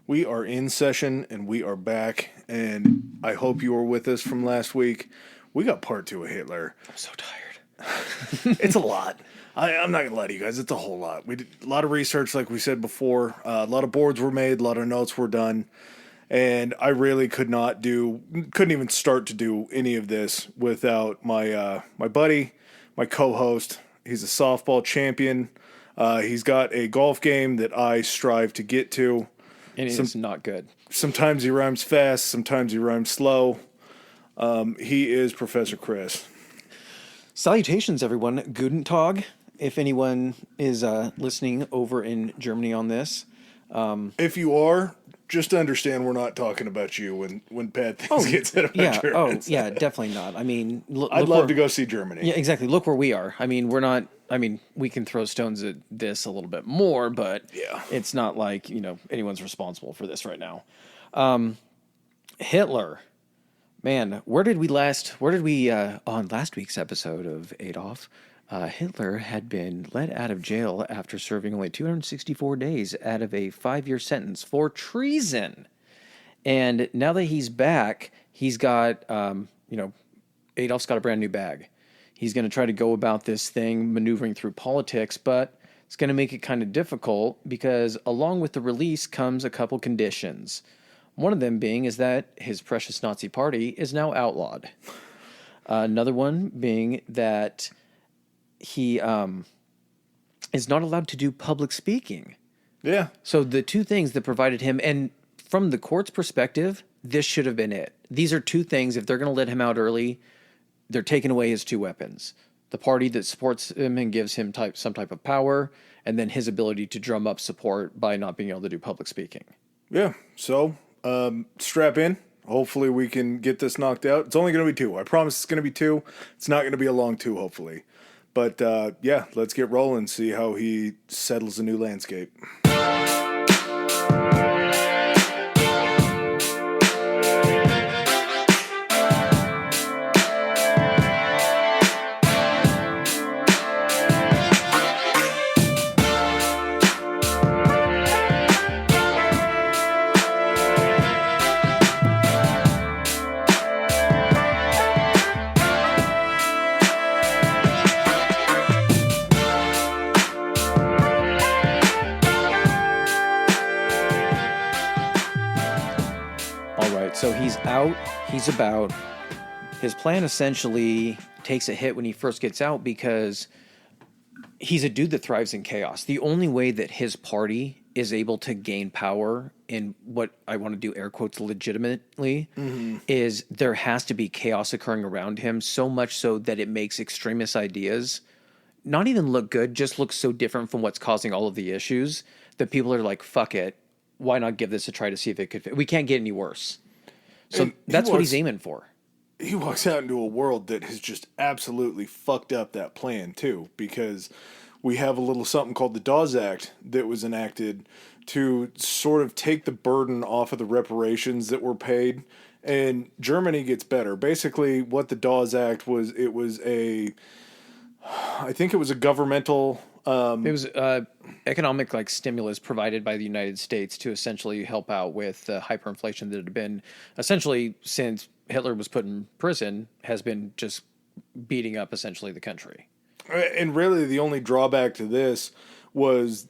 We are in session and we are back, and I hope you were with us from last week. We got part two of Hitler. I'm so tired. It's a lot. I'm not going to lie to you guys. It's a whole lot. We did a lot of research, like we said before. A lot of boards were made, a lot of notes were done, and I really couldn't even start to do any of this without my buddy, my co-host. He's a softball champion. He's got a golf game that I strive to get to. And it's not good. Sometimes he rhymes fast, sometimes he rhymes slow. He is Professor Chris. Salutations, everyone. Guten Tag, if anyone is listening over in Germany on this. If you are, just understand we're not talking about you when bad things get said about Germans. Yeah, definitely not. I mean, I'd love to go see Germany. Yeah, exactly. Look where we are. I mean, we can throw stones at this a little bit more, but it's not like, anyone's responsible for this right now. Hitler. Man, where did we on last week's episode of Adolf, Hitler had been let out of jail after serving only 264 days out of a 5-year sentence for treason. And now that he's back, he's got, Adolf's got a brand new bag. He's going to try to go about this thing, maneuvering through politics, but it's going to make it kind of difficult because along with the release comes a couple conditions. One of them being is that his precious Nazi party is now outlawed. Another one being that he is not allowed to do public speaking. Yeah. So the two things that provided him, and from the court's perspective, this should have been it. These are two things, if they're going to let him out early, they're taking away his two weapons. The party that supports him and gives him some type of power, and then his ability to drum up support by not being able to do public speaking. Yeah, so strap in. Hopefully we can get this knocked out. It's only going to be 2. I promise it's going to be 2. It's not going to be a long 2, hopefully. But, let's get rolling, see how he settles a new landscape. So he's out, he's about. His plan essentially takes a hit when he first gets out because he's a dude that thrives in chaos. The only way that his party is able to gain power in what I want to do air quotes legitimately is there has to be chaos occurring around him, so much so that it makes extremist ideas not even look good, just look so different from what's causing all of the issues that people are like, fuck it, why not give this a try to see if it could fit? We can't get any worse. So that's what he's aiming for. He walks out into a world that has just absolutely fucked up that plan, too, because we have a little something called the Dawes Act that was enacted to sort of take the burden off of the reparations that were paid, and Germany gets better. Basically, what the Dawes Act was, I think it was a governmental... it was economic stimulus provided by the United States to essentially help out with the hyperinflation that had been essentially since Hitler was put in prison has been just beating up essentially the country. And really the only drawback to this was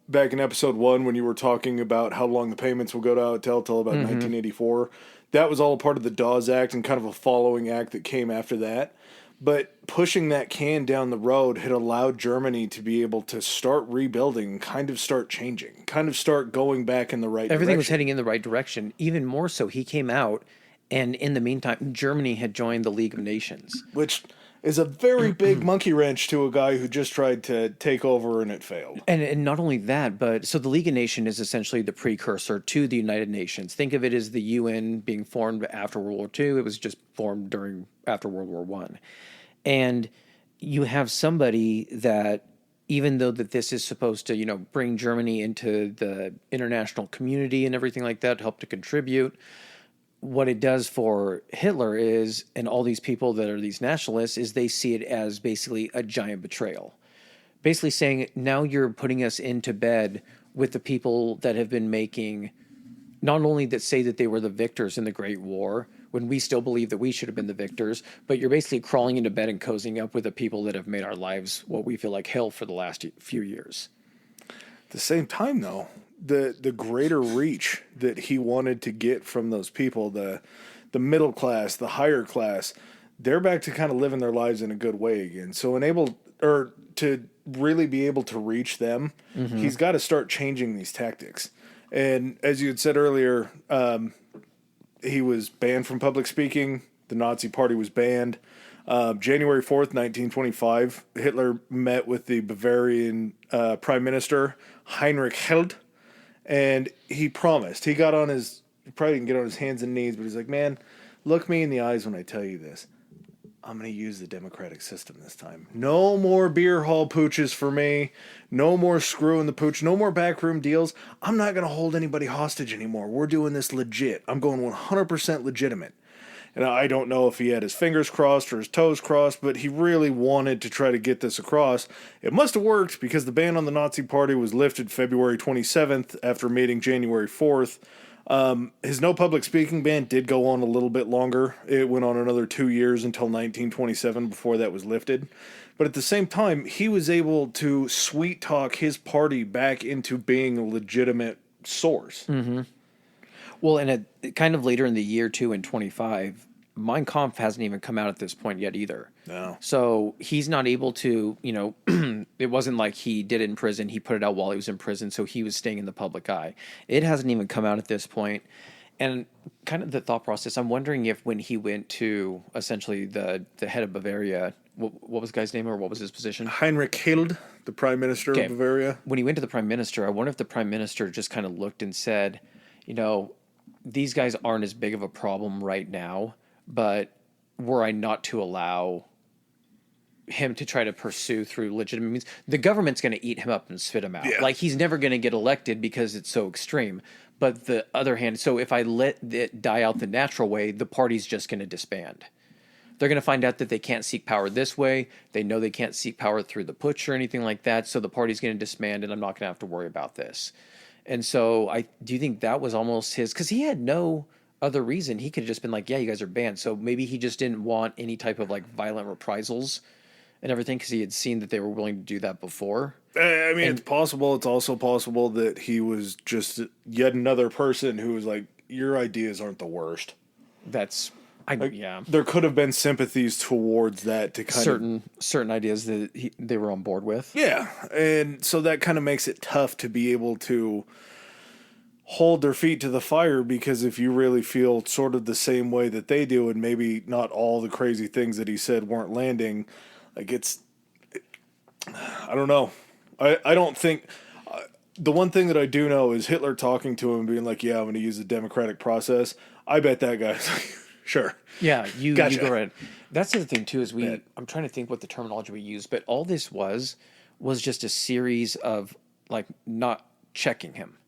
back in episode 1 when you were talking about how long the payments will go to till about 1984. That was all a part of the Dawes Act and kind of a following act that came after that. But pushing that can down the road had allowed Germany to be able to start rebuilding, kind of start changing, kind of start going back in the right direction. Everything was heading in the right direction. Even more so, he came out, and in the meantime, Germany had joined the League of Nations. Which is a very big monkey wrench to a guy who just tried to take over and it failed. And not only that, but so the League of Nations is essentially the precursor to the United Nations. Think of it as the UN being formed after World War II. It was just formed after World War I. And you have somebody that, even though that this is supposed to, bring Germany into the international community and everything like that, help to contribute, what it does for Hitler is, and all these people that are these nationalists, is they see it as basically a giant betrayal. Basically saying, now you're putting us into bed with the people that have been making not only that say that they were the victors in the Great War, when we still believe that we should have been the victors, but you're basically crawling into bed and cozying up with the people that have made our lives what we feel like hell for the last few years. At the same time, though, the greater reach that he wanted to get from those people, the middle class, the higher class, they're back to kind of living their lives in a good way again. So to really be able to reach them, he's got to start changing these tactics. And as you had said earlier, he was banned from public speaking. The Nazi Party was banned. January 4th, 1925, Hitler met with the Bavarian Prime Minister, Heinrich Held, and he promised. He probably didn't get on his hands and knees, but he's like, man, look me in the eyes when I tell you this. I'm going to use the democratic system this time. No more beer hall pooches for me. No more screwing the pooch. No more backroom deals. I'm not going to hold anybody hostage anymore. We're doing this legit. I'm going 100% legitimate. And I don't know if he had his fingers crossed or his toes crossed, but he really wanted to try to get this across. It must have worked because the ban on the Nazi Party was lifted February 27th after meeting January 4th. His no public speaking ban did go on a little bit longer. It went on another 2 years until 1927 before that was lifted. But at the same time, he was able to sweet talk his party back into being a legitimate source. Mm-hmm. Well, and kind of later in the year, too, in 25, Mein Kampf hasn't even come out at this point yet either. No. So he's not able to, it wasn't like he did it in prison. He put it out while he was in prison, so he was staying in the public eye. It hasn't even come out at this point. And kind of the thought process, I'm wondering if when he went to essentially the head of Bavaria, what was the guy's name or what was his position? Heinrich Held, the prime minister of Bavaria. When he went to the prime minister, I wonder if the prime minister just kind of looked and said, these guys aren't as big of a problem right now, but were I not to allow him to try to pursue through legitimate means, the government's going to eat him up and spit him out. Yeah. Like, he's never going to get elected because it's so extreme. But the other hand, so if I let it die out the natural way, the party's just going to disband. They're going to find out that they can't seek power this way. They know they can't seek power through the putsch or anything like that, so the party's going to disband, and I'm not going to have to worry about this. And so do you think that was almost his, because he had no other reason. He could have just been like, yeah, you guys are banned. So maybe he just didn't want any type of like violent reprisals and everything because he had seen that they were willing to do that before. It's possible. It's also possible that he was just yet another person who was like, your ideas aren't the worst. Yeah. There could have been sympathies towards that to kind certain ideas that they were on board with. Yeah, and so that kind of makes it tough to be able to hold their feet to the fire, because if you really feel sort of the same way that they do, and maybe not all the crazy things that he said weren't landing, like I don't know. I don't think. The one thing that I do know is Hitler talking to him, being like, "Yeah, I'm going to use the democratic process." I bet that guy's like, "Sure." Yeah, gotcha. You go ahead. That's the other thing too. Is I'm trying to think what the terminology we use, but all this was just a series of like not checking him.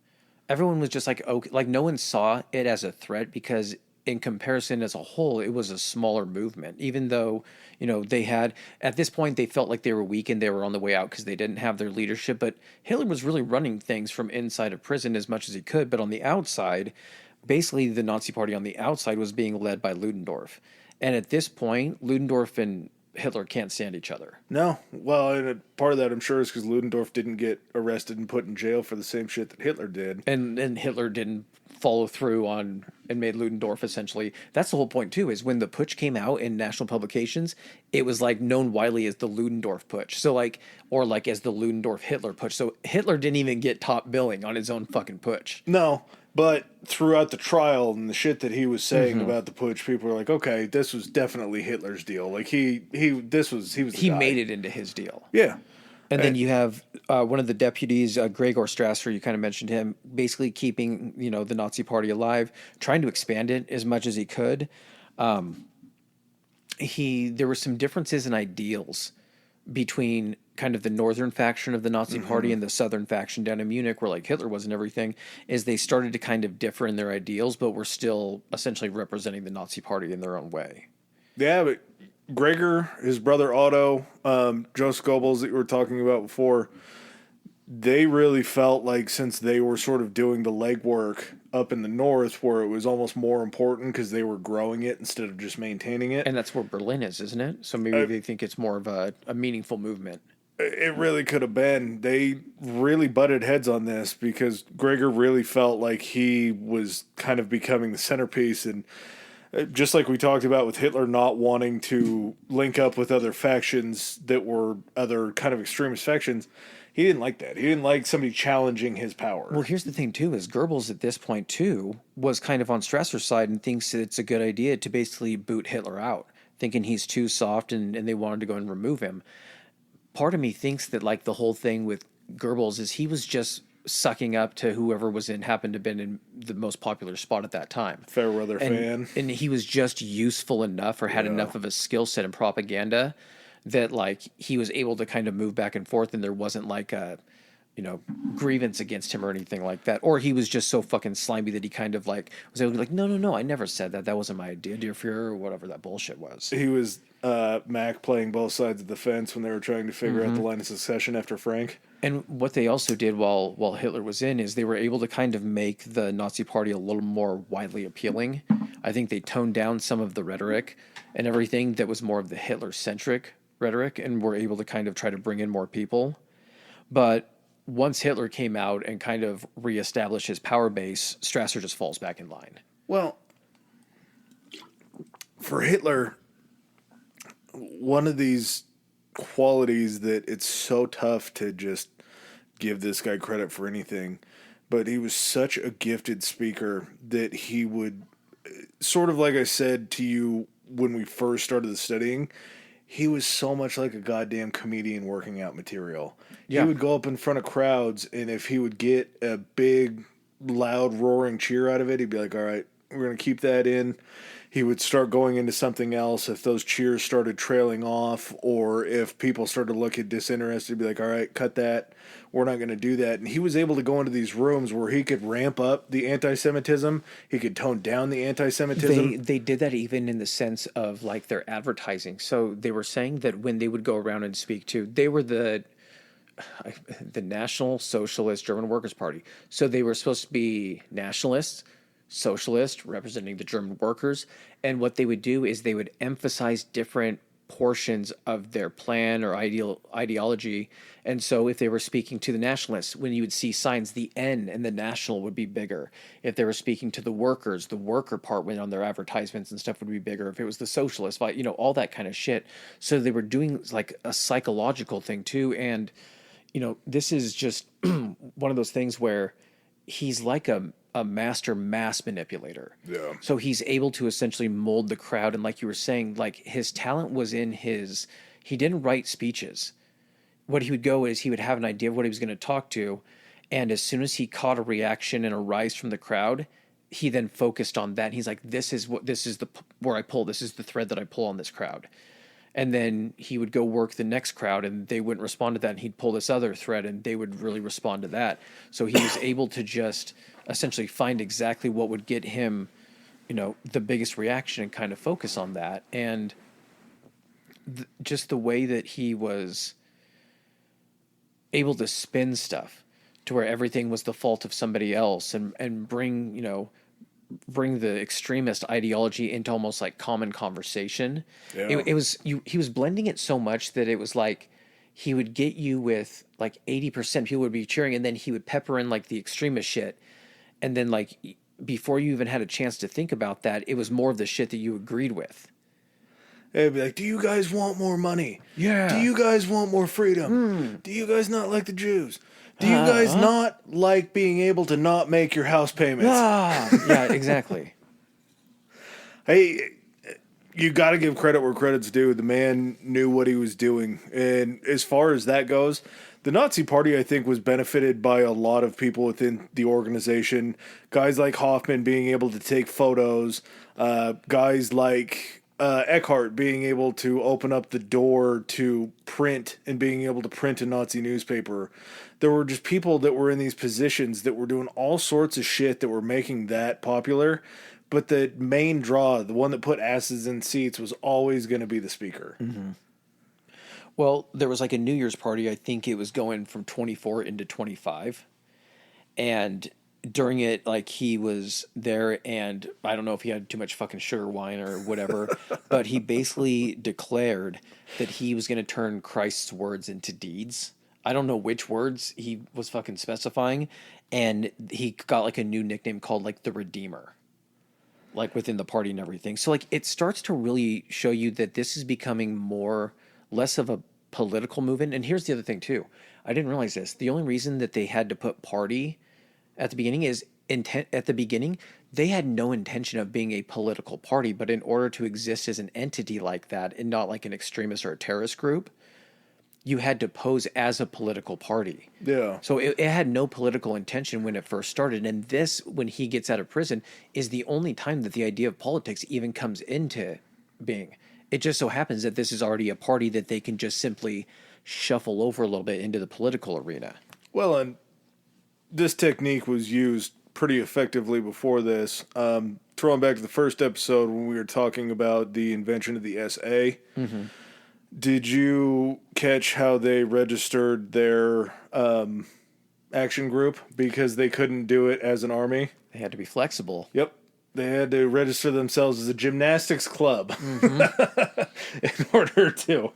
Everyone was just like, okay, like no one saw it as a threat because in comparison as a whole, it was a smaller movement. Even though they had at this point they felt like they were weak and they were on the way out because they didn't have their leadership. But Hitler was really running things from inside of prison as much as he could, but on the outside. Basically, the Nazi Party on the outside was being led by Ludendorff. And at this point, Ludendorff and Hitler can't stand each other. No. Well, and part of that, I'm sure, is because Ludendorff didn't get arrested and put in jail for the same shit that Hitler did. And Hitler didn't follow through on and made Ludendorff essentially. That's the whole point, too, is when the putsch came out in national publications, it was like known widely as the Ludendorff putsch. So or as the Ludendorff Hitler putsch. So Hitler didn't even get top billing on his own fucking putsch. No. But throughout the trial and the shit that he was saying about the putsch, people were like, "Okay, this was definitely Hitler's deal. Like he made it into his deal." Yeah. And then you have one of the deputies, Gregor Strasser. You kind of mentioned him, basically keeping the Nazi Party alive, trying to expand it as much as he could. There were some differences in ideals between kind of the northern faction of the Nazi Party and the southern faction down in Munich, where like Hitler was and everything, is they started to kind of differ in their ideals, but were still essentially representing the Nazi Party in their own way. Yeah, but Gregor, his brother Otto, Joseph Goebbels that you were talking about before, they really felt like since they were sort of doing the legwork up in the north where it was almost more important because they were growing it instead of just maintaining it. And that's where Berlin is, isn't it? So maybe they think it's more of a meaningful movement. It really could have been. They really butted heads on this because Gregor really felt like he was kind of becoming the centerpiece. And just like we talked about with Hitler not wanting to link up with other factions that were other kind of extremist factions, he didn't like that. He didn't like somebody challenging his power. Well, here's the thing, too, is Goebbels at this point, too, was kind of on Strasser's side and thinks it's a good idea to basically boot Hitler out, thinking he's too soft and they wanted to go and remove him. Part of me thinks that, like, the whole thing with Goebbels is he was just sucking up to whoever happened to have been in the most popular spot at that time. Fair weather fan. And he was just useful enough or had enough of a skill set in propaganda that, like, he was able to kind of move back and forth, and there wasn't, like, a, grievance against him or anything like that. Or he was just so fucking slimy that he kind of, like, was able to be like, no, I never said that. That wasn't my idea, dear Fuhrer, or whatever that bullshit was. He was Mac playing both sides of the fence when they were trying to figure out the line of succession after Frank. And what they also did while Hitler was in is they were able to kind of make the Nazi Party a little more widely appealing. I think they toned down some of the rhetoric and everything that was more of the Hitler-centric rhetoric and were able to kind of try to bring in more people. But once Hitler came out and kind of reestablished his power base, Strasser just falls back in line. Well, for Hitler, one of these qualities that it's so tough to just give this guy credit for anything, but he was such a gifted speaker that he would, sort of like I said to you when we first started the studying, he was so much like a goddamn comedian working out material. Yeah. He would go up in front of crowds, and if he would get a big, loud, roaring cheer out of it, he'd be like, all right, we're going to keep that in. He would start going into something else if those cheers started trailing off, or if people started looking disinterested, he'd be like, all right, cut that. We're not going to do that. And he was able to go into these rooms where he could ramp up the anti-Semitism. He could tone down the anti-Semitism. They did that even in the sense of, like, their advertising. So they were saying that when they would go around and speak to, they were the National Socialist German Workers' Party. So they were supposed to be nationalists, socialist, representing the German workers, and what they would do is they would emphasize different portions of their plan or ideology. And so if they were speaking to the nationalists, when you would see signs, the N and the national would be bigger. If they were speaking to the workers, the worker part went on their advertisements and stuff would be bigger. If it was the socialist, all that kind of shit. So they were doing like a psychological thing too. And, this is just one of those things where he's like a master mass manipulator. Yeah. So he's able to essentially mold the crowd. And like you were saying, like his talent was in he didn't write speeches. What he would go is he would have an idea of what he was going to talk to. And as soon as he caught a reaction and a rise from the crowd, he then focused on that. And he's like, this is where I pull. This is the thread that I pull on this crowd. And then he would go work the next crowd and they wouldn't respond to that. And he'd pull this other thread and they would really respond to that. So he was able to just essentially find exactly what would get him, the biggest reaction and kind of focus on that. And just the way that he was able to spin stuff to where everything was the fault of somebody else and bring the extremist ideology into almost like common conversation. Yeah. He was blending it so much that it was like he would get you with like 80% people would be cheering, and then he would pepper in like the extremist shit. And then like before you even had a chance to think about that, it was more of the shit that you agreed with. It'd be like, do you guys want more money? Yeah. Do you guys want more freedom? Do you guys not like the Jews? Do you guys not like being able to not make your house payments? Yeah, exactly. Hey, you got to give credit where credit's due. The man knew what he was doing. And as far as that goes, the Nazi Party, I think, was benefited by a lot of people within the organization. Guys like Hoffman being able to take photos. Guys like Eckhart being able to open up the door to print and being able to print a Nazi newspaper. There were just people that were in these positions that were doing all sorts of shit that were making that popular. But the main draw, the one that put asses in seats, was always going to be the speaker. Mm-hmm. Well, there was like a New Year's party. I think it was going from 24 into 25. And during it, like, he was there, and I don't know if he had too much fucking sugar wine or whatever, but he basically declared that he was going to turn Christ's words into deeds. I don't know which words he was fucking specifying, and he got like a new nickname called like the Redeemer, like within the party and everything. So like it starts to really show you that this is becoming less of a political movement. And here's the other thing too. I didn't realize this. The only reason that they had to put party at the beginning is at the beginning, they had no intention of being a political party, but in order to exist as an entity like that and not like an extremist or a terrorist group, you had to pose as a political party. Yeah. So it had no political intention when it first started. And this, when he gets out of prison, is the only time that the idea of politics even comes into being. It just so happens that this is already a party that they can just simply shuffle over a little bit into the political arena. Well, and this technique was used pretty effectively before this. Throwing back to the first episode when we were talking about the invention of the SA, did you catch how they registered their action group because they couldn't do it as an army? They had to be flexible. Yep. They had to register themselves as a gymnastics club in order to.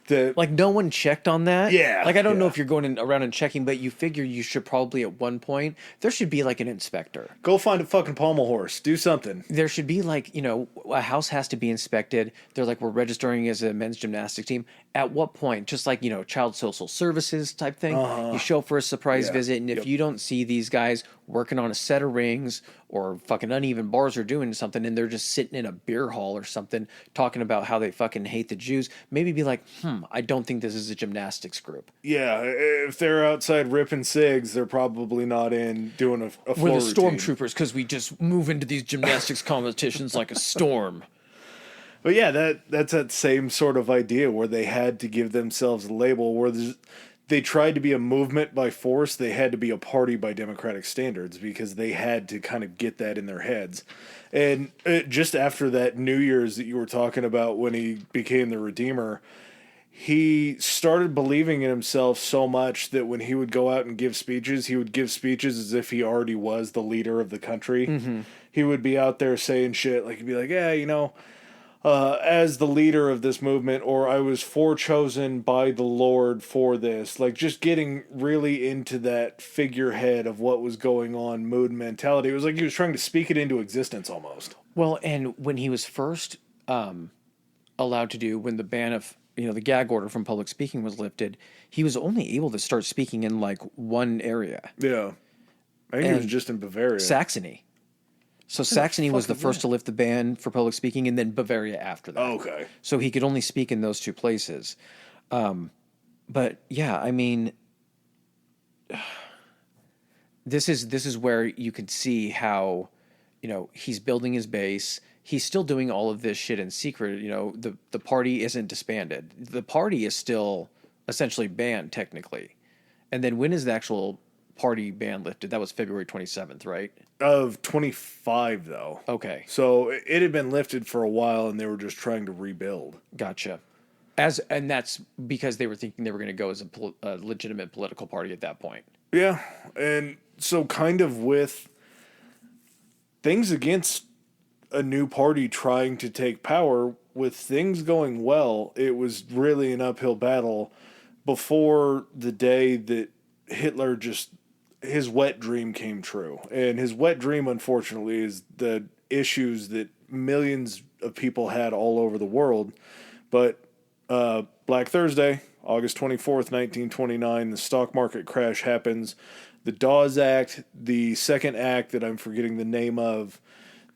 Like, no one checked on that? Yeah. Like, I don't know if you're going around and checking, but you figure you should probably, at one point, there should be, like, an inspector. Go find a fucking pommel horse. Do something. There should be, like, a house has to be inspected. They're like, we're registering as a men's gymnastics team. At what point? Just like, child social services type thing. You show up for a surprise visit, and if you don't see these guys working on a set of rings or fucking uneven bars or doing something, and they're just sitting in a beer hall or something talking about how they fucking hate the Jews, maybe be like, I don't think this is a gymnastics group. Yeah, if they're outside ripping cigs, they're probably not in doing a floor We're the routine. stormtroopers because we just move into these gymnastics competitions like a storm. But yeah, that's that same sort of idea where they had to give themselves a label where they tried to be a movement by force. They had to be a party by democratic standards because they had to kind of get that in their heads. And just after that New Year's that you were talking about when he became the Redeemer, he started believing in himself so much that when he would go out and give speeches, he would give speeches as if he already was the leader of the country. He would be out there saying shit like, he'd be like, yeah, as the leader of this movement, or I was forechosen by the Lord for this. Like, just getting really into that figurehead of what was going on, mood and mentality. It was like he was trying to speak it into existence almost. Well, and when he was first allowed to do, when the ban of, the gag order from public speaking was lifted, he was only able to start speaking in, like, one area. Yeah. I think he was just in Bavaria. Saxony. So Saxony was the first to lift the ban for public speaking, and then Bavaria after that. Okay. So he could only speak in those two places. But yeah, I mean, this is where you can see how, he's building his base. He's still doing all of this shit in secret. The party isn't disbanded. The party is still essentially banned technically. And then when is the actual party ban lifted? That was February 27th, right? Of 25, though. Okay. So it had been lifted for a while, and they were just trying to rebuild. Gotcha. And that's because they were thinking they were going to go as a legitimate political party at that point. Yeah, and so kind of with things against a new party trying to take power, with things going well, it was really an uphill battle before the day that Hitler his wet dream came true. And his wet dream, unfortunately, is the issues that millions of people had all over the world. But Black Thursday, August 24th, 1929, the stock market crash happens. The Dawes Act, the second act that I'm forgetting the name of,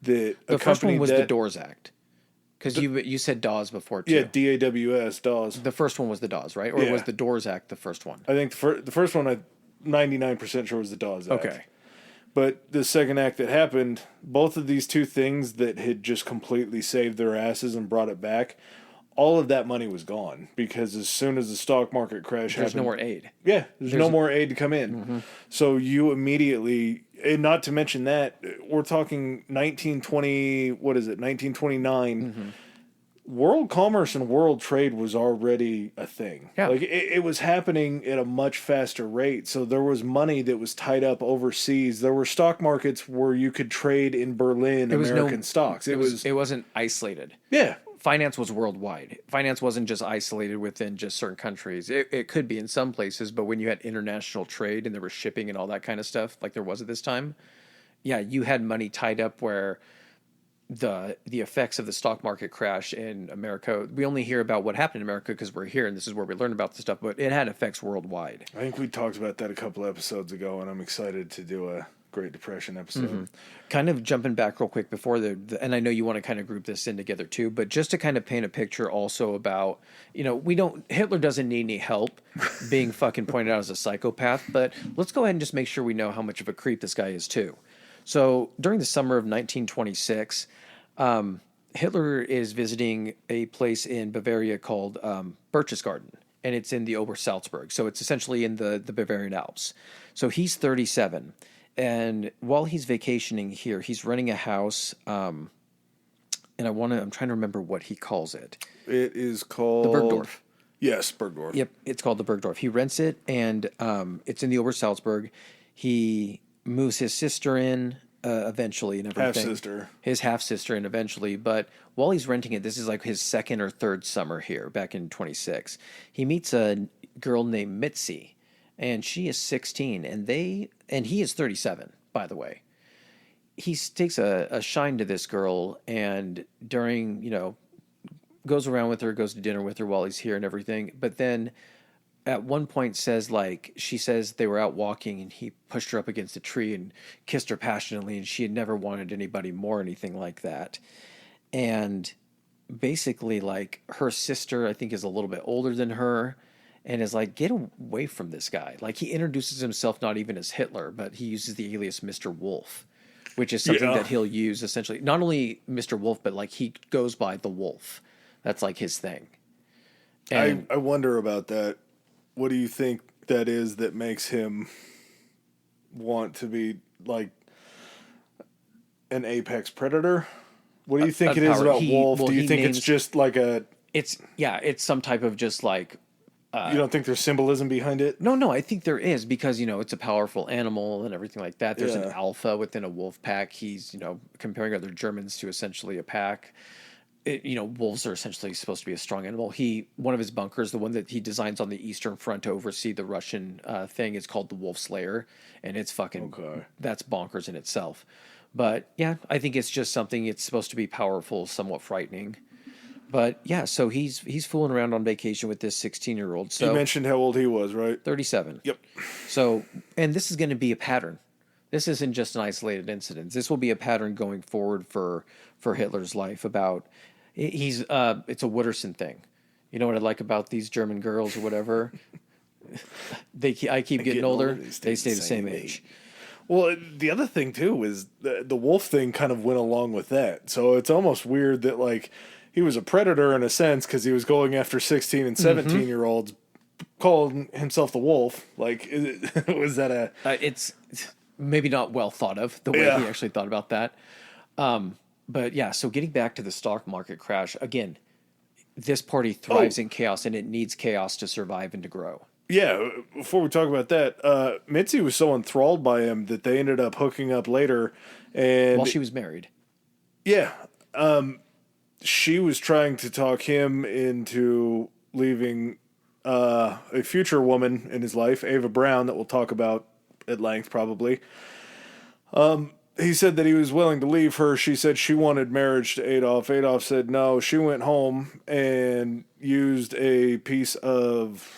the first one was the Doors Act. Because you said Dawes before, too. Yeah, DAWS, Dawes. The first one was the Dawes, right? Or was the Doors Act the first one? I think the first one, I'm 99% sure was the Dawes Act. Okay. But the second act that happened, both of these two things that had just completely saved their asses and brought it back, all of that money was gone. Because as soon as the stock market crash happened... There's no more aid. Yeah, there's no more aid to come in. Mm-hmm. So you immediately... And not to mention that, we're talking 1929. world commerce and world trade was already a thing. Yeah. Like it was happening at a much faster rate. So there was money that was tied up overseas. There were stock markets where you could trade in Berlin American stocks. It wasn't isolated. Yeah. Finance was worldwide. Finance wasn't just isolated within just certain countries. It could be in some places, but when you had international trade and there was shipping and all that kind of stuff, like there was at this time, yeah, you had money tied up where the effects of the stock market crash in America, we only hear about what happened in America because we're here and this is where we learn about the stuff, but it had effects worldwide. I think we talked about that a couple episodes ago, and I'm excited to do a Great Depression episode. Mm-hmm. Kind of jumping back real quick before and I know you want to kind of group this in together too, but just to kind of paint a picture also about, Hitler doesn't need any help being fucking pointed out as a psychopath, but let's go ahead and just make sure we know how much of a creep this guy is too. So during the summer of 1926, Hitler is visiting a place in Bavaria called Berchtesgaden, and it's in the Obersalzberg. So it's essentially in the Bavarian Alps. So he's 37, and while he's vacationing here, he's renting a house. And I'm trying to remember what he calls it. It is called the Bergdorf. Yes, Bergdorf. Yep, it's called the Bergdorf. He rents it, and it's in the Obersalzberg. He moves his sister in eventually and everything. Half-sister. His half-sister in eventually. But while he's renting it, this is like his second or third summer here, back in 26. He meets a girl named Mitzi, and she is 16, and he is 37, by the way. He takes a shine to this girl, and during, goes around with her, goes to dinner with her while he's here and everything. But then at one point she says they were out walking and he pushed her up against a tree and kissed her passionately, and she had never wanted anybody more or anything like that. And basically, like, her sister, I think, is a little bit older than her and is like, get away from this guy. Like, he introduces himself not even as Hitler, but he uses the alias Mr. Wolf, which is something that he'll use essentially. Not only Mr. Wolf, but like he goes by the Wolf. That's like his thing. And I wonder about that. What do you think that is that makes him want to be like an apex predator? What do you think it is about Wolf? Do you think it's just like it's some type of just like... you don't think there's symbolism behind it? No, I think there is because, it's a powerful animal and everything like that. There's an alpha within a wolf pack. He's, comparing other Germans to essentially a pack. Wolves are essentially supposed to be a strong animal. One of his bunkers, the one that he designs on the Eastern Front to oversee the Russian thing, is called the Wolf Slayer, and it's fucking that's bonkers in itself. But yeah, I think it's just something. It's supposed to be powerful, somewhat frightening. But yeah, so he's fooling around on vacation with this 16-year-old. So you mentioned how old he was, right? 37. Yep. So, and this is going to be a pattern. This isn't just an isolated incident. This will be a pattern going forward for Hitler's life. It's a Wooderson thing. You know what I like about these German girls or whatever? I keep getting older. They stay the same age. Well, the other thing too is the wolf thing kind of went along with that. So it's almost weird that like he was a predator in a sense because he was going after 16 and 17-year-olds, calling himself the wolf. Like, was that a... It's maybe not well thought of, the way he actually thought about that. But yeah, so getting back to the stock market crash, again, this party thrives in chaos, and it needs chaos to survive and to grow. Yeah, before we talk about that, Mitzi was so enthralled by him that they ended up hooking up later. And while she was married. Yeah. She was trying to talk him into leaving a future woman in his life, Ava Brown, that we'll talk about at length probably. He said that he was willing to leave her. She said she wanted marriage to Adolf. Adolf said no. She went home and used a piece of,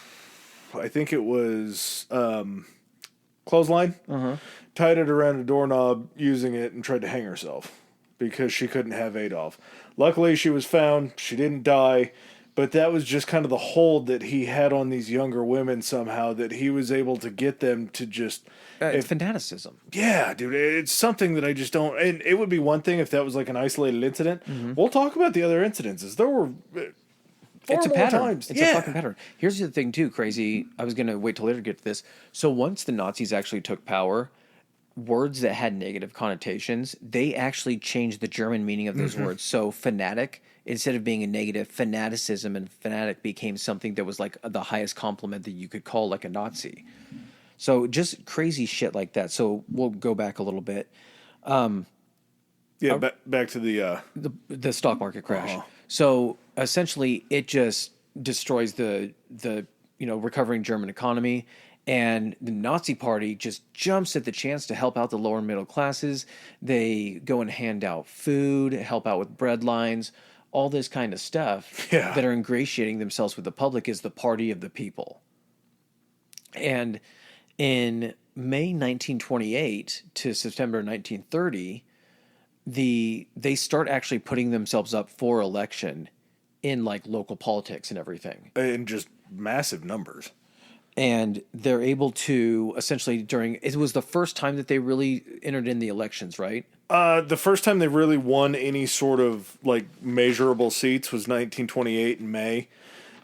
I think it was clothesline, tied it around a doorknob using it and tried to hang herself because she couldn't have Adolf. Luckily, she was found. She didn't die. But that was just kind of the hold that he had on these younger women somehow, that he was able to get them to just... It's fanaticism. Yeah, dude. It's something that I just don't... And it would be one thing if that was like an isolated incident. We'll talk about the other incidences. There were It's a pattern. times. It's a fucking pattern. Here's the thing, too, crazy. I was going to wait till later to get to this. So once the Nazis actually took power, words that had negative connotations, they actually changed the German meaning of those words. So fanatic, instead of being a negative, fanaticism and fanatic became something that was like the highest compliment that you could call like a Nazi. So just crazy shit like that. So we'll go back a little bit. Back to The stock market crash. So essentially, it just destroys the recovering German economy, and the Nazi Party just jumps at the chance to help out the lower middle classes. They go and hand out food, help out with bread lines, all this kind of stuff that are ingratiating themselves with the public is the party of the people. And in May 1928 to September 1930, they start actually putting themselves up for election in like local politics and everything. in just massive numbers. And they're able to essentially it was the first time that they really entered in the elections, right? The first time they really won any sort of like measurable seats was 1928 in May.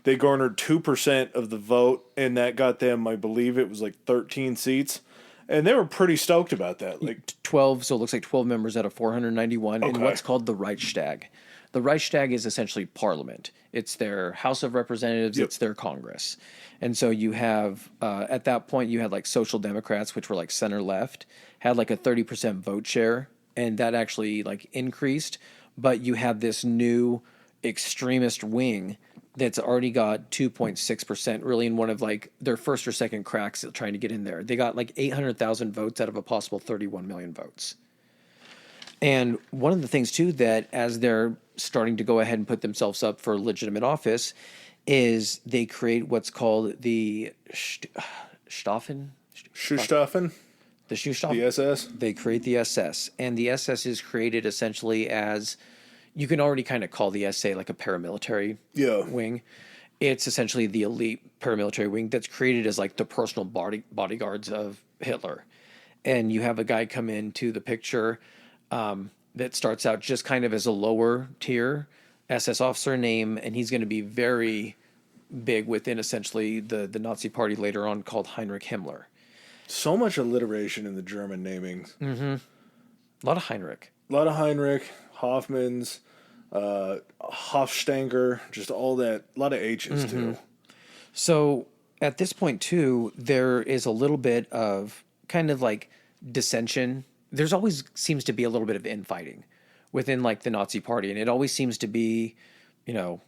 They garnered 2% of the vote, and that got them, I believe it was like 13 seats. And they were pretty stoked about that. Like 12, so it looks like 12 members out of 491 in Okay. what's called the Reichstag. The Reichstag is essentially parliament. It's their House of Representatives, it's their Congress. And so you have, at that point, you had like Social Democrats, which were like center left, had like a 30% vote share, and that actually like increased. But you have this new extremist wing that's already got 2.6%, really in one of like their first or second cracks at trying to get in there. They got like 800,000 votes out of a possible 31 million votes. And one of the things too, that as they're starting to go ahead and put themselves up for legitimate office, is they create what's called the Schutzstaffen? Schutzstaffen, The Schutzstaffen? the SS. They create the SS. And the SS is created essentially as, you can already kind of call the SA like a paramilitary wing. It's essentially the elite paramilitary wing that's created as like the personal bodyguards of Hitler. And you have a guy come into the picture that starts out just kind of as a lower tier SS officer name, and he's going to be very big within essentially the Nazi Party later on, called Heinrich Himmler. So much alliteration in the German namings. A lot of Heinrich. A lot of Heinrich, Hoffmans, Hofstanger, just all that. A lot of H's too. So at this point too, there is a little bit of kind of like dissension. There's always seems to be a little bit of infighting within like the Nazi Party, and it always seems to be, in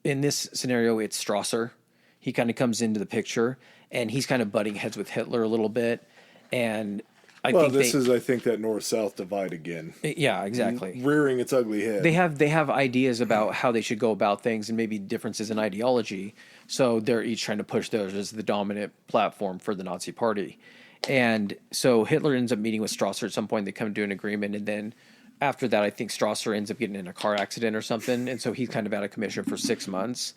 this scenario, it's Strasser. He kind of comes into the picture, and he's kind of butting heads with Hitler a little bit, and I think that north-south divide again. Yeah, exactly. Rearing its ugly head. They have ideas about how they should go about things and maybe differences in ideology. So they're each trying to push those as the dominant platform for the Nazi Party. And so Hitler ends up meeting with Strasser at some point. They come to an agreement, and then after that, I think Strasser ends up getting in a car accident or something, and so he's kind of out of commission for 6 months.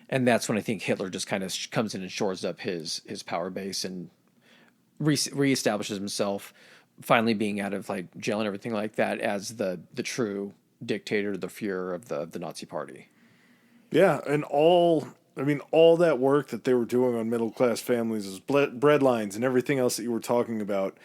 And that's when I think Hitler just kind of comes in and shores up his power base and reestablishes himself, finally being out of like jail and everything like that as the true dictator, the Fuhrer of the Nazi Party. Yeah, and all that work that they were doing on middle class families, is bread lines and everything else that you were talking about,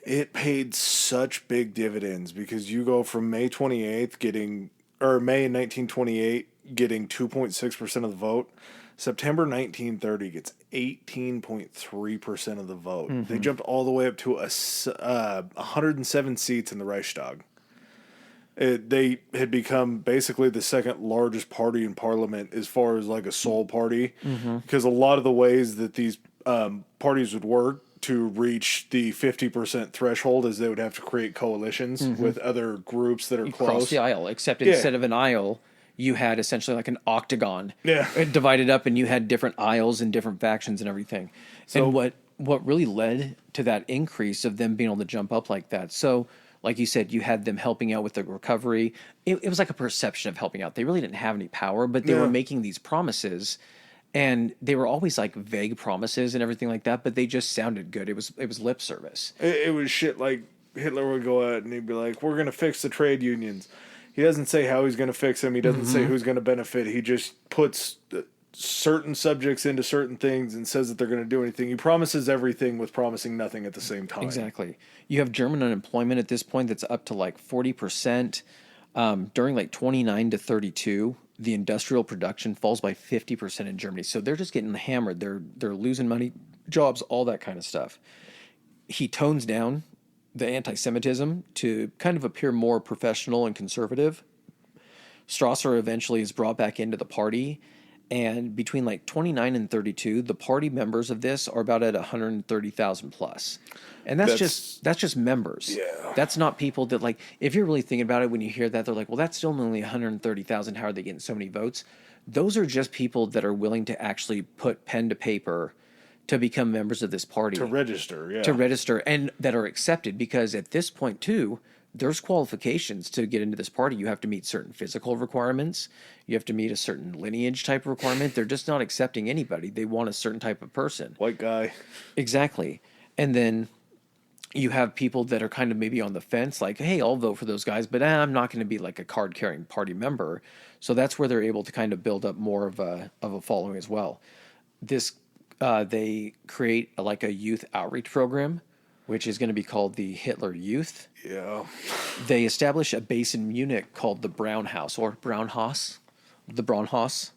it paid such big dividends, because you go from May 1928 getting 2.6% of the vote. September 1930 gets 18.3% of the vote. They jumped all the way up to 107 seats in the Reichstag. They had become basically the second largest party in parliament as far as like a sole party, because a lot of the ways that these parties would work to reach the 50% threshold is they would have to create coalitions with other groups that are close. Across the aisle, except instead of an aisle, you had essentially like an octagon. Yeah. It divided up, and you had different aisles and different factions and everything. So, and what really led to that increase of them being able to jump up like that. So, like you said, you had them helping out with the recovery. It was like a perception of helping out. They really didn't have any power, but they were making these promises, and they were always like vague promises and everything like that, but they just sounded good. It was lip service. It was shit like Hitler would go out and he'd be like, "We're going to fix the trade unions." He doesn't say how he's going to fix them. He doesn't say who's going to benefit. He just puts certain subjects into certain things and says that they're going to do anything. He promises everything with promising nothing at the same time. Exactly. You have German unemployment at this point that's up to like 40%. During like 29 to 32, the industrial production falls by 50% in Germany. So they're just getting hammered. They're losing money, jobs, all that kind of stuff. He tones down the anti-Semitism to kind of appear more professional and conservative. Strasser eventually is brought back into the party. And between like 29 and 32, the party members of this are about at 130,000 plus. And that's just members. Yeah. That's not people that, like, if you're really thinking about it, when you hear that, they're like, well, that's still only 130,000. How are they getting so many votes? Those are just people that are willing to actually put pen to paper to become members of this party. To register, yeah. To register, and that are accepted, because at this point, too, there's qualifications to get into this party. You have to meet certain physical requirements. You have to meet a certain lineage type of requirement. They're just not accepting anybody. They want a certain type of person. White guy. Exactly. And then you have people that are kind of maybe on the fence, like, hey, I'll vote for those guys, but I'm not going to be like a card-carrying party member. So that's where they're able to kind of build up more of a following as well. They create like a youth outreach program, which is going to be called the Hitler Youth. Yeah. They establish a base in Munich called the Braunhaus, or Braunhaus, the Braunhaus.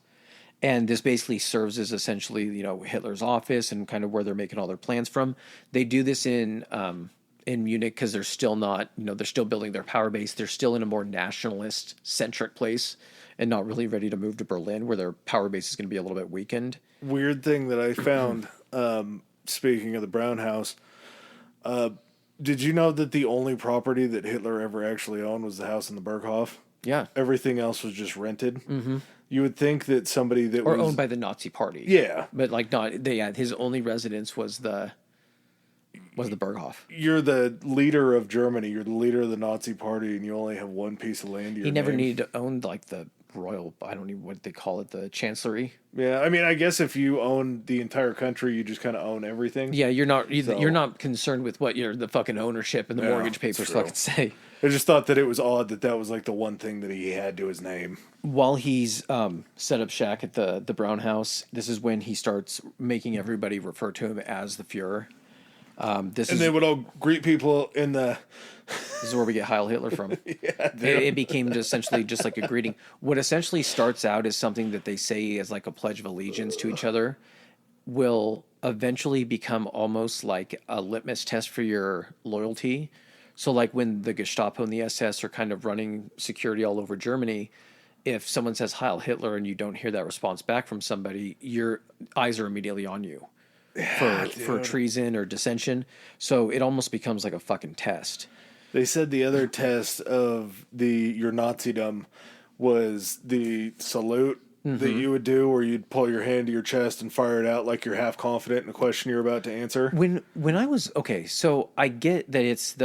And this basically serves as essentially, Hitler's office and kind of where they're making all their plans from. They do this in Munich because they're still not, they're still building their power base. They're still in a more nationalist-centric place and not really ready to move to Berlin, where their power base is going to be a little bit weakened. Weird thing that I found, speaking of the Braunhaus, did you know that the only property that Hitler ever actually owned was the house in the Berghof? Yeah. Everything else was just rented. Mm-hmm. You would think that somebody that was... Or owned by the Nazi party. Yeah. But his only residence was the Berghof. You're the leader of Germany. You're the leader of the Nazi party, and you only have one piece of land. He never needed to own like the royal, I don't even what they call it, the chancellery. Yeah, I mean, I guess if you own the entire country, you just kind of own everything. Yeah, you're not concerned with what the fucking ownership and the mortgage papers fucking say. I just thought that it was odd that was like the one thing that he had to his name. While he's set up shop at the Braunhaus, this is when he starts making everybody refer to him as the Fuhrer. They would all greet people in the... This is where we get Heil Hitler from. Yeah, it became essentially just like a greeting. What essentially starts out as something that they say as like a pledge of allegiance to each other will eventually become almost like a litmus test for your loyalty. So like when the Gestapo and the SS are kind of running security all over Germany, if someone says Heil Hitler and you don't hear that response back from somebody, your eyes are immediately on you. For treason or dissension. So it almost becomes like a fucking test. They said the other test of your Nazidom was the salute that you would do, where you'd pull your hand to your chest and fire it out like you're half confident in a question you're about to answer. When I was so I get that it's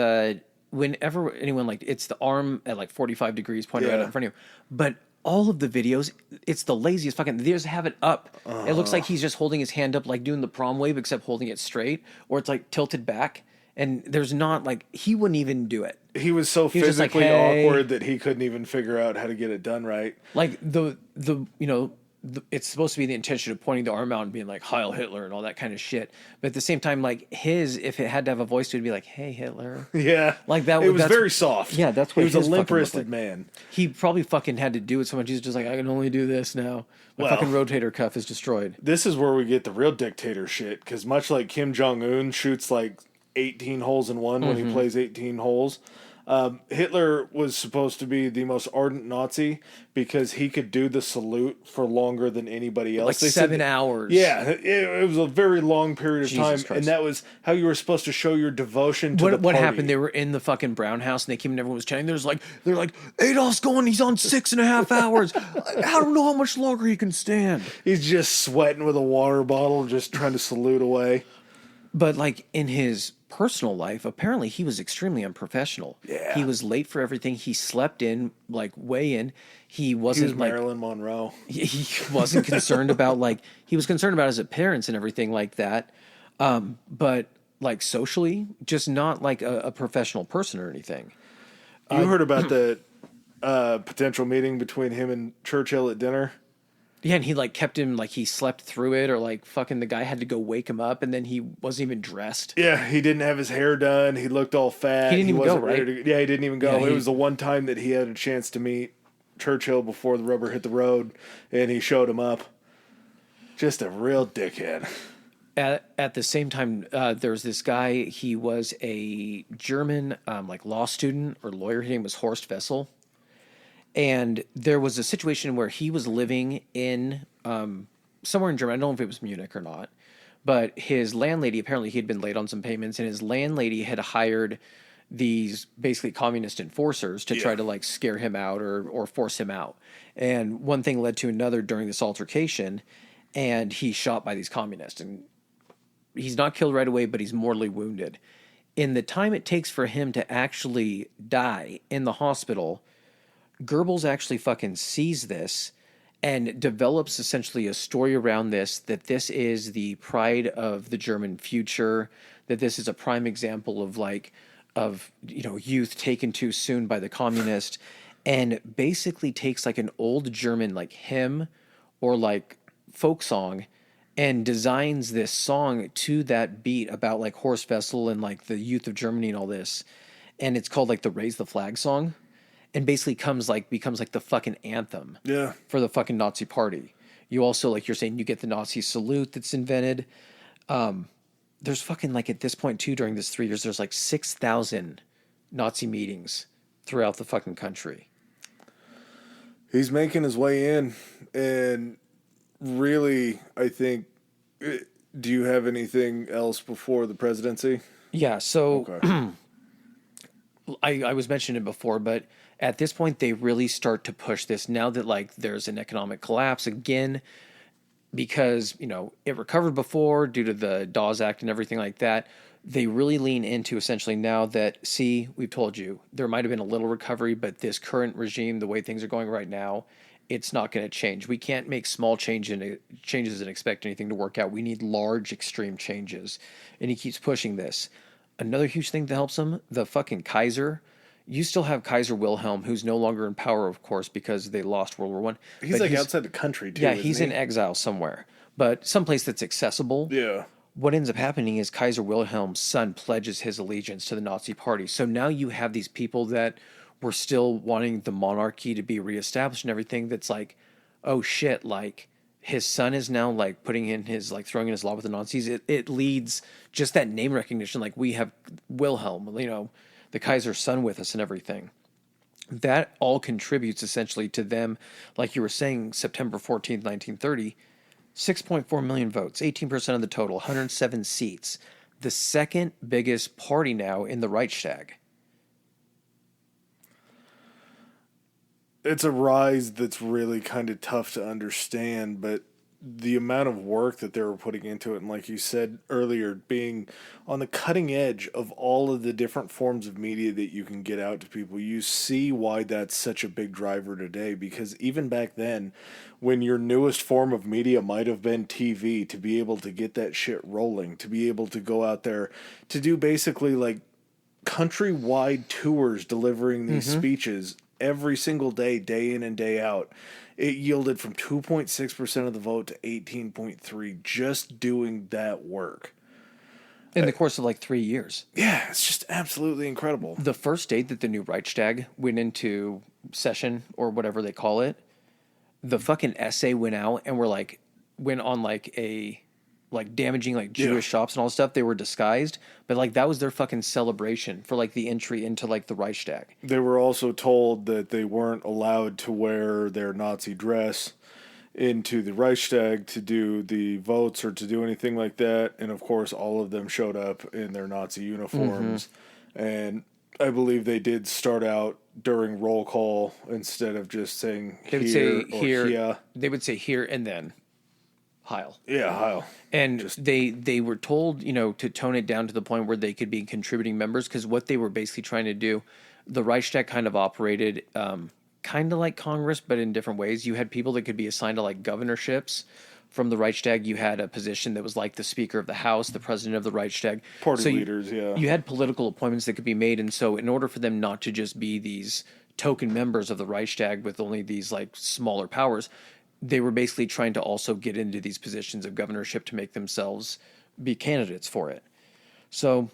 whenever anyone it's the arm at like 45 degrees pointed right out in front of you, but all of the videos, it's the laziest fucking... They just have it up. It looks like he's just holding his hand up, like doing the prom wave, except holding it straight, or it's like tilted back. And there's not he wouldn't even do it. He was so physically awkward that he couldn't even figure out how to get it done right. Like it's supposed to be the intention of pointing the arm out and being like Heil Hitler and all that kind of shit. But at the same time, if it had to have a voice, it would be like, hey, Hitler. Yeah. Like that. It was very soft. Yeah, that's what he was a limp-wristed man. He probably fucking had to do it so much. He's just like, I can only do this now. My fucking rotator cuff is destroyed. This is where we get the real dictator shit, because much like Kim Jong-un shoots like 18 holes in one when he plays 18 holes, Hitler was supposed to be the most ardent Nazi because he could do the salute for longer than anybody else. Like 7 hours. Yeah, it was a very long period of time, and that was how you were supposed to show your devotion to the party. What happened? They were in the fucking Braunhaus, and they came and everyone was chatting. They're like, Adolf's going, he's on 6.5 hours. I don't know how much longer he can stand. He's just sweating with a water bottle, just trying to salute away. But in his personal life, apparently he was extremely unprofessional. Yeah. He was late for everything. He slept in, way in. He wasn't Marilyn Monroe. He wasn't concerned about he was concerned about his appearance and everything like that. But socially, just not a professional person or anything. You heard about the potential meeting between him and Churchill at dinner? Yeah, and he like kept him like he slept through it, or like fucking the guy had to go wake him up, and then he wasn't even dressed. Yeah, he didn't have his hair done. He looked all fat. He didn't even go, wasn't ready right? to, yeah, he didn't even go. Yeah, It was the one time that he had a chance to meet Churchill before the rubber hit the road, and he showed him up. Just a real dickhead. At the same time, there's this guy. He was a German like law student or lawyer. His name was Horst Wessel. And there was a situation where he was living in somewhere in Germany. I don't know if it was Munich or not, but his landlady, apparently he had been late on some payments, and his landlady had hired these basically communist enforcers to try to like scare him out or force him out. And one thing led to another during this altercation, and he's shot by these communists. And he's not killed right away, but he's mortally wounded. In the time it takes for him to actually die in the hospital, Goebbels actually fucking sees this and develops essentially a story around this, that this is the pride of the German future, that this is a prime example of youth taken too soon by the communist, and basically takes like an old German like hymn or like folk song and designs this song to that beat about like Horst Wessel and like the youth of Germany and all this. And it's called like the Raise the Flag song. And basically becomes like the fucking anthem for the fucking Nazi party. You also, like you're saying, you get the Nazi salute that's invented. There's fucking like at this point too, during this 3 years, there's like 6,000 Nazi meetings throughout the fucking country. He's making his way in, and really, I think, do you have anything else before the presidency? Yeah, so Okay. I was mentioning it before, but at this point, they really start to push this now that like there's an economic collapse again, because, you know, it recovered before due to the Dawes Act and everything like that. They really lean into essentially now that, see, we've told you, there might have been a little recovery, but this current regime, the way things are going right now, it's not going to change. We can't make small changes and expect anything to work out. We need large, extreme changes. And he keeps pushing this. Another huge thing that helps him, the fucking Kaiser. You still have Kaiser Wilhelm, who's no longer in power, of course, because they lost World War I. He's like outside the country, too. Yeah, isn't he's he? in exile somewhere, but someplace that's accessible. Yeah. What ends up happening is Kaiser Wilhelm's son pledges his allegiance to the Nazi Party. So now you have these people that were still wanting the monarchy to be reestablished and everything. That's like, oh shit, like his son is now like putting in his, like throwing in his law with the Nazis. It leads just that name recognition. Like we have Wilhelm, you know, the Kaiser's son with us and everything. That all contributes essentially to them, like you were saying, September 14th, 1930, 6.4 million votes, 18% of the total, 107 seats. The second biggest party now in the Reichstag. It's a rise that's really kind of tough to understand, but the amount of work that they were putting into it, and like you said earlier, being on the cutting edge of all of the different forms of media that you can get out to people, you see why that's such a big driver today. Because even back then, when your newest form of media might have been TV, to be able to get that shit rolling, to be able to go out there to do basically like countrywide tours delivering these speeches every single day, day in and day out, it yielded from 2.6% of the vote to 18.3% just doing that work. In the course of like 3 years. Yeah, it's just absolutely incredible. The first day that the new Reichstag went into session, or whatever they call it, the fucking essay went out and went on like a, like damaging like Jewish shops and all this stuff. They were disguised, but like that was their fucking celebration for like the entry into like the Reichstag. They were also told that they weren't allowed to wear their Nazi dress into the Reichstag to do the votes or to do anything like that. And of course, all of them showed up in their Nazi uniforms. And I believe they did start out during roll call instead of just saying They would here say or here. here. They would say here and then Heil. Yeah, Heil. And they were told, you know, to tone it down to the point where they could be contributing members, because what they were basically trying to do, the Reichstag kind of operated kind of like Congress, but in different ways. You had people that could be assigned to like governorships from the Reichstag. You had a position that was like the Speaker of the House, the President of the Reichstag. Party leaders, yeah. You had political appointments that could be made. And so in order for them not to just be these token members of the Reichstag with only these like smaller powers, they were basically trying to also get into these positions of governorship to make themselves be candidates for it. So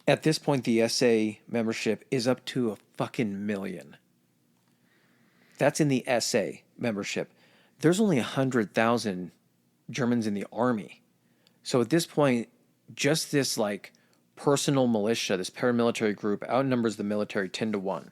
at this point, the SA membership is up to a fucking million. That's in the SA membership. There's only 100,000 Germans in the army. So at this point, just this like personal militia, this paramilitary group outnumbers the military 10-1.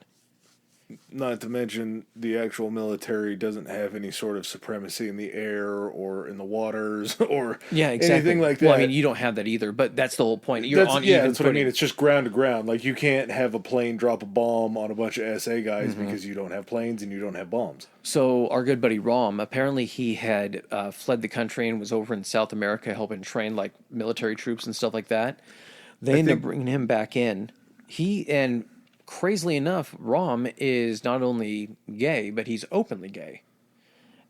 Not to mention the actual military doesn't have any sort of supremacy in the air or in the waters or anything like that. Well, I mean, you don't have that either, but that's the whole point. You're on even that's what I mean. It's just ground to ground. Like, you can't have a plane drop a bomb on a bunch of SA guys because you don't have planes and you don't have bombs. So our good buddy Rom, apparently he had fled the country and was over in South America helping train like military troops and stuff like that. They ended up bringing him back in. Crazily enough, Rom is not only gay, but he's openly gay.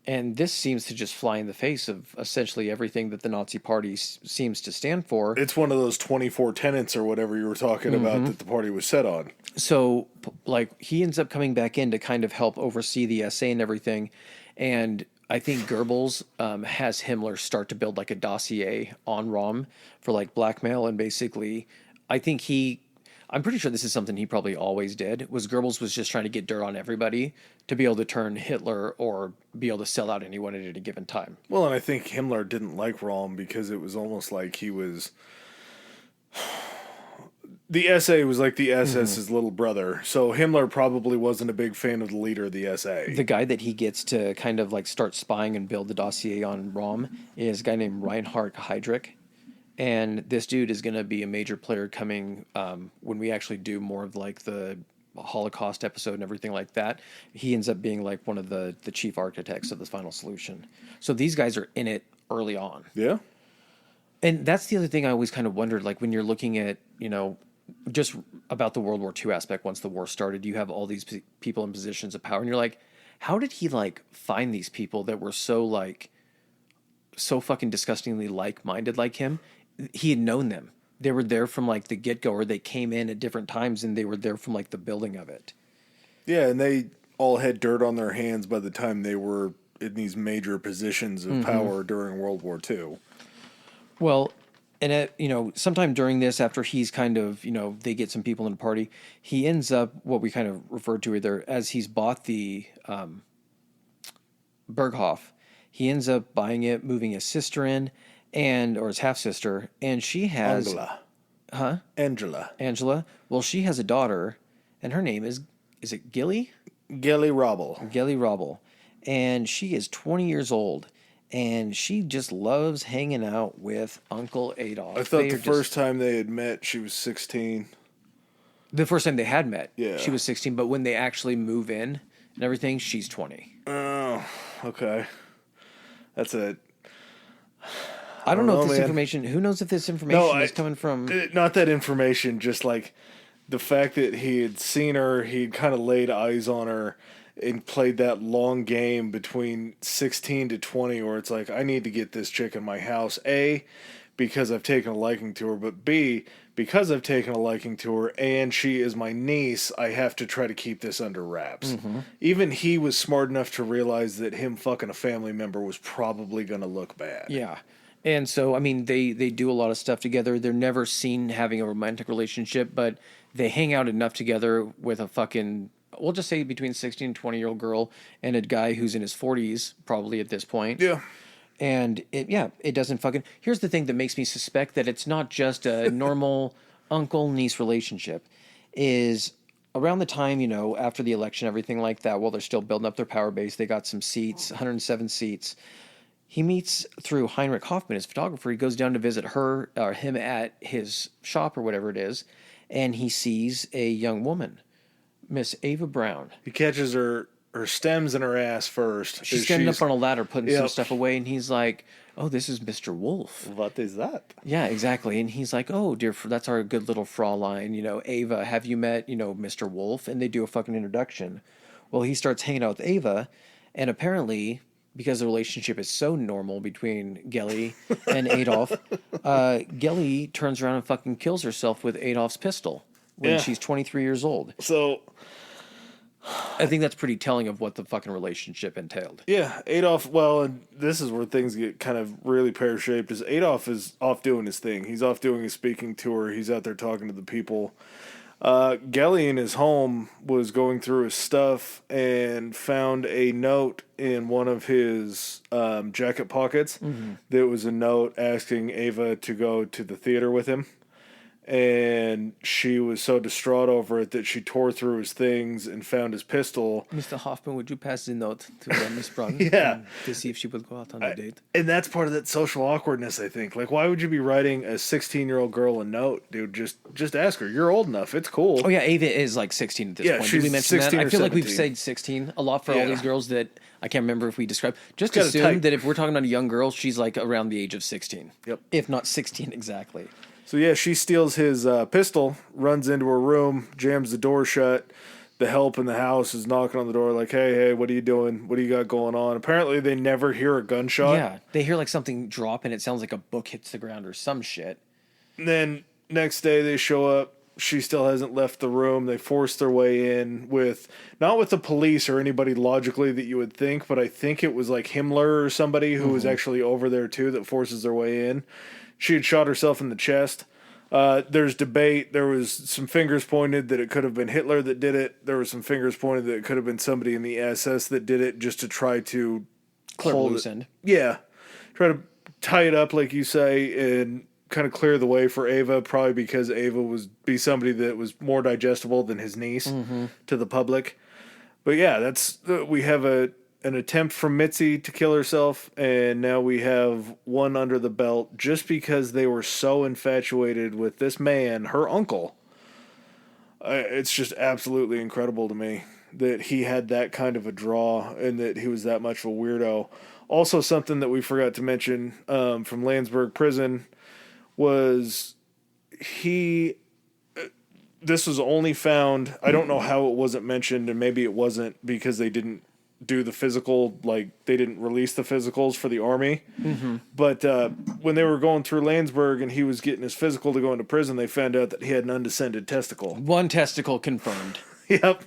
And this seems to just fly in the face of essentially everything that the Nazi Party seems to stand for. It's one of those 24 tenets or whatever you were talking about that the party was set on. So, like, he ends up coming back in to kind of help oversee the SA and everything. And I think Goebbels has Himmler start to build, like, a dossier on Rom for, like, blackmail. And basically, I'm pretty sure this is something he probably always did, was Goebbels was just trying to get dirt on everybody to be able to turn Hitler or be able to sell out anyone at any given time. Well, and I think Himmler didn't like Rom because it was almost like he was... The SA was like the SS's little brother, so Himmler probably wasn't a big fan of the leader of the SA. The guy that he gets to kind of like start spying and build the dossier on Rom is a guy named Reinhard Heydrich. And this dude is going to be a major player coming when we actually do more of like the Holocaust episode and everything like that. He ends up being like one of the chief architects of the final solution. So these guys are in it early on. Yeah. And that's the other thing I always kind of wondered, like when you're looking at, just about the World War II aspect, once the war started, you have all these people in positions of power. And you're like, how did he like find these people that were so fucking disgustingly like-minded like him? He had known them. They were there from like the get-go, or they came in at different times and they were there from like the building of it. Yeah, and they all had dirt on their hands by the time they were in these major positions of power during World War II. Well, and sometime during this, after he's kind of, they get some people in the party, he ends up what we kind of referred to either as he's bought the Berghof. He ends up buying it, moving his sister in, or his half-sister, and she has... Angela. Huh? Angela. Well, she has a daughter, and her name is it Gilly? Gilly Robble. Gilly Robble. And she is 20 years old, and she just loves hanging out with Uncle Adolf. I thought the first time they had met, she was 16. The first time they had met, yeah, she was 16, but when they actually move in and everything, she's 20. Oh, okay. That's it. I don't know if this information... Who knows if this information is coming from... Not that information, just like the fact that he had seen her, he'd kind of laid eyes on her and played that long game between 16 to 20 where it's like, I need to get this chick in my house. A, because I've taken a liking to her, but B, because I've taken a liking to her and she is my niece, I have to try to keep this under wraps. Even he was smart enough to realize that him fucking a family member was probably going to look bad. Yeah. And so, I mean, they do a lot of stuff together. They're never seen having a romantic relationship, but they hang out enough together with a fucking, we'll just say between 16 and 20-year-old girl and a guy who's in his 40s, probably at this point. Yeah. And it doesn't fucking... Here's the thing that makes me suspect that it's not just a normal uncle-niece relationship, is around the time, after the election, everything like that, while they're still building up their power base, they got some seats, 107 seats. He meets through Heinrich Hoffmann, his photographer. He goes down to visit him at his shop or whatever it is, and he sees a young woman, Miss Ava Brown. He catches her stems in her ass first. She's standing up on a ladder putting some stuff away, and he's like, oh, this is Mr. Wolf. What is that? Yeah, exactly. And he's like, oh, dear, that's our good little Fraulein. Ava, have you met, Mr. Wolf? And they do a fucking introduction. Well, he starts hanging out with Ava, and apparently... because the relationship is so normal between Gelly and Adolf, Gelly turns around and fucking kills herself with Adolf's pistol when she's 23 years old. So, I think that's pretty telling of what the fucking relationship entailed. Yeah, Adolf, well, and this is where things get kind of really pear-shaped, is Adolf is off doing his thing. He's off doing his speaking tour. He's out there talking to the people. Gelly in his home was going through his stuff and found a note in one of his jacket pockets. That was a note asking Ava to go to the theater with him. And she was so distraught over it that she tore through his things and found his pistol. Mr. Hoffman, would you pass the note to Miss Brown? Yeah. To see if she would go out on a date? And that's part of that social awkwardness, I think. Like, why would you be writing a 16-year-old girl a note, dude? Just ask her. You're old enough. It's cool. Oh, yeah, Ava is like 16 at this point. Did we mention that? I feel like we've said 16 a lot for all these girls that I can't remember if we described. Just assume that if we're talking about a young girl, she's like around the age of 16. Yep. If not 16 exactly. So, yeah, she steals his pistol, runs into her room, jams the door shut. The help in the house is knocking on the door like, hey, what are you doing? What do you got going on? Apparently, they never hear a gunshot. Yeah, they hear like something drop and it sounds like a book hits the ground or some shit. And then next day they show up. She still hasn't left the room. They force their way in not with the police or anybody logically that you would think, but I think it was like Himmler or somebody who was actually over there too that forces their way in. She had shot herself in the chest. There's debate. There was some fingers pointed that it could have been Hitler that did it. There was some fingers pointed that it could have been somebody in the SS that did it just to try to Clear loose end. Yeah. Try to tie it up, like you say, and kind of clear the way for Ava, probably because Ava was somebody that was more digestible than his niece to the public. But yeah, we have an attempt from Mitzi to kill herself, and now we have one under the belt just because they were so infatuated with this man, her uncle. It's just absolutely incredible to me that he had that kind of a draw and that he was that much of a weirdo. Also, something that we forgot to mention from Landsberg Prison was this was only found, I don't know how it wasn't mentioned, and maybe it wasn't because they didn't do the physical, like they didn't release the physicals for the army. But when they were going through Landsberg and he was getting his physical to go into prison, they found out that he had an undescended testicle. One testicle confirmed. Yep.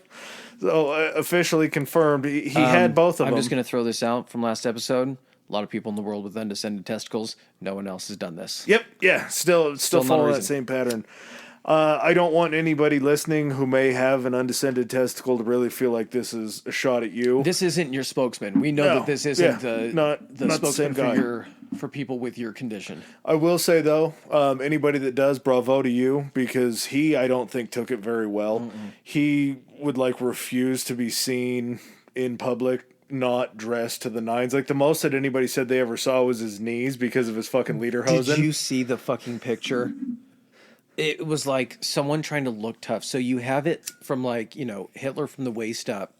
So officially confirmed. He had both of them. I'm just going to throw this out from last episode. A lot of people in the world with undescended testicles. No one else has done this. Yep. Yeah. Still following that same pattern. I don't want anybody listening who may have an undescended testicle to really feel like this is a shot at you. This isn't your spokesman. We know that this isn't the spokesman for people with your condition. I will say, though, anybody that does, bravo to you, because I don't think, took it very well. He would, refuse to be seen in public not dressed to the nines. Like, the most that anybody said they ever saw was his knees because of his fucking lederhosen. Did you see the fucking picture? It was like someone trying to look tough. So you have it from Hitler from the waist up.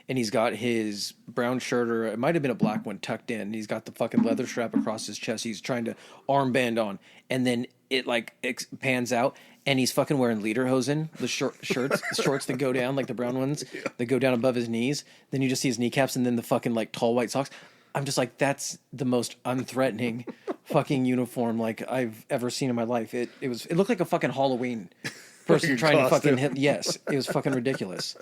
And he's got his brown shirt, or it might have been a black one, tucked in. He's got the fucking leather strap across his chest. He's trying to armband on. And then it pans out. And he's fucking wearing lederhosen, the shorts that go down, like the brown ones, that go down above his knees. Then you just see his kneecaps and then the fucking tall white socks. I'm just like, that's the most unthreatening fucking uniform I've ever seen in my life. It looked like a fucking Halloween person trying to fucking hit. Yes, it was fucking ridiculous.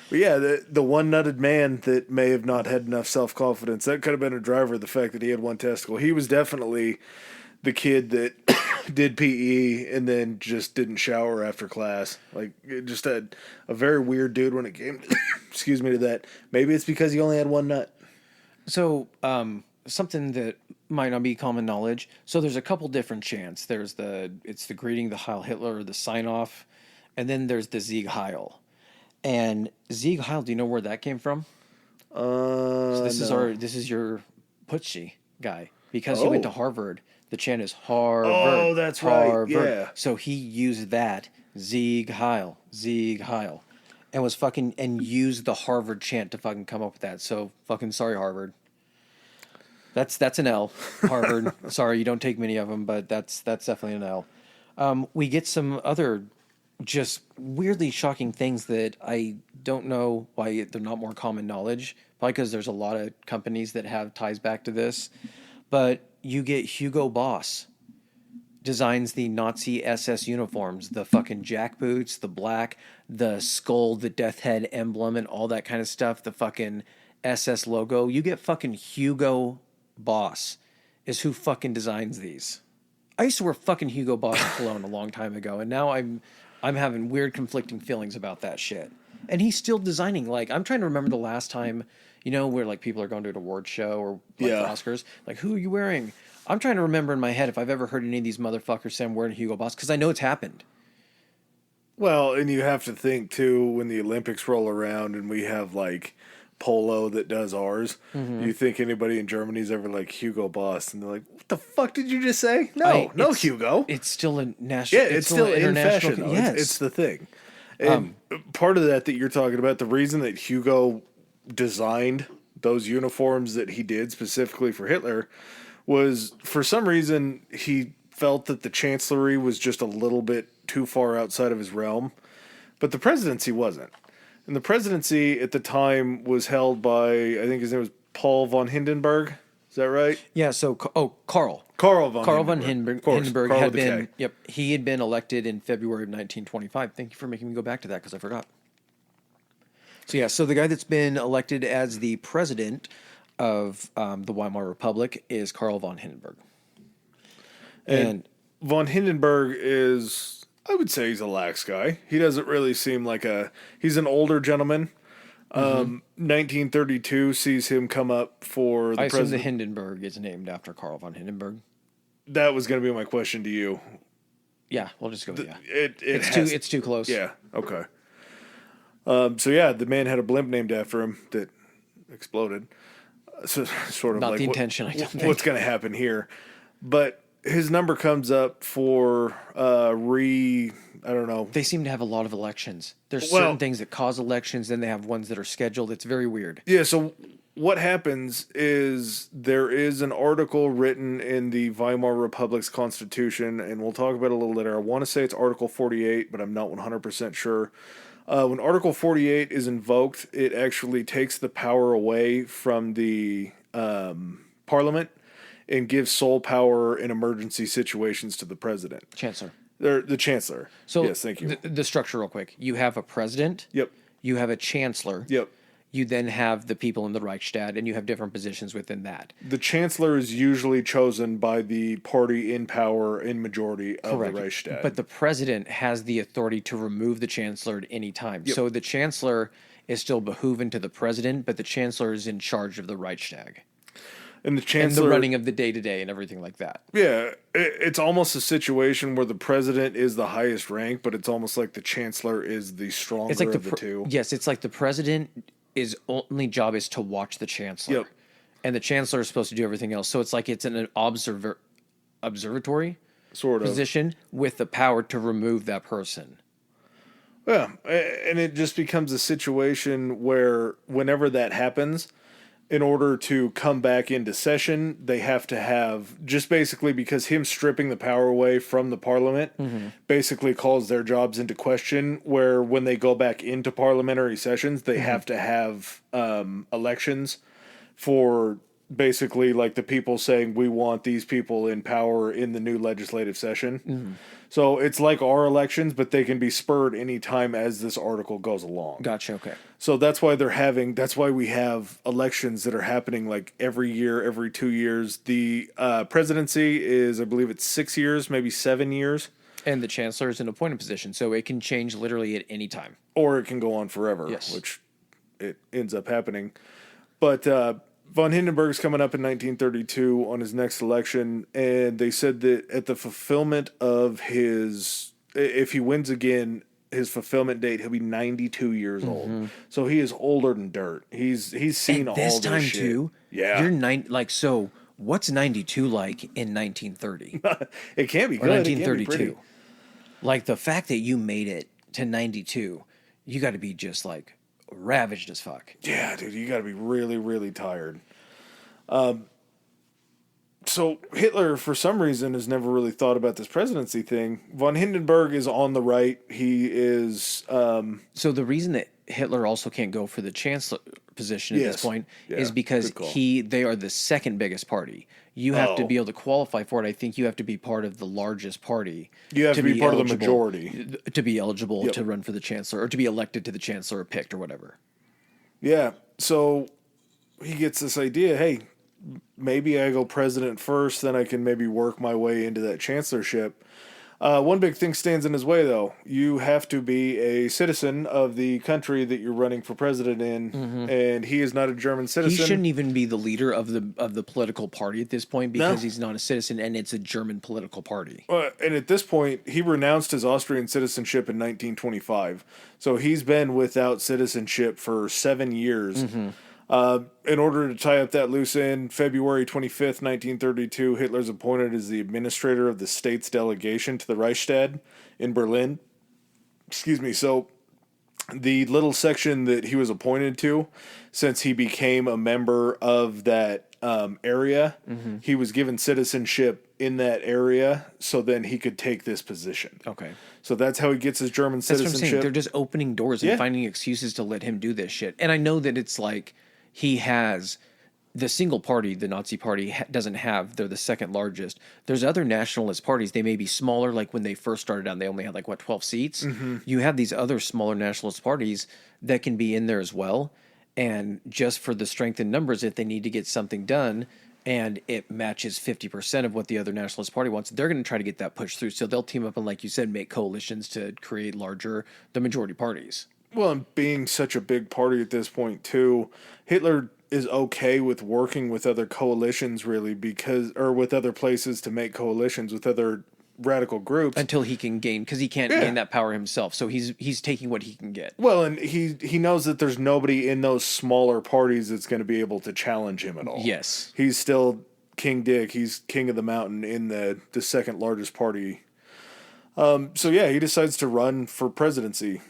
But yeah, the one-nutted man that may have not had enough self-confidence, that could have been a driver of the fact that he had one testicle. He was definitely the kid that did PE and then just didn't shower after class. Just a very weird dude when it came to that. Maybe it's because he only had one nut. So, something that might not be common knowledge. So there's a couple different chants. It's the greeting, the Heil Hitler, or the sign-off, and then there's the Sieg Heil. And Sieg Heil, do you know where that came from? So this is your Putschy guy. Because he went to Harvard, the chant is Harvard. Oh, that's Harvard. Right, yeah. So he used that, Sieg Heil, Sieg Heil. And used the Harvard chant to fucking come up with that. So fucking sorry, Harvard. That's an L, Harvard. Sorry, you don't take many of them, but that's definitely an L. We get some other just weirdly shocking things that I don't know why they're not more common knowledge. Probably because there's a lot of companies that have ties back to this. But you get Hugo Boss designs the Nazi SS uniforms, the fucking jackboots, the black, the skull, the death head emblem, and all that kind of stuff, the fucking SS logo. You get fucking Hugo Boss is who fucking designs these. I used to wear fucking Hugo Boss cologne a long time ago, and now I'm having weird conflicting feelings about that shit. And he's still designing, like, I'm trying to remember the last time, you know, where like people are going to an award show or like Oscars, like, who are you wearing? I'm trying to remember in my head if I've ever heard any of these motherfuckers say I'm wearing Hugo Boss, because I know it's happened. Well, and you have to think, too, when the Olympics roll around and we have, like, Polo that does ours, you think anybody in Germany's ever like Hugo Boss, and they're like, what the fuck did you just say? No Hugo. It's still a national... Yeah, it's still in fashion, though. Yes. It's the thing. And part of that you're talking about, the reason that Hugo designed those uniforms that he did specifically for Hitler was, for some reason, he felt that the chancellery was just a little bit too far outside of his realm, but the presidency wasn't. And the presidency at the time was held by, I think his name was Paul von Hindenburg. Is that right? Yeah, so, Karl. Karl von Hindenburg had been, he had been elected in February of 1925. Thank you for making me go back to that, because I forgot. So, yeah, so the guy that's been elected as the president of the Weimar Republic is Karl von Hindenburg. And von Hindenburg is, I would say he's a lax guy. He doesn't really seem like he's an older gentleman. 1932 sees him come up for the president. I assume the Hindenburg is named after Karl von Hindenburg. That was going to be my question to you. Yeah, we'll just go with yeah. It's too close. Yeah, okay. So yeah, the man had a blimp named after him that exploded. So sort of not like the intention. I don't think. What's going to happen here, but his number comes up for I don't know. They seem to have a lot of elections. There's certain things that cause elections, then they have ones that are scheduled. It's very weird. Yeah, so what happens is there is an article written in the Weimar Republic's constitution, and we'll talk about it a little later. I want to say it's Article 48, but I'm not 100% sure. When Article 48 is invoked, it actually takes the power away from the Parliament and gives sole power in emergency situations to the president. Chancellor. The chancellor. So yes, thank you. The structure real quick. You have a president. Yep. You have a chancellor. Yep. You then have the people in the Reichstag, and you have different positions within that. The chancellor is usually chosen by the party in power in majority of the Reichstag. But the president has the authority to remove the chancellor at any time. Yep. So the chancellor is still behooving to the president, but the chancellor is in charge of the Reichstag. And the chancellor... And the running of the day-to-day and everything like that. Yeah, it's almost a situation where the president is the highest rank, but it's almost like the chancellor is the stronger of the two. Yes, it's like the president, his only job is to watch the chancellor. Yep. And the chancellor is supposed to do everything else. So it's like it's an observatory sort of position with the power to remove that person. Yeah, and it just becomes a situation where whenever that happens... In order to come back into session, they have to have, just basically because him stripping the power away from the parliament basically calls their jobs into question, where when they go back into parliamentary sessions, they have to have elections for basically like the people saying, we want these people in power in the new legislative session. So it's like our elections, but they can be spurred anytime as this article goes along. Gotcha, okay. So that's why that's why we have elections that are happening like every year, every 2 years. The presidency is, I believe it's 6 years, maybe 7 years. And the chancellor is in an appointed position, so it can change literally at any time. Or it can go on forever, yes. Which it ends up happening. But von Hindenburg's coming up in 1932 on his next election, and they said that at the fulfillment of if he wins again, his fulfillment date, he'll be 92 years old. So he is older than dirt. He's seen all this shit. This time too? Yeah. You're so what's 92 like in 1930? It can't be or good. 1932. Like the fact that you made it to 92, you got to be just like ravaged as fuck. Yeah, dude, you got to be really, really tired. So Hitler, for some reason, has never really thought about this presidency thing. Von Hindenburg is on the right. He is... So the reason that Hitler also can't go for the chancellor position at this point is because they are the second biggest party. you have to Oh. be able to qualify for it. I think you have to be part of the largest party. You have to be part of the majority. To be eligible Yep. to run for the chancellor or to be elected to the chancellor or picked or whatever. Yeah. So he gets this idea, hey, maybe I go president first, then I can maybe work my way into that chancellorship. One big thing stands in his way, though. You have to be a citizen of the country that you're running for president in, and he is not a German He citizen. shouldn't even be the leader of the political party at this point because No. he's not a citizen and it's a German political party. And at this point, he renounced his Austrian citizenship in 1925. So he's been without citizenship for 7 years. In order to tie up that loose end, February 25th, 1932, Hitler's appointed as the administrator of the state's delegation to the Reichstag in Berlin. Excuse me. So the little section that he was appointed to, since he became a member of that area, he was given citizenship in that area, so then he could take this position. Okay. So that's how he gets his German That's what I'm saying. citizenship. They're just opening doors and finding excuses to let him do this shit. And I know that it's like he has the single party, the Nazi party, doesn't have. They're the second largest. There's other nationalist parties. They may be smaller. Like when they first started out, they only had 12 seats. You have these other smaller nationalist parties that can be in there as well. And just for the strength in numbers, if they need to get something done and it matches 50% of what the other nationalist party wants, they're going to try to get that pushed through. So they'll team up and, like you said, make coalitions to create the majority parties. Well, and being such a big party at this point, too, Hitler is okay with working with other coalitions, really, or with other places to make coalitions with other radical groups. Until he can gain, because he can't gain that power himself. So he's taking what he can get. Well, and he knows that there's nobody in those smaller parties that's going to be able to challenge him at all. Yes. He's still King Dick. He's king of the mountain in the second largest party. So, yeah, he decides to run for the presidency.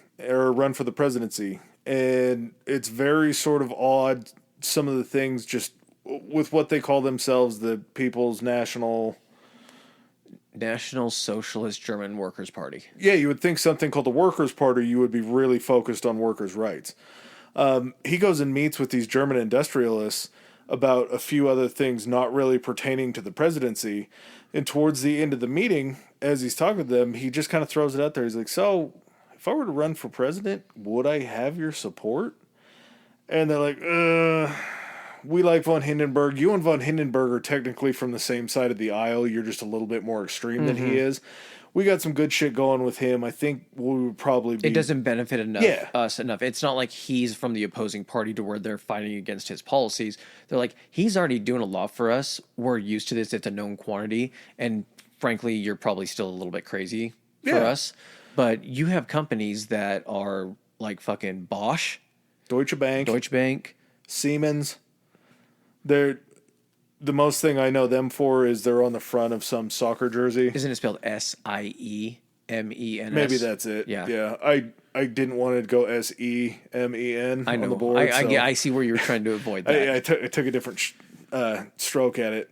And it's very sort of odd, some of the things just with what they call themselves, the People's National Socialist German Workers' Party. Yeah, you would think something called the Workers' Party, you would be really focused on workers' rights. He goes and meets with these German industrialists about a few other things not really pertaining to the presidency. And towards the end of the meeting, as he's talking to them, he just kind of throws it out there. He's like, so if I were to run for president, would I have your support? And they're like, we like von Hindenburg. You and von Hindenburg are technically from the same side of the aisle. You're just a little bit more extreme than he is. We got some good shit going with him. I think we would probably be... It doesn't benefit us enough. It's not like he's from the opposing party to where they're fighting against his policies. They're like, he's already doing a lot for us. We're used to this. It's a known quantity. And frankly, you're probably still a little bit crazy for us. But you have companies that are like fucking Bosch, Deutsche Bank, Siemens. They're the most thing I know them for is they're on the front of some soccer jersey. Isn't it spelled SIEMENS? Maybe that's it. Yeah. I didn't want to go SEMEN on the board. I see where you were trying to avoid that. I took a different stroke at it.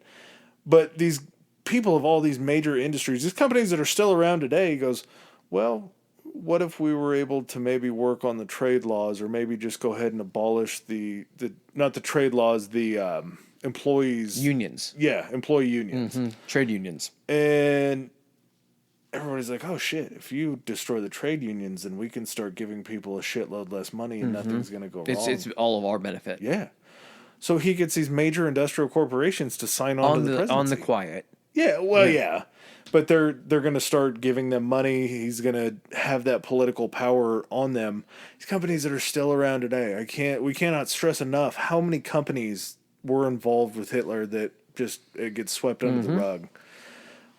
But these people of all these major industries, these companies that are still around today, goes, well, what if we were able to maybe work on the trade laws, or maybe just go ahead and abolish the not the trade laws, the employees unions. Yeah, employee unions. Trade unions. And everybody's like, oh shit, if you destroy the trade unions, then we can start giving people a shitload less money and nothing's going to go wrong. It's all of our benefit. Yeah. So he gets these major industrial corporations to sign on to the presidency. On the quiet. Yeah, well, yeah. But they're going to start giving them money. He's going to have that political power on them. These companies that are still around today, we cannot stress enough how many companies were involved with Hitler that just it gets swept under the rug.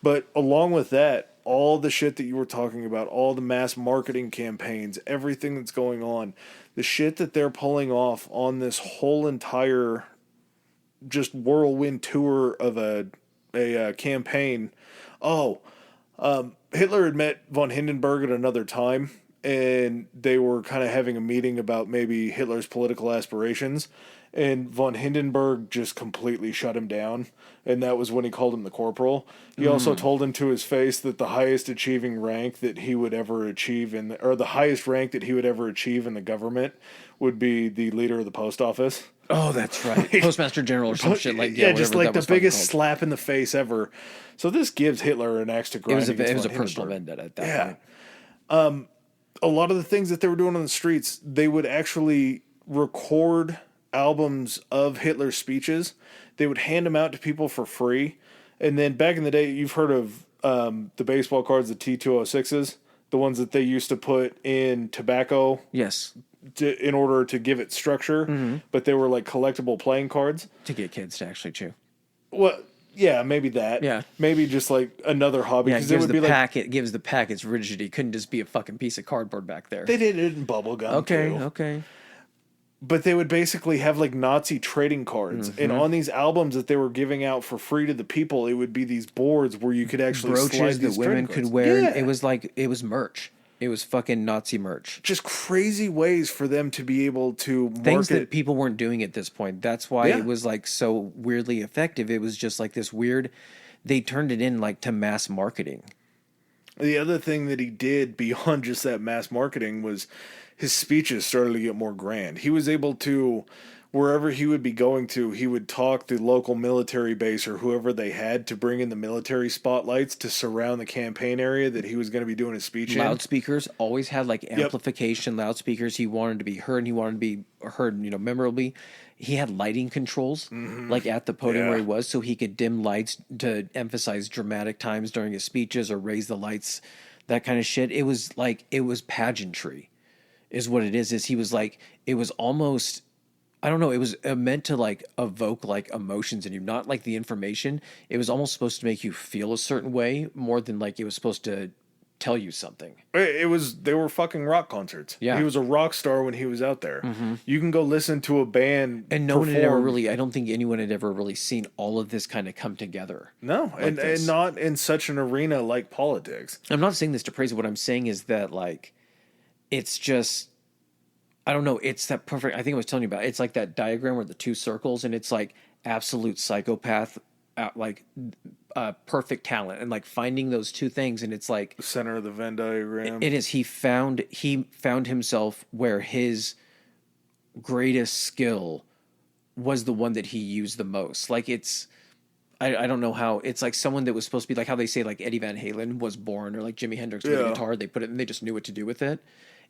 But along with that, all the shit that you were talking about, all the mass marketing campaigns, everything that's going on, the shit that they're pulling off on this whole entire just whirlwind tour of a campaign. Hitler had met von Hindenburg at another time, and they were kind of having a meeting about maybe Hitler's political aspirations, and von Hindenburg just completely shut him down, and that was when he called him the corporal. He also told him to his face that the highest achieving rank that he would ever achieve or the highest rank that he would ever achieve in the government would be the leader of the post office. Oh, that's right. Postmaster General or some shit like yeah, just like the biggest called. slap in the face ever. So this gives Hitler an axe to grind. It was a personal vendetta at that point. A lot of the things that they were doing on the streets, they would actually record albums of Hitler's speeches. They would hand them out to people for free. And then back in the day, you've heard of the baseball cards, the T206s, the ones that they used to put in tobacco. Yes. In order to give it structure, but they were like collectible playing cards. To get kids to actually chew. Well, yeah, maybe that. Yeah. Maybe just like another hobby. Yeah, it gives the pack its rigidity. It couldn't just be a fucking piece of cardboard back there. They did it in bubble gum Okay. But they would basically have like Nazi trading cards. And on these albums that they were giving out for free to the people, it would be these boards where you could actually brooches that women could wear. Yeah. It was merch. It was fucking Nazi merch. Just crazy ways for them to be able to market. Things that people weren't doing at this point. That's why it was like so weirdly effective. It was just like this weird, they turned it in like to mass marketing. The other thing that he did beyond just that mass marketing was his speeches started to get more grand. He was able to, wherever he would be going to, he would talk the local military base or whoever they had to bring in the military spotlights to surround the campaign area that he was going to be doing his speech in. Loudspeakers always had like amplification loudspeakers. He wanted to be heard and he wanted to be heard, memorably. He had lighting controls like at the podium where he was, so he could dim lights to emphasize dramatic times during his speeches or raise the lights, that kind of shit. It was pageantry is what it is he was like, it was almost, I don't know. It was meant to like evoke like emotions in you, not like the information. It was almost supposed to make you feel a certain way more than like it was supposed to tell you something. They were fucking rock concerts. Yeah. He was a rock star when he was out there. You can go listen to a band. And no one had ever really, I don't think anyone had ever really seen all of this kind of come together. No, like and not in such an arena like politics. I'm not saying this to praise it. What I'm saying is that like, it's just, I don't know. It's that perfect. I think I was telling you about. It's like that diagram where the two circles, and it's like absolute psychopath, perfect talent, and like finding those two things, and it's like the center of the Venn diagram. It is. He found himself where his greatest skill was the one that he used the most. Like it's, I don't know how. It's like someone that was supposed to be like how they say like Eddie Van Halen was born, or like Jimi Hendrix with a guitar. They put it and they just knew what to do with it.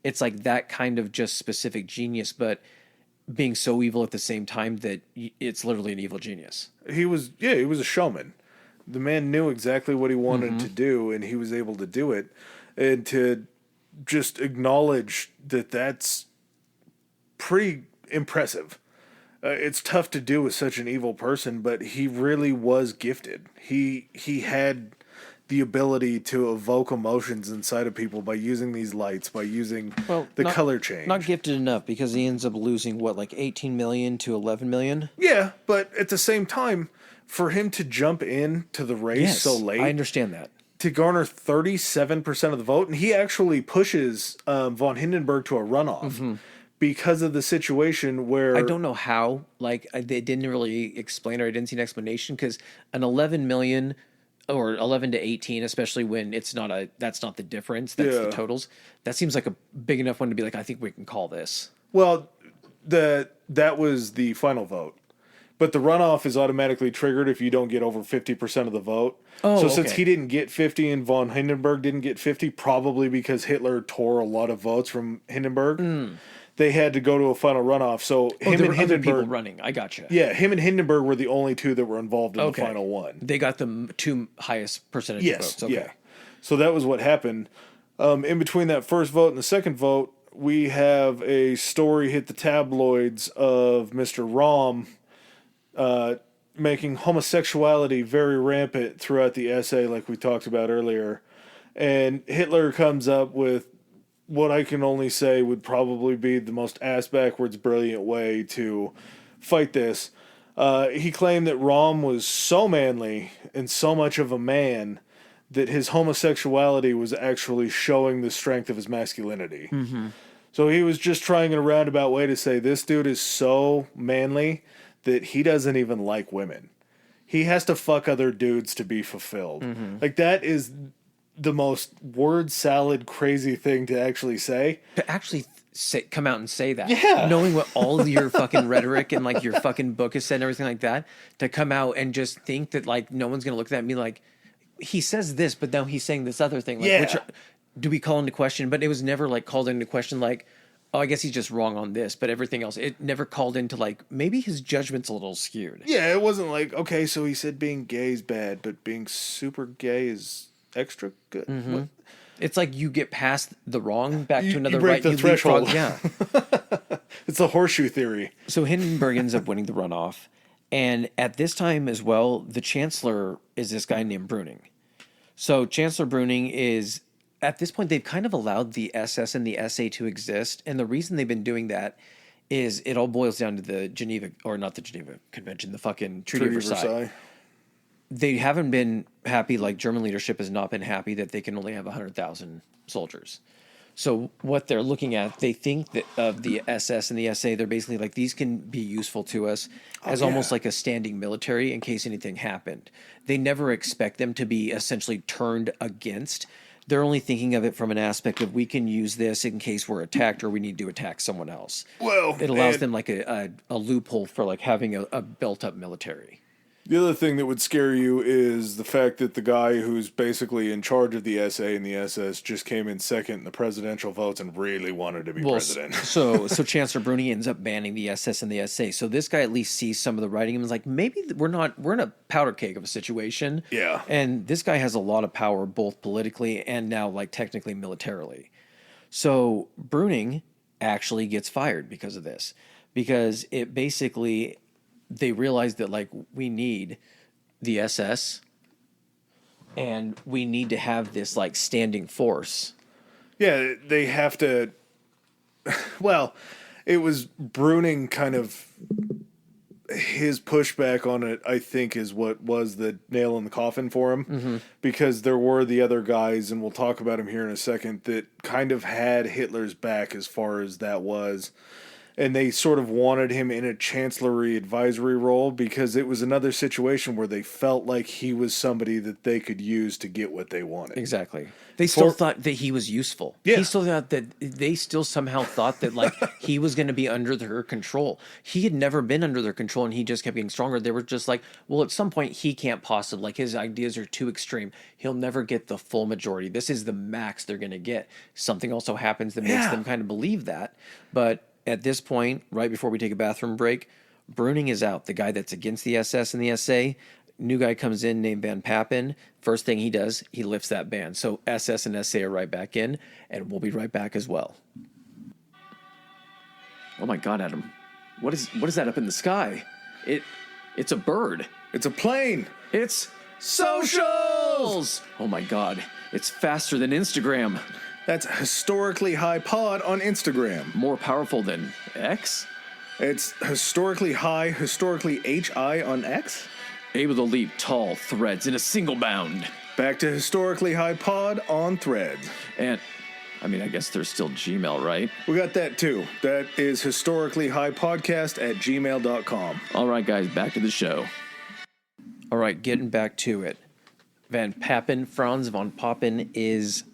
It's like that kind of just specific genius, but being so evil at the same time that it's literally an evil genius. He was a showman. The man knew exactly what he wanted to do, and he was able to do it. And to just acknowledge that that's pretty impressive. It's tough to do with such an evil person, but he really was gifted. He had the ability to evoke emotions inside of people by using these lights, by using color change. Not gifted enough, because he ends up losing, like 18 million to 11 million? Yeah, but at the same time, for him to jump in to the race so late... I understand that. To garner 37% of the vote, and he actually pushes von Hindenburg to a runoff because of the situation where... I don't know how. Like, they didn't really explain, or I didn't see an explanation, because an 11 million... or 11 to 18, especially when that's not the difference, that's the totals. That seems like a big enough one to be like, I think we can call this. Well, that was the final vote. But the runoff is automatically triggered if you don't get over 50% of the vote. Oh, since he didn't get 50 and von Hindenburg didn't get 50, probably because Hitler tore a lot of votes from Hindenburg, they had to go to a final runoff. So him and Hindenburg, people running. I gotcha. Yeah, him and Hindenburg were the only two that were involved in the final one. They got the two highest percentage of votes. Okay. Yeah. So that was what happened. In between that first vote and the second vote, we have a story hit the tabloids of Mr. Rahm making homosexuality very rampant throughout the essay, like we talked about earlier. And Hitler comes up with what I can only say would probably be the most ass-backwards brilliant way to fight this. He claimed that Rahm was so manly and so much of a man that his homosexuality was actually showing the strength of his masculinity. So he was just trying in a roundabout way to say this dude is so manly that he doesn't even like women. He has to fuck other dudes to be fulfilled. Like, that is the most word salad crazy thing to actually say. To actually come out and say that. Yeah. Knowing what all of your fucking rhetoric and like your fucking book has said and everything like that, to come out and just think that like no one's gonna look at that and be like, he says this, but now he's saying this other thing. Like, Yeah. which do we call into question? But it was never like called into question like, oh, I guess he's just wrong on this, but everything else, it never called into like, maybe his judgment's a little skewed. Yeah, it wasn't like, okay, so he said being gay is bad, but being super gay is extra good. Mm-hmm. It's like you get past the wrong back to another you break right. the threshold. Yeah. It's the horseshoe theory. So Hindenburg ends up winning the runoff. And at this time as well, the chancellor is this guy named Brüning. So Chancellor Brüning is, at this point, they've kind of allowed the SS and the SA to exist. And the reason they've been doing that is it all boils down to the Geneva, or not the Geneva Convention, the fucking Treaty of Versailles. They haven't been happy, like German leadership has not been happy that they can only have 100,000 soldiers. So what they're looking at, they think that of the SS and the SA, they're basically like, these can be useful to us as almost like a standing military in case anything happened. They never expect them to be essentially turned against. They're only thinking of it from an aspect of we can use this in case we're attacked or we need to attack someone else. Well, it allows them like a loophole for like having a built up military. The other thing that would scare you is the fact that the guy who's basically in charge of the SA and the SS just came in second in the presidential votes and really wanted to be president. So Chancellor Brüning ends up banning the SS and the SA. So this guy at least sees some of the writing and is like, maybe we're in a powder keg of a situation. Yeah. And this guy has a lot of power, both politically and now like technically militarily. So Brüning actually gets fired because of this, because it basically, they realized that like we need the SS and we need to have this like standing force. Yeah, they have to. Well, it was Brüning kind of, his pushback on it, I think, is what was the nail in the coffin for him, because there were the other guys, and we'll talk about him here in a second, that kind of had Hitler's back as far as that was. And they sort of wanted him in a chancellery advisory role because it was another situation where they felt like he was somebody that they could use to get what they wanted. Exactly. They still thought that he was useful. Yeah. He still thought that they still somehow thought that like he was going to be under their control. He had never been under their control and he just kept getting stronger. They were just like, well, at some point he can't possibly, like his ideas are too extreme. He'll never get the full majority. This is the max they're going to get. Something also happens that makes them kind of believe that. But at this point, right before we take a bathroom break, Brüning is out. The guy that's against the SS and the SA. New guy comes in named Van Papen. First thing he does, he lifts that ban. So SS and SA are right back in, and we'll be right back as well. Oh my God, Adam. What is that up in the sky? It's a bird. It's a plane. It's socials! Oh my God. It's faster than Instagram. That's historically high pod on Instagram. More powerful than X? It's historically high, historically HI on X. Able to leap tall threads in a single bound. Back to historically high pod on Threads. And, I mean, I guess there's still Gmail, right? We got that too. That is historically high podcast at gmail.com. All right, guys, back to the show. All right, getting back to it. Van Papen, Franz von Papen is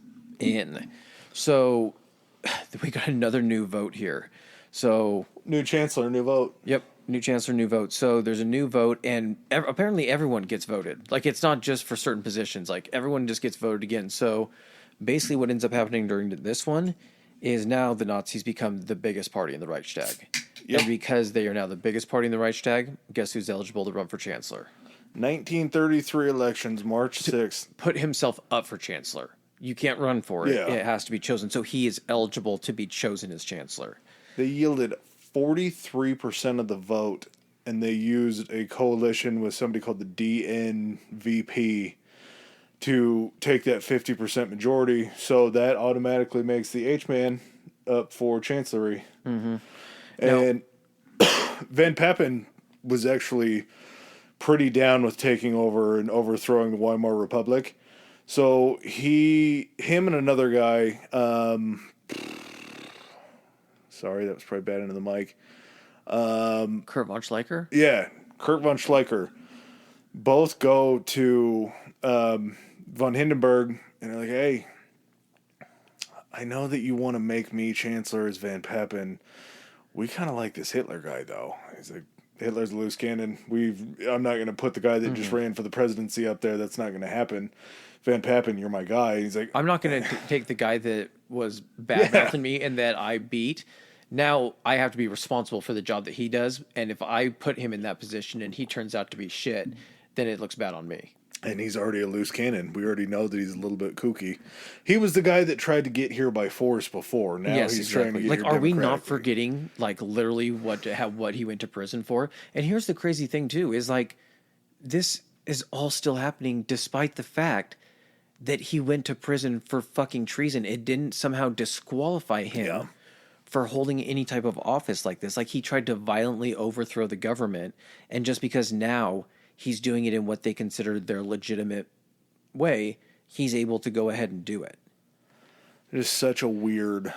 in. So we got another new vote here. So new chancellor, new vote. Yep, new chancellor, new vote. So there's a new vote, and apparently everyone gets voted. Like it's not just for certain positions. Like everyone just gets voted again. So basically, what ends up happening during this one is now the Nazis become the biggest party in the Reichstag. Yep. And because they are now the biggest party in the Reichstag, guess who's eligible to run for chancellor? 1933 elections, March 6th. Put himself up for chancellor. You can't run for it. Yeah. It has to be chosen. So he is eligible to be chosen as chancellor. They yielded 43% of the vote, and they used a coalition with somebody called the DNVP to take that 50% majority. So that automatically makes the H-man up for chancellery. Mm-hmm. And Van Papen was actually pretty down with taking over and overthrowing the Weimar Republic. So him and another guy, sorry, that was probably bad into the mic. Kurt von Schleicher? Yeah, Kurt von Schleicher. Both go to von Hindenburg and they're like, hey, I know that you want to make me Chancellor as Van Papen. We kind of like this Hitler guy, though. He's like, Hitler's a loose cannon. I'm not going to put the guy that just ran for the presidency up there. That's not going to happen. Van Papen, you're my guy. He's like, I'm not going to take the guy that was bad-mouthing me and that I beat. Now I have to be responsible for the job that he does. And if I put him in that position and he turns out to be shit, then it looks bad on me. And he's already a loose cannon. We already know that he's a little bit kooky. He was the guy that tried to get here by force before. Now he's trying to get here are we not forgetting, like, literally what he went to prison for? And here's the crazy thing, too, is, like, this is all still happening despite the fact that he went to prison for fucking treason. It didn't somehow disqualify him for holding any type of office like this. Like, he tried to violently overthrow the government, and just because now he's doing it in what they consider their legitimate way, he's able to go ahead and do it. It is such a weird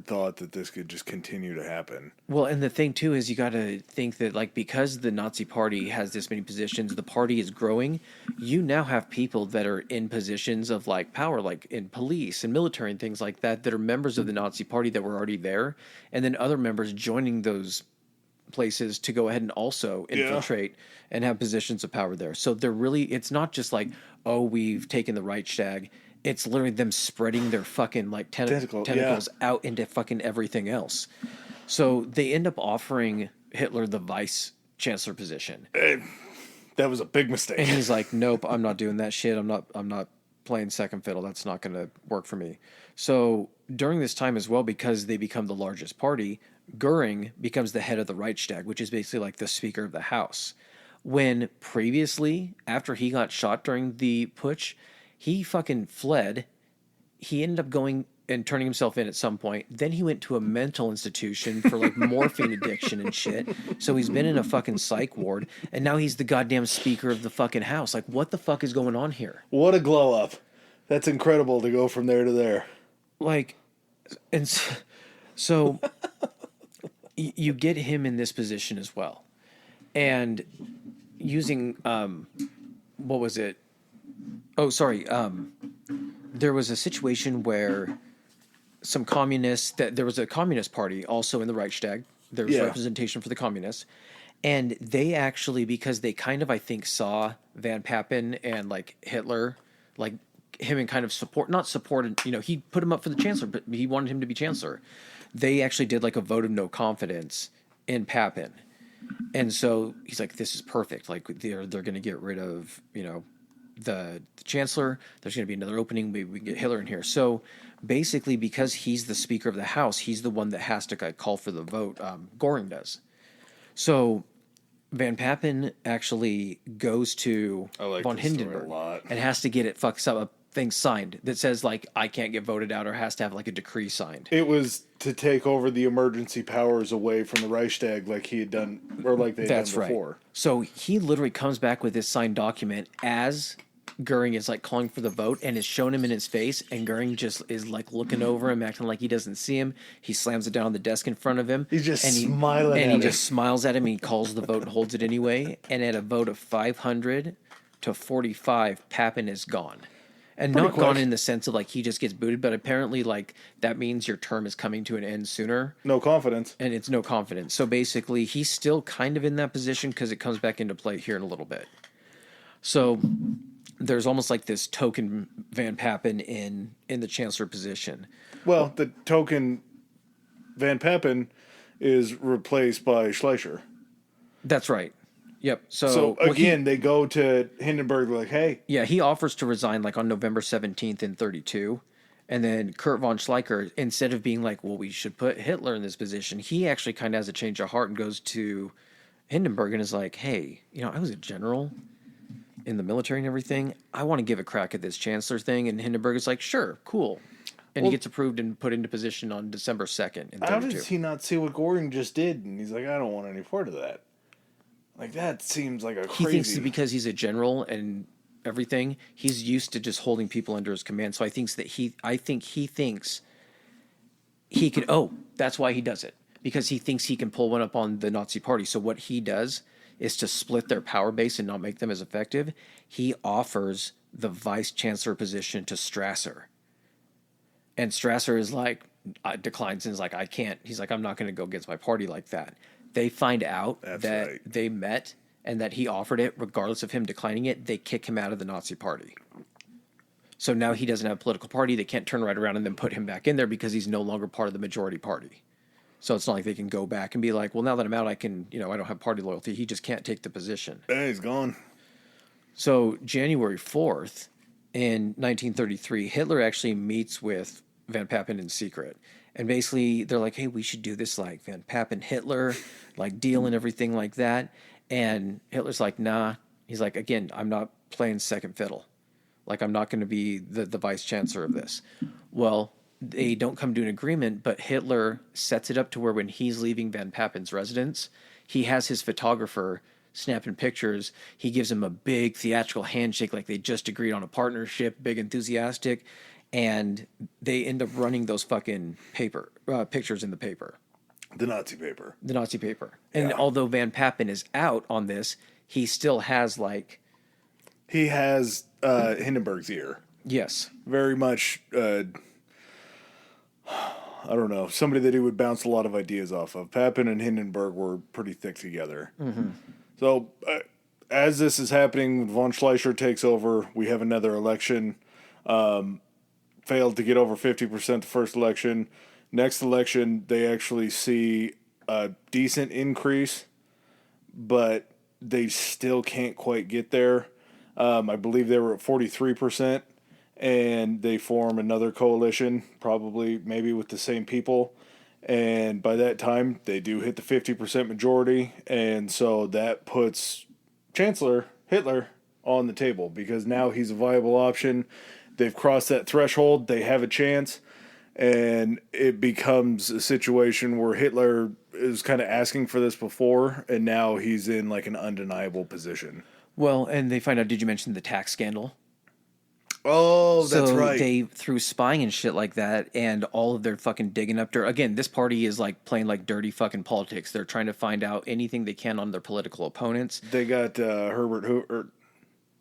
thought that this could just continue to happen. Well, and the thing, too, is you got to think that, like, because the Nazi Party has this many positions, the party is growing, you now have people that are in positions of, like, power, like in police and military and things like that, that are members of the Nazi Party that were already there, and then other members joining those places to go ahead and also infiltrate and have positions of power there. So they're really, it's not just like, oh, we've taken the Reichstag. It's literally them spreading their fucking like tentacles out into fucking everything else. So they end up offering Hitler the vice chancellor position. That was a big mistake. And he's like, nope, I'm not doing that shit. I'm not playing second fiddle. That's not going to work for me. So during this time as well, because they become the largest party, Goering becomes the head of the Reichstag, which is basically like the Speaker of the House. When previously, after he got shot during the putsch, he fucking fled. He ended up going and turning himself in at some point. Then he went to a mental institution for like morphine addiction and shit. So he's been in a fucking psych ward, and now he's the goddamn Speaker of the fucking House. Like, what the fuck is going on here? What a glow up. That's incredible to go from there to there. Like, and so you get him in this position as well. And using, what was it? Oh, sorry. There was a situation where some communists, there was a communist party also in the Reichstag. There was representation for the communists. And they actually, because they kind of, I think, saw Van Papen and like Hitler, like him and kind of not supported, he put him up for the chancellor, but he wanted him to be chancellor. They actually did like a vote of no confidence in Papen. And so he's like, this is perfect. Like they're going to get rid of, the chancellor. There's going to be another opening. Maybe we can get Hitler in here. So basically, because he's the Speaker of the House, he's the one that has to call for the vote. Goring does. So Van Papen actually goes to von Hindenburg and has to get a thing signed that says like I can't get voted out, or has to have like a decree signed. It was to take over the emergency powers away from the Reichstag, like he had done, or like they had done before. Right. So he literally comes back with this signed document as Goering is like calling for the vote, and is shown him in his face, and Goering just is like looking over him, acting like he doesn't see him. He slams it down on the desk in front of him. He's just smiling at him. And he just smiles at him, and he calls the vote and holds it anyway. And at a vote of 500 to 45, Papen is gone. And not gone in the sense of like he just gets booted, but apparently like that means your term is coming to an end sooner. No confidence. And it's no confidence. So basically he's still kind of in that position because it comes back into play here in a little bit. So there's almost like this token Van Papen in the chancellor position. Well, the token Van Papen is replaced by Schleicher. That's right. Yep. So again, they go to Hindenburg like, hey. Yeah, he offers to resign like on November 17th in 32. And then Kurt von Schleicher, instead of being like, well, we should put Hitler in this position, he actually kind of has a change of heart and goes to Hindenburg and is like, hey, I was a general in the military and everything. I want to give a crack at this chancellor thing. And Hindenburg is like, sure, cool. And he gets approved and put into position on December 2nd in 32. How does he not see what Goring just did? And he's like, I don't want any part of that. Like, that seems like a crazy... He thinks that because he's a general and everything, he's used to just holding people under his command. So I think he thinks he could... Oh, that's why he does it. Because he thinks he can pull one up on the Nazi Party. So what he does is to split their power base and not make them as effective. He offers the vice chancellor position to Strasser. And Strasser is like, declines and is like, I can't. He's like, I'm not going to go against my party like that. They find out that right. they met and that he offered it, regardless of him declining it. They kick him out of the Nazi party. So now he doesn't have a political party. They can't turn right around and then put him back in there because he's no longer part of the majority party. So it's not like they can go back and be like, well, now that I'm out, I can, I don't have party loyalty. He just can't take the position. Yeah, he's gone. So January 4th in 1933, Hitler actually meets with Van Papen in secret. And basically they're like, hey, we should do this like Van Papen, Hitler, like deal and everything like that. And Hitler's like, nah. He's like, again, I'm not playing second fiddle. Like, I'm not going to be the vice chancellor of this. Well, they don't come to an agreement, but Hitler sets it up to where when he's leaving Van Papen's residence, he has his photographer snapping pictures. He gives him a big theatrical handshake like they just agreed on a partnership, big enthusiastic, and they end up running those fucking pictures in the paper. The Nazi paper. The Nazi paper. And although Van Papen is out on this, he still has like... He has Hindenburg's ear. Yes. Very much... I don't know, somebody that he would bounce a lot of ideas off of. Papen and Hindenburg were pretty thick together. Mm-hmm. So, as this is happening, von Schleicher takes over. We have another election. Failed to get over 50% the first election. Next election, they actually see a decent increase, but they still can't quite get there. I believe they were at 43%. And they form another coalition, probably maybe with the same people. And by that time, they do hit the 50% majority. And so that puts Chancellor Hitler on the table because now he's a viable option. They've crossed that threshold. They have a chance. And it becomes a situation where Hitler is kind of asking for this before, and now he's in like an undeniable position. Well, and they find out, did you mention the tax scandal? Oh, that's right. So they, through spying and shit like that, and all of their fucking digging up dirt. Again, this party is like playing like dirty fucking politics. They're trying to find out anything they can on their political opponents. They got Herbert Hoover,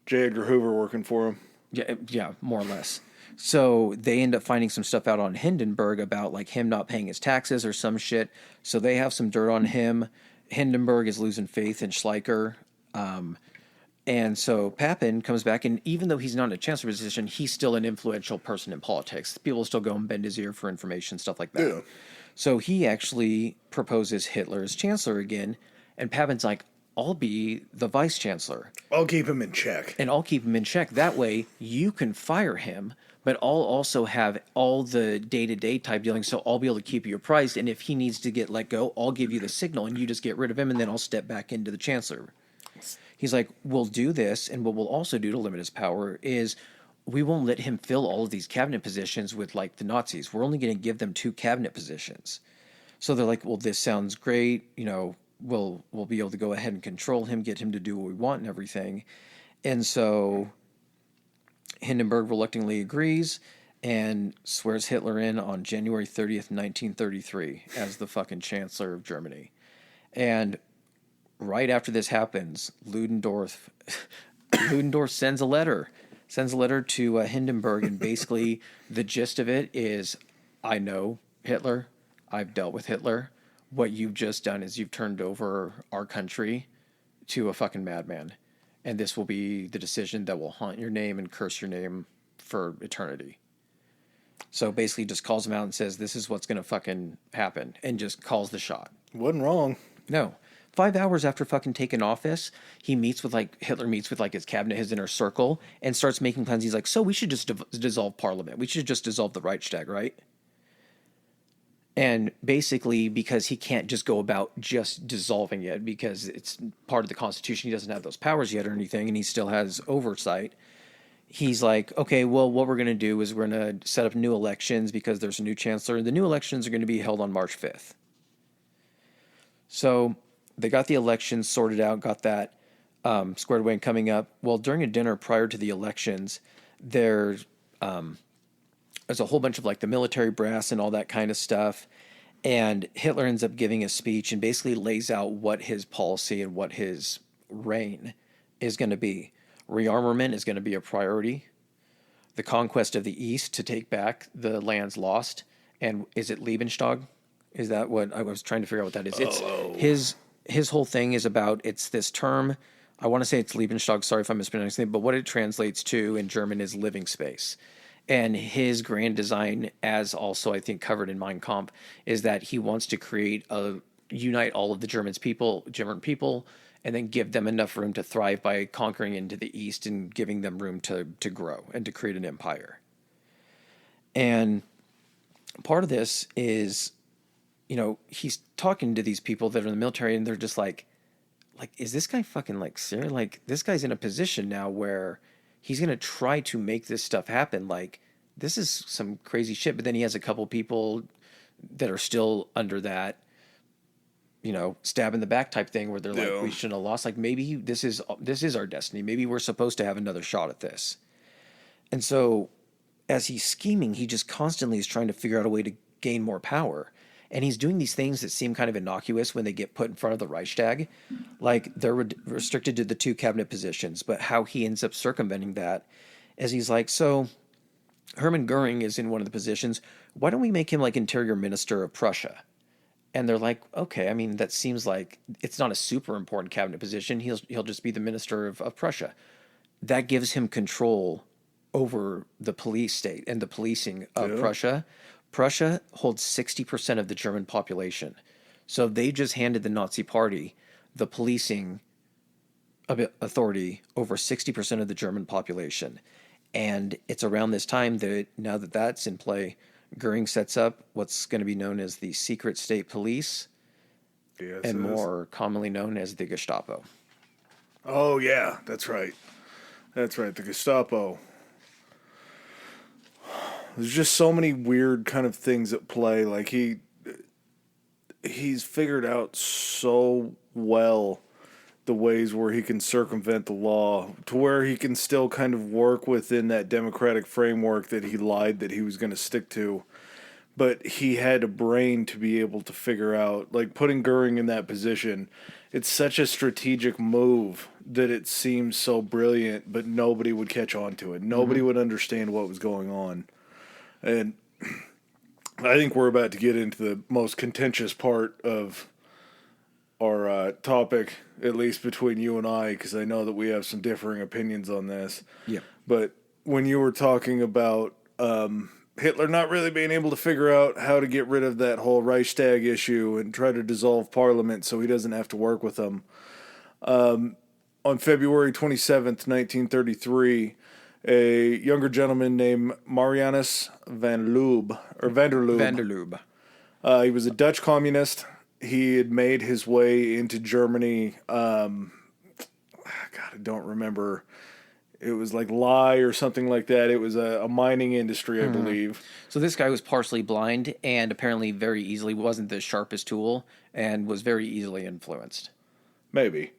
J. Edgar Hoover working for them. Yeah, more or less. So they end up finding some stuff out on Hindenburg about like him not paying his taxes or some shit. So they have some dirt on him. Hindenburg is losing faith in Schleicher. And so Papen comes back, and even though he's not in a chancellor position, he's still an influential person in politics. People still go and bend his ear for information, stuff like that. Yeah. So he actually proposes Hitler as chancellor again, and Papen's like, I'll be the vice chancellor. I'll keep him in check. And I'll keep him in check. That way, you can fire him, but I'll also have all the day-to-day type dealing, so I'll be able to keep you apprised, and if he needs to get let go, I'll give you the signal, and you just get rid of him, and then I'll step back into the chancellor. He's like, we'll do this, and what we'll also do to limit his power is we won't let him fill all of these cabinet positions with, like, the Nazis. We're only going to give them 2 cabinet positions. So they're like, well, this sounds great. We'll be able to go ahead and control him, get him to do what we want and everything. And so Hindenburg reluctantly agrees and swears Hitler in on January 30th, 1933 as the fucking Chancellor of Germany. And right after this happens, Ludendorff sends a letter to Hindenburg, and basically the gist of it is, I know Hitler, I've dealt with Hitler. What you've just done is you've turned over our country to a fucking madman, and this will be the decision that will haunt your name and curse your name for eternity. So basically just calls him out and says, this is what's going to fucking happen, and just calls the shot. Wasn't wrong. No. 5 hours after fucking taking office, Hitler meets with his cabinet, his inner circle, and starts making plans. He's like, so we should just dissolve parliament. We should just dissolve the Reichstag, right? And basically, because he can't just go about just dissolving it because it's part of the Constitution, he doesn't have those powers yet or anything, and he still has oversight. He's like, okay, well, what we're going to do is we're going to set up new elections because there's a new chancellor, and the new elections are going to be held on March 5th. So they got the elections sorted out, got that squared away and coming up. Well, during a dinner prior to the elections, there's a whole bunch of like the military brass and all that kind of stuff. And Hitler ends up giving a speech and basically lays out what his policy and what his reign is going to be. Rearmament is going to be a priority. the conquest of the East to take back the lands lost. And is it Liebenstag? Is that what I was trying to figure out what that is? It's his whole thing is about, it's this term. I want to say it's Liebenstag. Sorry if I'm mispronouncing it, but what it translates to in German is living space. And his grand design, as also I think covered in Mein Kampf, is that he wants to unite all of the German people, and then give them enough room to thrive by conquering into the East and giving them room to grow and to create an empire. And part of this is, he's talking to these people that are in the military, and they're just like, is this guy fucking like serious? Like, this guy's in a position now where he's going to try to make this stuff happen. Like, this is some crazy shit. But then he has a couple people that are still under that, stab in the back type thing where they're like, we shouldn't have lost. Like, maybe this is our destiny. Maybe we're supposed to have another shot at this. And so as he's scheming, he just constantly is trying to figure out a way to gain more power. And he's doing these things that seem kind of innocuous when they get put in front of the Reichstag. Like, they're restricted to the 2 cabinet positions. But how he ends up circumventing that is he's like, so Hermann Goering is in one of the positions. Why don't we make him like Interior Minister of Prussia? And they're like, okay, I mean, that seems like it's not a super important cabinet position. He'll just be the Minister of Prussia. That gives him control over the police state and the policing of Prussia. Prussia holds 60% of the German population. So they just handed the Nazi Party the policing authority over 60% of the German population. And it's around this time that, now that that's in play, Goering sets up what's going to be known as the secret state police, and more commonly known as the Gestapo. Oh, yeah, that's right. That's right, the Gestapo. There's just so many weird kind of things at play. Like, he's figured out so well the ways where he can circumvent the law to where he can still kind of work within that democratic framework that he lied that he was going to stick to. But he had a brain to be able to figure out, like, putting Goering in that position. It's such a strategic move that it seems so brilliant, but nobody would catch on to it. Nobody would understand what was going on. And I think we're about to get into the most contentious part of our topic, at least between you and I, because I know that we have some differing opinions on this. Yeah. But when you were talking about Hitler not really being able to figure out how to get rid of that whole Reichstag issue and try to dissolve Parliament so he doesn't have to work with them, on February 27th, 1933... a younger gentleman named Marianus van der Lubbe. He was a Dutch communist. He had made his way into Germany. God, I don't remember. It was like lye or something like that. It was a mining industry, I believe. So this guy was partially blind and apparently very easily wasn't the sharpest tool and was very easily influenced. Maybe.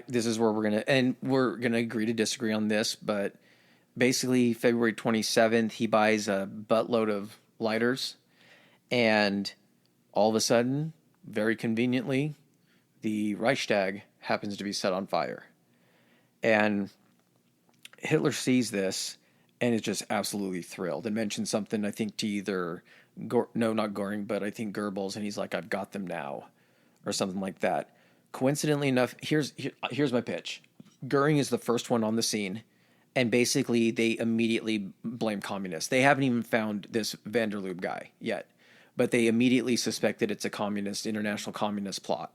This is where we're gonna agree to disagree on this, but basically February 27th, he buys a buttload of lighters, and all of a sudden, very conveniently, the Reichstag happens to be set on fire. And Hitler sees this and is just absolutely thrilled and mentions something, I think, to either, not Goring, but I think Goebbels, and he's like, I've got them now, or something like that. Coincidentally enough, here's my pitch. Goering is the first one on the scene, and basically they immediately blame communists. They haven't even found this van der Lubbe guy yet, but they immediately suspect that it's a international communist plot.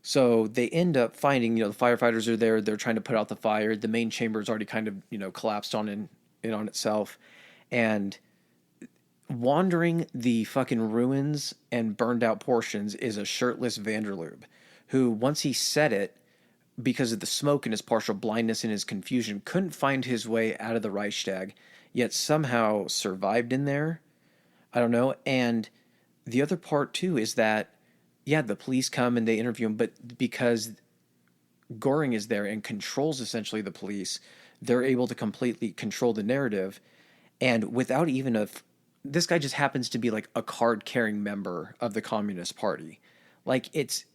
So they end up finding, the firefighters are there. They're trying to put out the fire. The main chamber is already kind of, collapsed on itself. And wandering the fucking ruins and burned out portions is a shirtless van der Lubbe, who, once he set it, because of the smoke and his partial blindness and his confusion, couldn't find his way out of the Reichstag, yet somehow survived in there. I don't know. And the other part, too, is that, yeah, the police come and they interview him, but because Goering is there and controls essentially the police, they're able to completely control the narrative. And without even this guy just happens to be like a card-carrying member of the Communist Party. Like, it's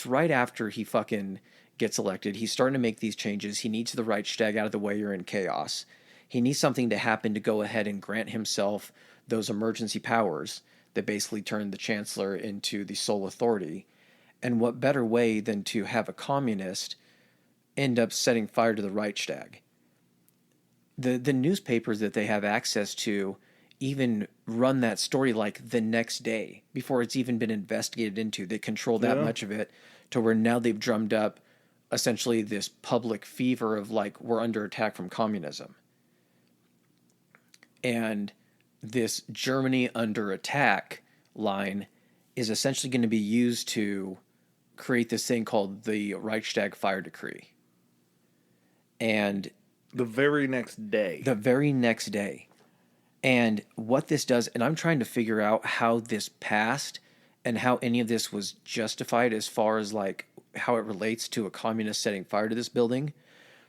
right after he fucking gets elected. He's starting to make these changes. He needs the Reichstag out of the way. You're in chaos. He needs something to happen to go ahead and grant himself those emergency powers that basically turn the Chancellor into the sole authority. And what better way than to have a communist end up setting fire to the Reichstag? The newspapers that they have access to even run that story like the next day before it's even been investigated into. They control that much of it to where now they've drummed up essentially this public fever of like, we're under attack from communism. And this Germany under attack line is essentially going to be used to create this thing called the Reichstag Fire Decree. And the very next day. And what this does, and I'm trying to figure out how this passed and how any of this was justified as far as like how it relates to a communist setting fire to this building.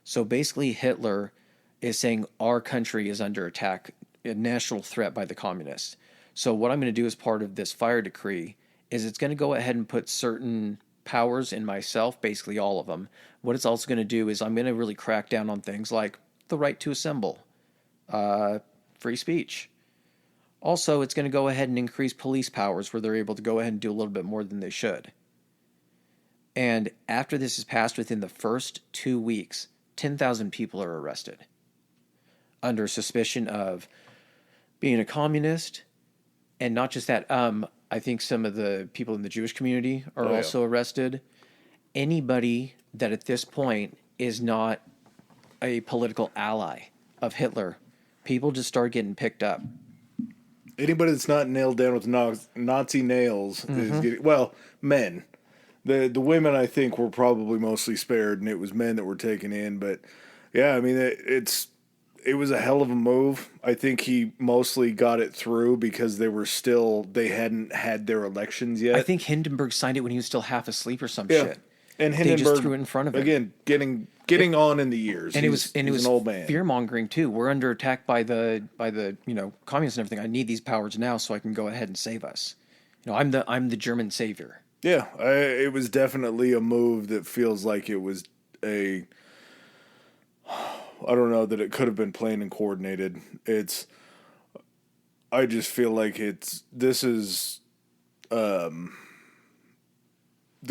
So basically Hitler is saying our country is under attack, a national threat by the communists. So what I'm going to do as part of this fire decree is it's going to go ahead and put certain powers in myself, basically all of them. What it's also going to do is I'm going to really crack down on things like the right to assemble, free speech. Also, it's going to go ahead and increase police powers where they're able to go ahead and do a little bit more than they should. And after this is passed, within the first 2 weeks, 10,000 people are arrested under suspicion of being a communist. And not just that, I think some of the people in the Jewish community are also arrested. Anybody that at this point is not a political ally of Hitler, people just start getting picked up. Anybody that's not nailed down with Nazi nails is getting, men. The women, I think, were probably mostly spared, and it was men that were taken in. But, yeah, I mean, it was a hell of a move. I think he mostly got it through because they hadn't had their elections yet. I think Hindenburg signed it when he was still half asleep or some shit. And Hindenburg, they just threw it in front of him. Again, getting on in the years. And he's it was an old man. Fear mongering too. We're under attack by the communists and everything. I need these powers now so I can go ahead and save us. I'm the German savior. Yeah, it was definitely a move that feels like it was I don't know that it could have been planned and coordinated. I just feel like this is the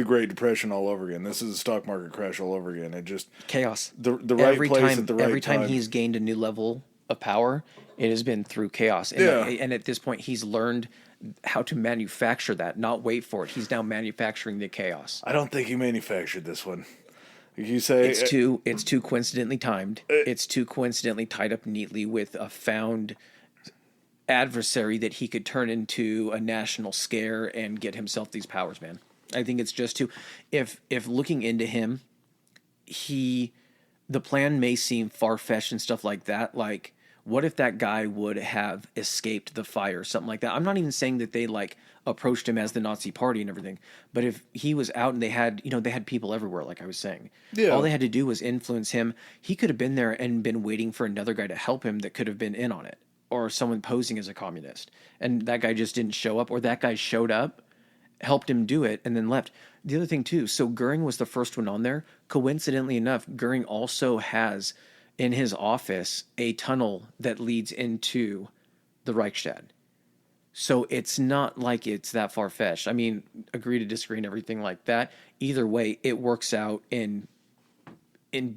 Great Depression all over again. This is a stock market crash all over again. It just chaos. The right place at the right time. Every time he's gained a new level of power, it has been through chaos. And at this point, he's learned how to manufacture that, not wait for it. He's now manufacturing the chaos. I don't think he manufactured this one. You say it's too coincidentally timed. It's too coincidentally tied up neatly with a found adversary that he could turn into a national scare and get himself these powers, man. I think it's just if looking into him, the plan may seem far-fetched and stuff like that. Like, what if that guy would have escaped the fire, something like that? I'm not even saying that they like approached him as the Nazi Party and everything, but if he was out and they had people everywhere, like I was saying, all they had to do was influence him. He could have been there and been waiting for another guy to help him that could have been in on it, or someone posing as a communist, and that guy just didn't show up, or that guy showed up, helped him do it, and then left. The other thing too, so Goering was the first one on there. Coincidentally enough, Goering also has in his office a tunnel that leads into the Reichstag. So it's not like it's that far-fetched. I mean, agree to disagree and everything like that. Either way, it works out in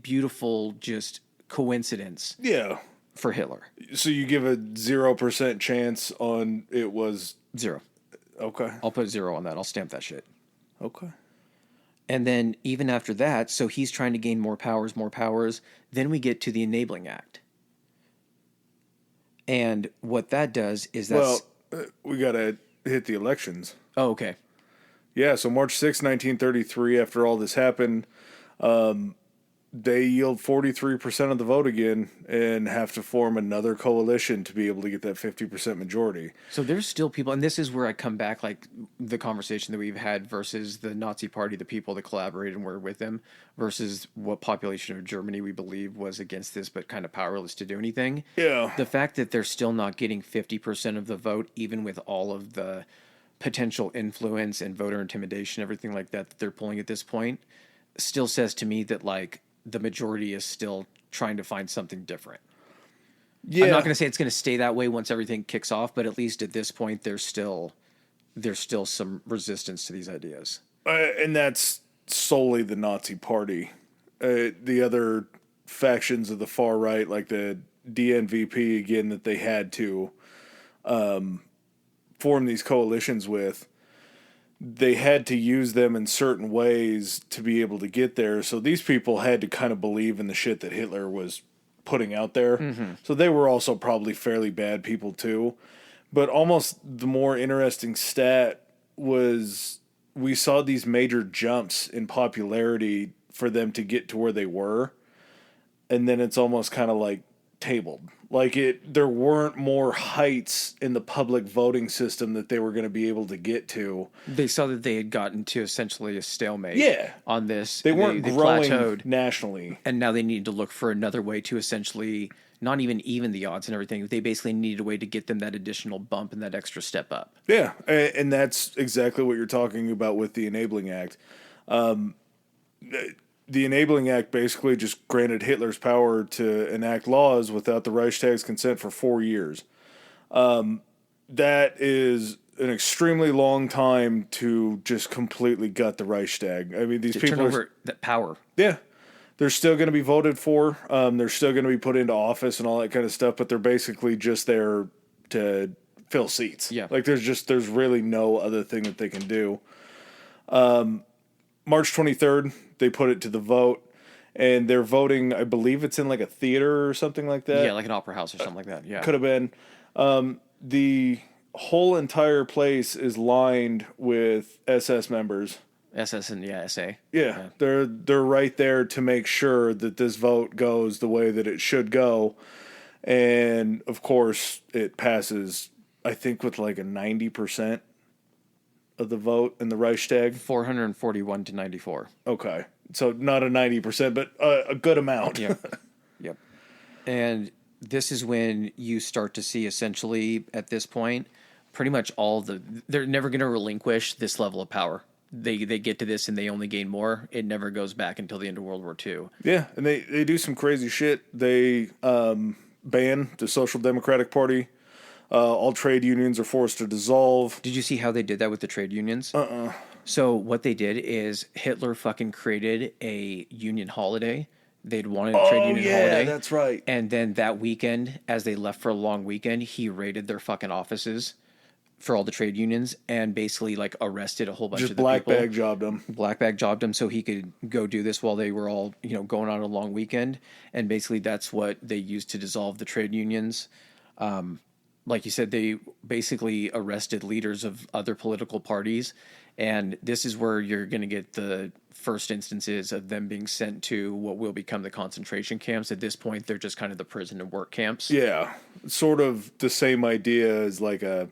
beautiful just coincidence. Yeah. For Hitler. So you give a 0% chance on it was 0. Okay. I'll put 0 on that. I'll stamp that shit. Okay. And then even after that, so he's trying to gain more powers. Then we get to the Enabling Act. And what that does is we got to hit the elections. Oh, okay. Yeah, so March 6, 1933, after all this happened, they yield 43% of the vote again and have to form another coalition to be able to get that 50% majority. So there's still people, and this is where I come back, like the conversation that we've had versus the Nazi Party, the people that collaborated and were with them, versus what population of Germany we believe was against this but kind of powerless to do anything. Yeah. The fact that they're still not getting 50% of the vote, even with all of the potential influence and voter intimidation, everything like that they're pulling at this point, still says to me that, like, the majority is still trying to find something different. Yeah. I'm not going to say it's going to stay that way once everything kicks off, but at least at this point, there's still some resistance to these ideas. And that's solely the Nazi Party. The other factions of the far right, like the DNVP, again, that they had to form these coalitions with, they had to use them in certain ways to be able to get there. So these people had to kind of believe in the shit that Hitler was putting out there. Mm-hmm. So they were also probably fairly bad people too. But almost the more interesting stat was we saw these major jumps in popularity for them to get to where they were. And then it's almost kind of like tabled. Like there weren't more heights in the public voting system that they were going to be able to get to. They saw that they had gotten to essentially a stalemate. Yeah. On this. They weren't growing plateaued nationally. And now they need to look for another way to essentially not even the odds and everything. They basically needed a way to get them that additional bump and that extra step up. Yeah. And that's exactly what you're talking about with the Enabling Act. The Enabling Act basically just granted Hitler's power to enact laws without the Reichstag's consent for 4 years. That is an extremely long time to just completely gut the Reichstag. I mean, these to people turn over that power. Yeah. They're still going to be voted for. They're still going to be put into office and all that kind of stuff, but they're basically just there to fill seats. Yeah. Like there's really no other thing that they can do. March 23rd, they put it to the vote, and they're voting, I believe it's in like a theater or something like that. Yeah, like an opera house or something like that. Yeah. Could have been. The whole entire place is lined with SS members. SS and SA. Yeah. They're right there to make sure that this vote goes the way that it should go. And of course, it passes, I think, with like a 90% of the vote in the Reichstag. 441 to 94. Okay. So not a 90%, but a good amount. Yep. Yep. And this is when you start to see essentially at this point, pretty much they're never going to relinquish this level of power. They get to this and they only gain more. It never goes back until the end of World War II. Yeah. And they do some crazy shit. They ban the Social Democratic Party. All trade unions are forced to dissolve. Did you see how they did that with the trade unions? So what they did is Hitler fucking created a union holiday. They'd wanted a trade union holiday. Yeah, that's right. And then that weekend, as they left for a long weekend, he raided their fucking offices for all the trade unions and basically like arrested a whole bunch of the people. Just black bag jobbed them. Black bag jobbed them so he could go do this while they were all, going on a long weekend. And basically that's what they used to dissolve the trade unions. Like you said, they basically arrested leaders of other political parties. And this is where you're going to get the first instances of them being sent to what will become the concentration camps. At this point, they're just kind of the prison and work camps. Yeah. Sort of the same idea as like a...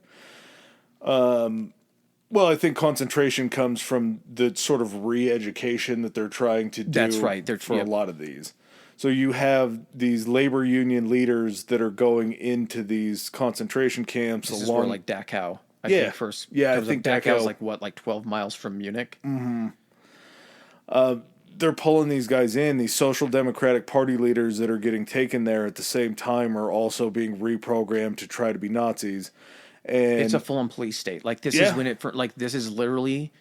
well, I think concentration comes from the sort of re-education that they're trying to do. That's right. For a lot of these. So you have these labor union leaders that are going into these concentration camps. This is where like Dachau, I think first. Yeah, I think Dachau's like 12 miles from Munich. Mm-hmm. They're pulling these guys in. These Social Democratic Party leaders that are getting taken there at the same time are also being reprogrammed to try to be Nazis. And it's a full-on police state. Like this is when this is literally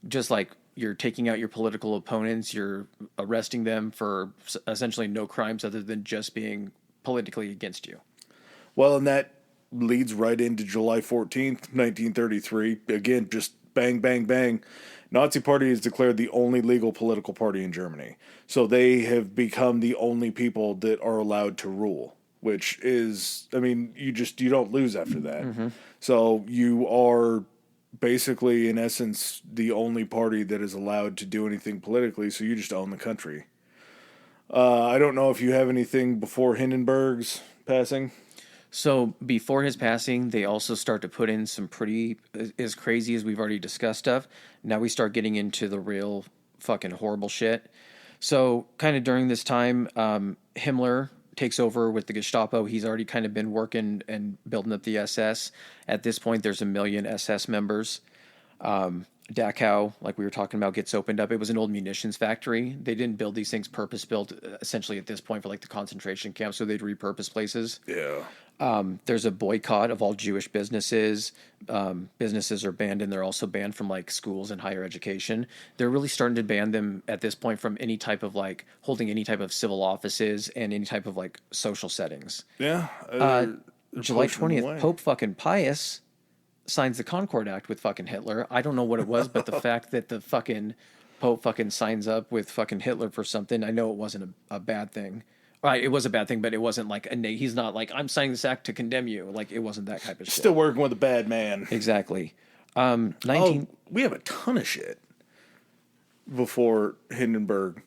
just like you're taking out your political opponents. You're arresting them for essentially no crimes other than just being politically against you. Well, and that leads right into July 14th, 1933. Again, just bang, bang, bang. Nazi Party is declared the only legal political party in Germany. So they have become the only people that are allowed to rule, which is, I mean, you don't lose after that. Mm-hmm. So you are basically, in essence, the only party that is allowed to do anything politically, so you just own the country. I don't know if you have anything before Hindenburg's passing. So before his passing, they also start to put in some pretty, as crazy as we've already discussed stuff. Now we start getting into the real fucking horrible shit. So kind of during this time, Himmler takes over with the Gestapo. He's already kind of been working and building up the SS. At this point, there's 1 million SS members. Dachau, like we were talking about, gets opened up. It was an old munitions factory. They didn't build these things purpose-built, essentially, at this point for like the concentration camps, so they'd repurpose places. Yeah. There's a boycott of all Jewish businesses. Businesses are banned, and they're also banned from like schools and higher education. They're really starting to ban them at this point from any type of like holding any type of civil offices and any type of like social settings. Yeah. July 20th, Pope fucking Pius signs the Concord Act with fucking Hitler. I don't know what it was, but the fact that the fucking Pope fucking signs up with fucking Hitler for something, I know it wasn't a bad thing. Right, it was a bad thing, but it wasn't like he's not like, I'm signing this act to condemn you. Like, it wasn't that type of shit. Still working with a bad man. Exactly. We have a ton of shit before Hindenburg.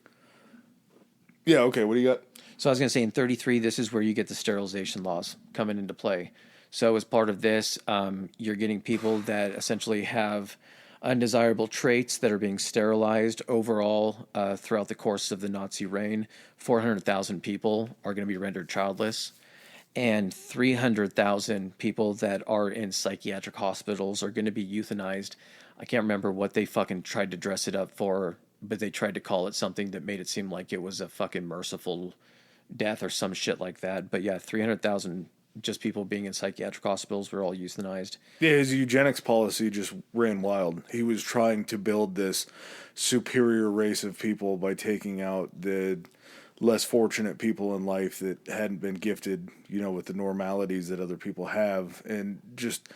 Yeah, okay, what do you got? So I was going to say in 33, this is where you get the sterilization laws coming into play. So as part of this, you're getting people that essentially have undesirable traits that are being sterilized overall throughout the course of the Nazi reign. 400,000 people are going to be rendered childless, and 300,000 people that are in psychiatric hospitals are going to be euthanized. I can't remember what they fucking tried to dress it up for, but they tried to call it something that made it seem like it was a fucking merciful death or some shit like that. But yeah, 300,000 just people being in psychiatric hospitals were all euthanized. Yeah, his eugenics policy just ran wild. He was trying to build this superior race of people by taking out the less fortunate people in life that hadn't been gifted, with the normalities that other people have. And just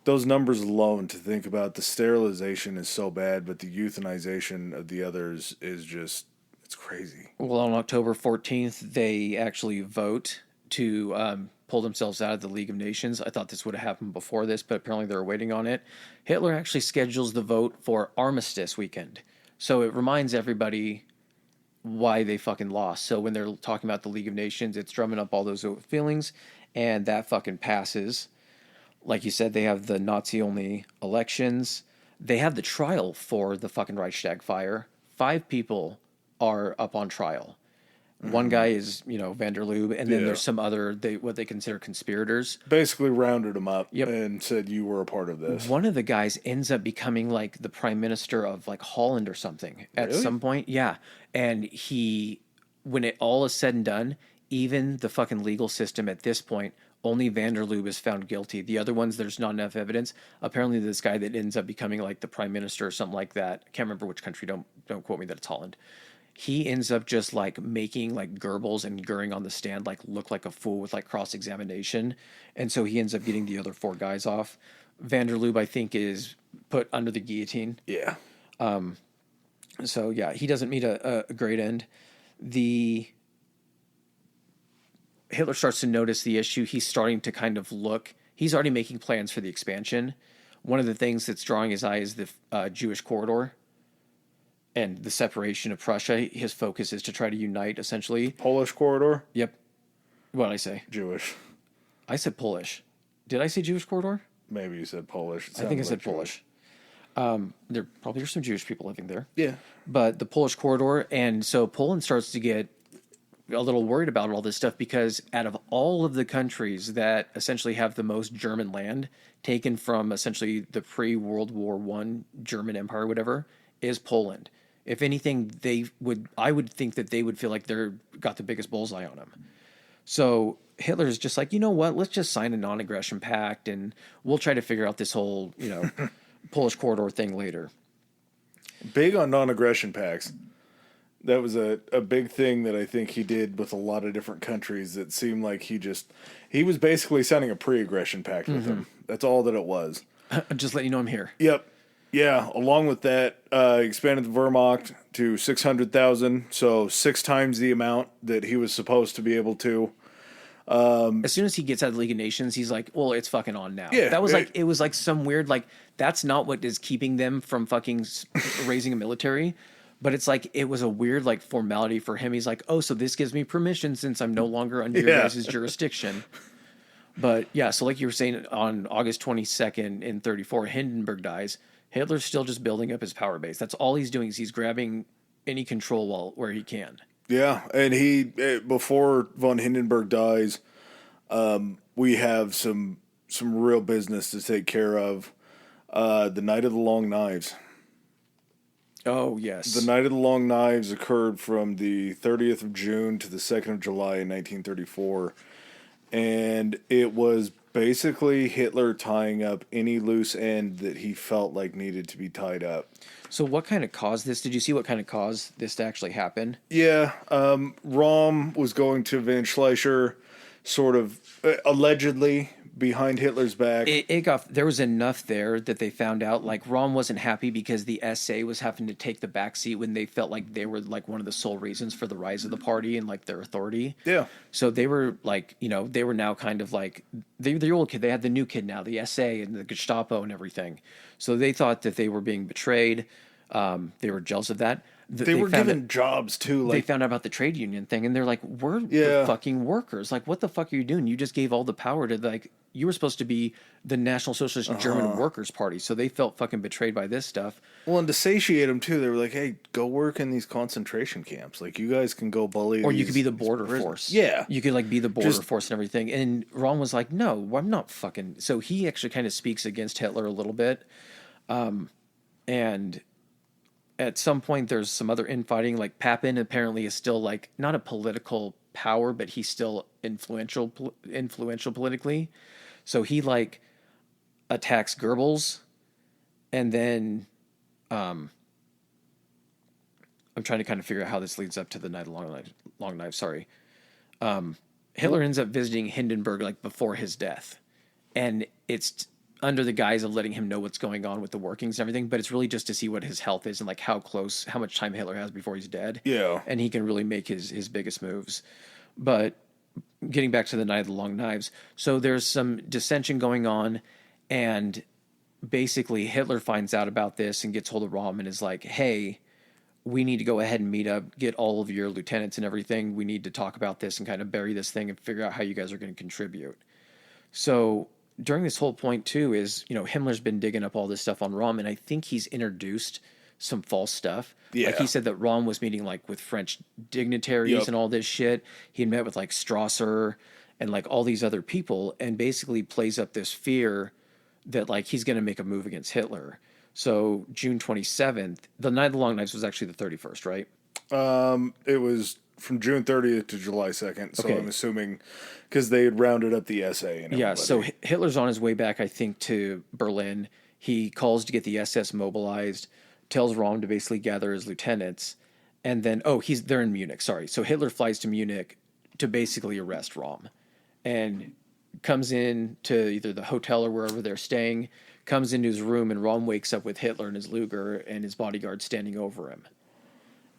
those numbers alone, to think about, the sterilization is so bad, but the euthanization of the others is just, it's crazy. Well, on October 14th, they actually vote to pull themselves out of the League of Nations. I thought this would have happened before this, but apparently they're waiting on it. Hitler actually schedules the vote for Armistice weekend. So it reminds everybody why they fucking lost. So when they're talking about the League of Nations, it's drumming up all those feelings, and that fucking passes. Like you said, they have the Nazi-only elections. They have the trial for the fucking Reichstag fire. 5 people are up on trial. One guy is, van der Lubbe, and then there's some other, what they consider conspirators. Basically rounded him up and said you were a part of this. One of the guys ends up becoming like the prime minister of like Holland or something at some point. Yeah. And when it all is said and done, even the fucking legal system at this point, only van der Lubbe is found guilty. The other ones, there's not enough evidence. Apparently this guy that ends up becoming like the prime minister or something like that, I can't remember which country, don't quote me that it's Holland. He ends up just like making like Goebbels and Goering on the stand like look like a fool with like cross-examination. And so he ends up getting the other 4 guys off. Van der Lubbe, I think, is put under the guillotine. Yeah. So yeah, he doesn't meet a great end. Hitler starts to notice the issue. He's starting to kind of he's already making plans for the expansion. One of the things that's drawing his eye is the Jewish corridor and the separation of Prussia. His focus is to try to unite, essentially. Polish corridor? Yep. What did I say? Jewish. I said Polish. Did I say Jewish corridor? Maybe you said Polish. I think I said Polish. There probably are some Jewish people living there. Yeah. But the Polish corridor, and so Poland starts to get a little worried about all this stuff because out of all of the countries that essentially have the most German land taken from essentially the pre-World War I German Empire or whatever, is Poland. If anything, I would think that they would feel like they're got the biggest bullseye on them. So Hitler's just like, you know what? Let's just sign a non-aggression pact, and we'll try to figure out this whole, Polish corridor thing later. Big on non-aggression pacts. That was a big thing that I think he did with a lot of different countries. That seemed like he was basically signing a pre-aggression pact with them. That's all that it was. Just let you know I'm here. Yep. Yeah, along with that, expanded the Wehrmacht to 600,000, so 6 times the amount that he was supposed to be able to. As soon as he gets out of the League of Nations, he's like, well, it's fucking on now. Yeah, that was like, it was like some weird, like, that's not what is keeping them from fucking raising a military. But it's like, it was a weird, like, formality for him. He's like, oh, so this gives me permission since I'm no longer under your guys' jurisdiction. But yeah, so like you were saying, on August 22nd in 34, Hindenburg dies. Hitler's still just building up his power base. That's all he's doing, is he's grabbing any control where he can. Yeah, and before von Hindenburg dies, we have some real business to take care of. The Night of the Long Knives. Oh, yes. The Night of the Long Knives occurred from the 30th of June to the 2nd of July in 1934. And it was basically Hitler tying up any loose end that he felt like needed to be tied up. So what kind of caused this? Did you see what kind of caused this to actually happen? Yeah, Rom was going to avenge Schleicher, sort of allegedly behind Hitler's back. There was enough there that they found out like Rom wasn't happy because the SA was having to take the back seat when they felt like they were like one of the sole reasons for the rise of the party and like their authority. Yeah. So they were like, they were now kind of like the old kid. They had the new kid now, the SA and the Gestapo and everything. So they thought that they were being betrayed. They were jealous of that. They were given jobs too. They found out about the trade union thing, and they're like, "We're the fucking workers. Like, what the fuck are you doing? You just gave all the power to like you were supposed to be the National Socialist German Workers' Party." So they felt fucking betrayed by this stuff. Well, and to satiate them too, they were like, "Hey, go work in these concentration camps. Like, you guys can go bully." Or you could be the border force. Yeah, you could like be the border force and everything. And Ron was like, "No, I'm not fucking." So he actually kind of speaks against Hitler a little bit, and at some point there's some other infighting. Like Papin apparently is still like not a political power, but he's still influential politically. So he like attacks Goebbels, and then I'm trying to kind of figure out how this leads up to the Night of the Long Knife. Sorry. Hitler ends up visiting Hindenburg like before his death, and it's under the guise of letting him know what's going on with the workings and everything, but it's really just to see what his health is and like how much time Hitler has before he's dead. Yeah. And he can really make his biggest moves. But getting back to the Night of the Long Knives, so there's some dissension going on, and basically Hitler finds out about this and gets hold of Rom and is like, hey, we need to go ahead and meet up, get all of your lieutenants and everything. We need to talk about this and kind of bury this thing and figure out how you guys are going to contribute. So during this whole point too is, Himmler's been digging up all this stuff on Rom, and I think he's introduced some false stuff. Yeah. Like he said that Rom was meeting like with French dignitaries and all this shit. He had met with like Strasser and like all these other people, and basically plays up this fear that like he's going to make a move against Hitler. So June 27th, the Night of the Long Knives was actually the 31st, right? It was from June 30th to July 2nd. So Okay. I'm assuming because they had rounded up the SA. And yeah. So Hitler's on his way back, I think, to Berlin. He calls to get the SS mobilized, tells Rom to basically gather his lieutenants, and then they're in Munich. Sorry. So Hitler flies to Munich to basically arrest Rom, and comes in to either the hotel or wherever they're staying. Comes into his room, and Rom wakes up with Hitler and his Luger and his bodyguard standing over him.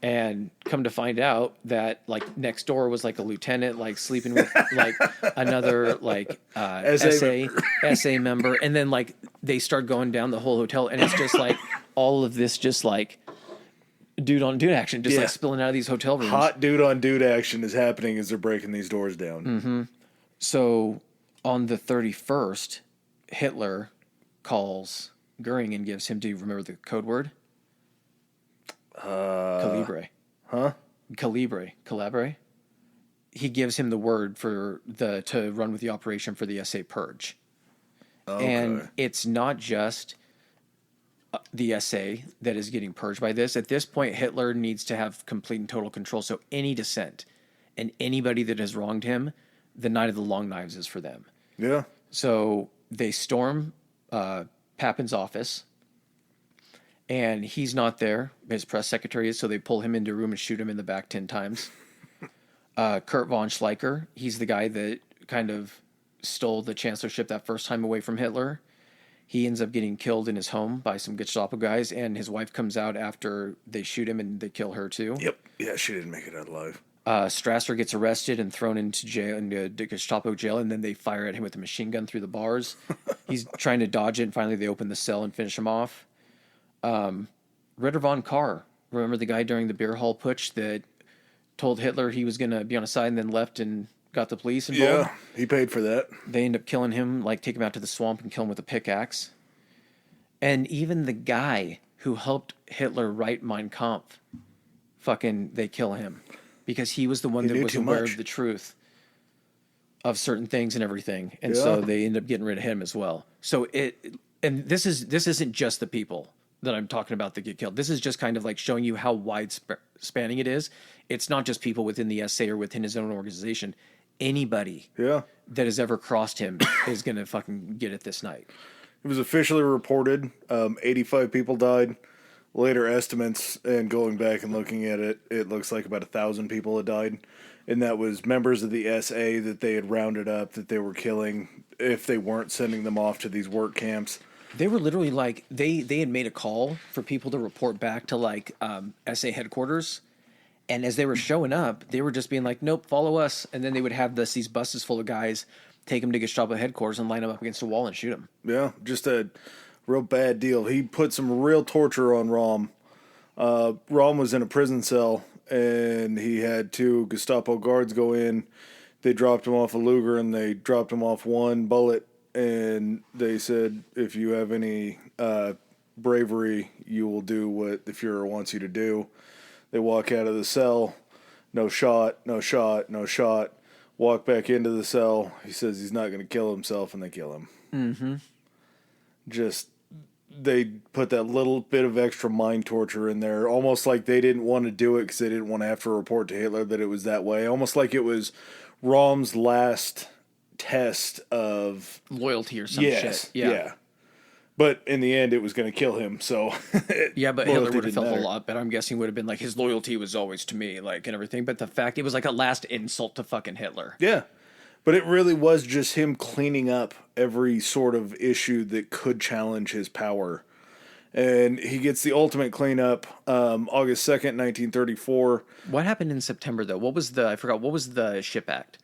And come to find out that like next door was like a lieutenant like sleeping with like another like SA member, and then like they start going down the whole hotel, and it's just like all of this just like dude on dude action, just like spilling out of these hotel rooms. Hot dude on dude action is happening as they're breaking these doors down. Mm-hmm. So on the 31st, Hitler calls Goering and gives him, do you remember the code word? Calibre. Huh? Calibre. He gives him the word for to run with the operation for the SA purge. Okay. And it's not just the SA that is getting purged by this. At this point, Hitler needs to have complete and total control. So any dissent and anybody that has wronged him, the Night of the Long Knives is for them. Yeah. So they storm Papin's office, and he's not there. His press secretary is, so they pull him into a room and shoot him in the back 10 times. Kurt von Schleicher, he's the guy that kind of stole the chancellorship that first time away from Hitler. He ends up getting killed in his home by some Gestapo guys, and his wife comes out after they shoot him and they kill her too. Yep. Yeah, she didn't make it out alive. Strasser gets arrested and thrown into jail, into Gestapo jail, and then they fire at him with a machine gun through the bars. He's trying to dodge it, and finally they open the cell and finish him off. Ritter von Kahr, remember the guy during the beer hall putsch that told Hitler he was going to be on his side and then left and got the police involved? Yeah, he paid for that. They end up killing him, like take him out to the swamp and kill him with a pickaxe. And even the guy who helped Hitler write Mein Kampf, they kill him. Because he was the one that was aware of the truth of certain things and everything. And so they end up getting rid of him as well. So this isn't just the people that I'm talking about that get killed. This is just kind of like showing you how wide spanning it is. It's not just people within the SA or within his own organization. Anybody that has ever crossed him is going to fucking get it this night. It was officially reported 85 people died. Later estimates, and going back and looking at it, it looks like about 1,000 people had died. And that was members of the SA that they had rounded up, that they were killing if they weren't sending them off to these work camps. They were literally like, they had made a call for people to report back to like SA headquarters. And as they were showing up, they were just being like, nope, follow us. And then they would have these buses full of guys take them to Gestapo headquarters and line them up against a wall and shoot them. Yeah, just a real bad deal. He put some real torture on Rom. Rom was in a prison cell, and he had 2 Gestapo guards go in. They dropped him off a Luger, and they dropped him off 1 bullet. And they said, if you have any bravery, you will do what the Fuhrer wants you to do. They walk out of the cell, no shot, no shot, no shot. Walk back into the cell. He says he's not going to kill himself, and they kill him. Mm-hmm. Just, they put that little bit of extra mind torture in there, almost like they didn't want to do it because they didn't want to have to report to Hitler that it was that way. Almost like it was Rom's last test of loyalty or some shit. Yeah. But in the end, it was going to kill him. So yeah, but Hitler would have felt a lot better. I'm guessing would have been like his loyalty was always to me, like, and everything. But the fact it was like a last insult to fucking Hitler. Yeah, but it really was just him cleaning up every sort of issue that could challenge his power, and he gets the ultimate cleanup. August 2nd, 1934. What happened in September though? What was the Ship Act?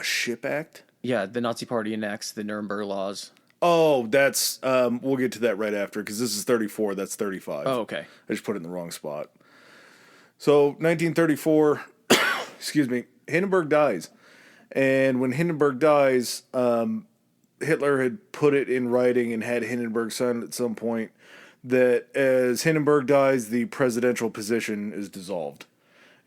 Ship Act? Yeah, the Nazi Party enacts the Nuremberg laws. Oh, that's, we'll get to that right after, because this is 34, that's 35. Oh, okay. I just put it in the wrong spot. So, 1934, excuse me, Hindenburg dies. And when Hindenburg dies, Hitler had put it in writing and had Hindenburg sign it at some point that as Hindenburg dies, the presidential position is dissolved.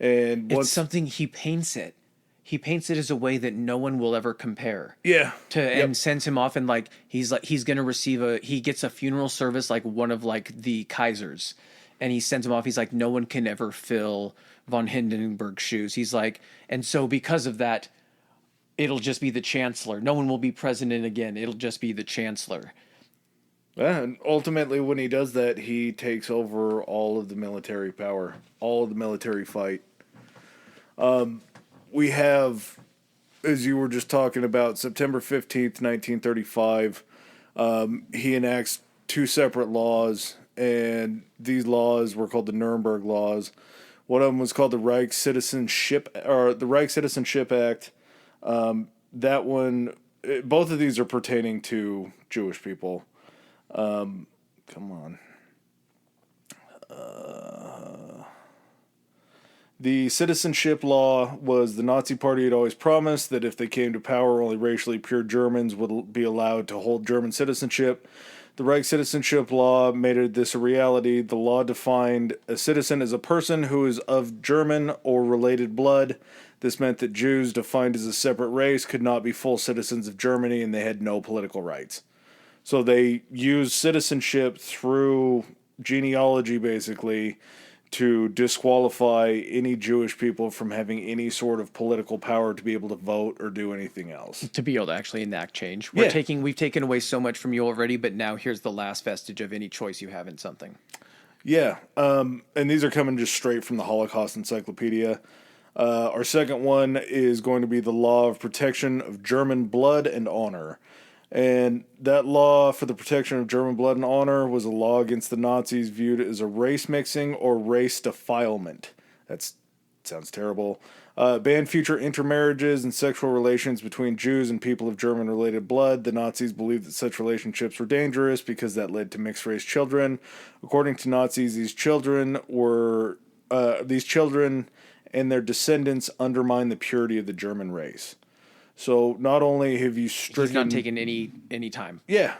And it's something he paints it. He paints it as a way that no one will ever compare. Yeah. And sends him off, and like he's going to receive he gets a funeral service like one of like the Kaisers, and he sends him off. He's like, no one can ever fill von Hindenburg's shoes. He's like, and so because of that, it'll just be the Chancellor. No one will be president again. It'll just be the Chancellor. Yeah, and ultimately when he does that, he takes over all of the military power, all of the military fight. We have, as you were just talking about, September 15th, 1935, he enacts 2 separate laws, and these laws were called the Nuremberg laws. One of them was called the Reich Citizenship Act. That one, both of these are pertaining to Jewish people. Come on. The citizenship law was the Nazi Party had always promised that if they came to power, only racially pure Germans would be allowed to hold German citizenship. The Reich citizenship law made this a reality. The law defined a citizen as a person who is of German or related blood. This meant that Jews, defined as a separate race, could not be full citizens of Germany, and they had no political rights. So they used citizenship through genealogy, basically, to disqualify any Jewish people from having any sort of political power to be able to vote or do anything else. To be able to actually enact change. We've taken away so much from you already, but now here's the last vestige of any choice you have in something. Yeah, and these are coming just straight from the Holocaust Encyclopedia. Our second one is going to be the Law of Protection of German Blood and Honor. And that law for the protection of German blood and honor was a law against the Nazis viewed as a race mixing or race defilement. That sounds terrible. Banned future intermarriages and sexual relations between Jews and people of German-related blood. The Nazis believed that such relationships were dangerous because that led to mixed-race children. According to Nazis, these children and their descendants undermine the purity of the German race. So not only have you stricken... He's not taking any time. Yeah,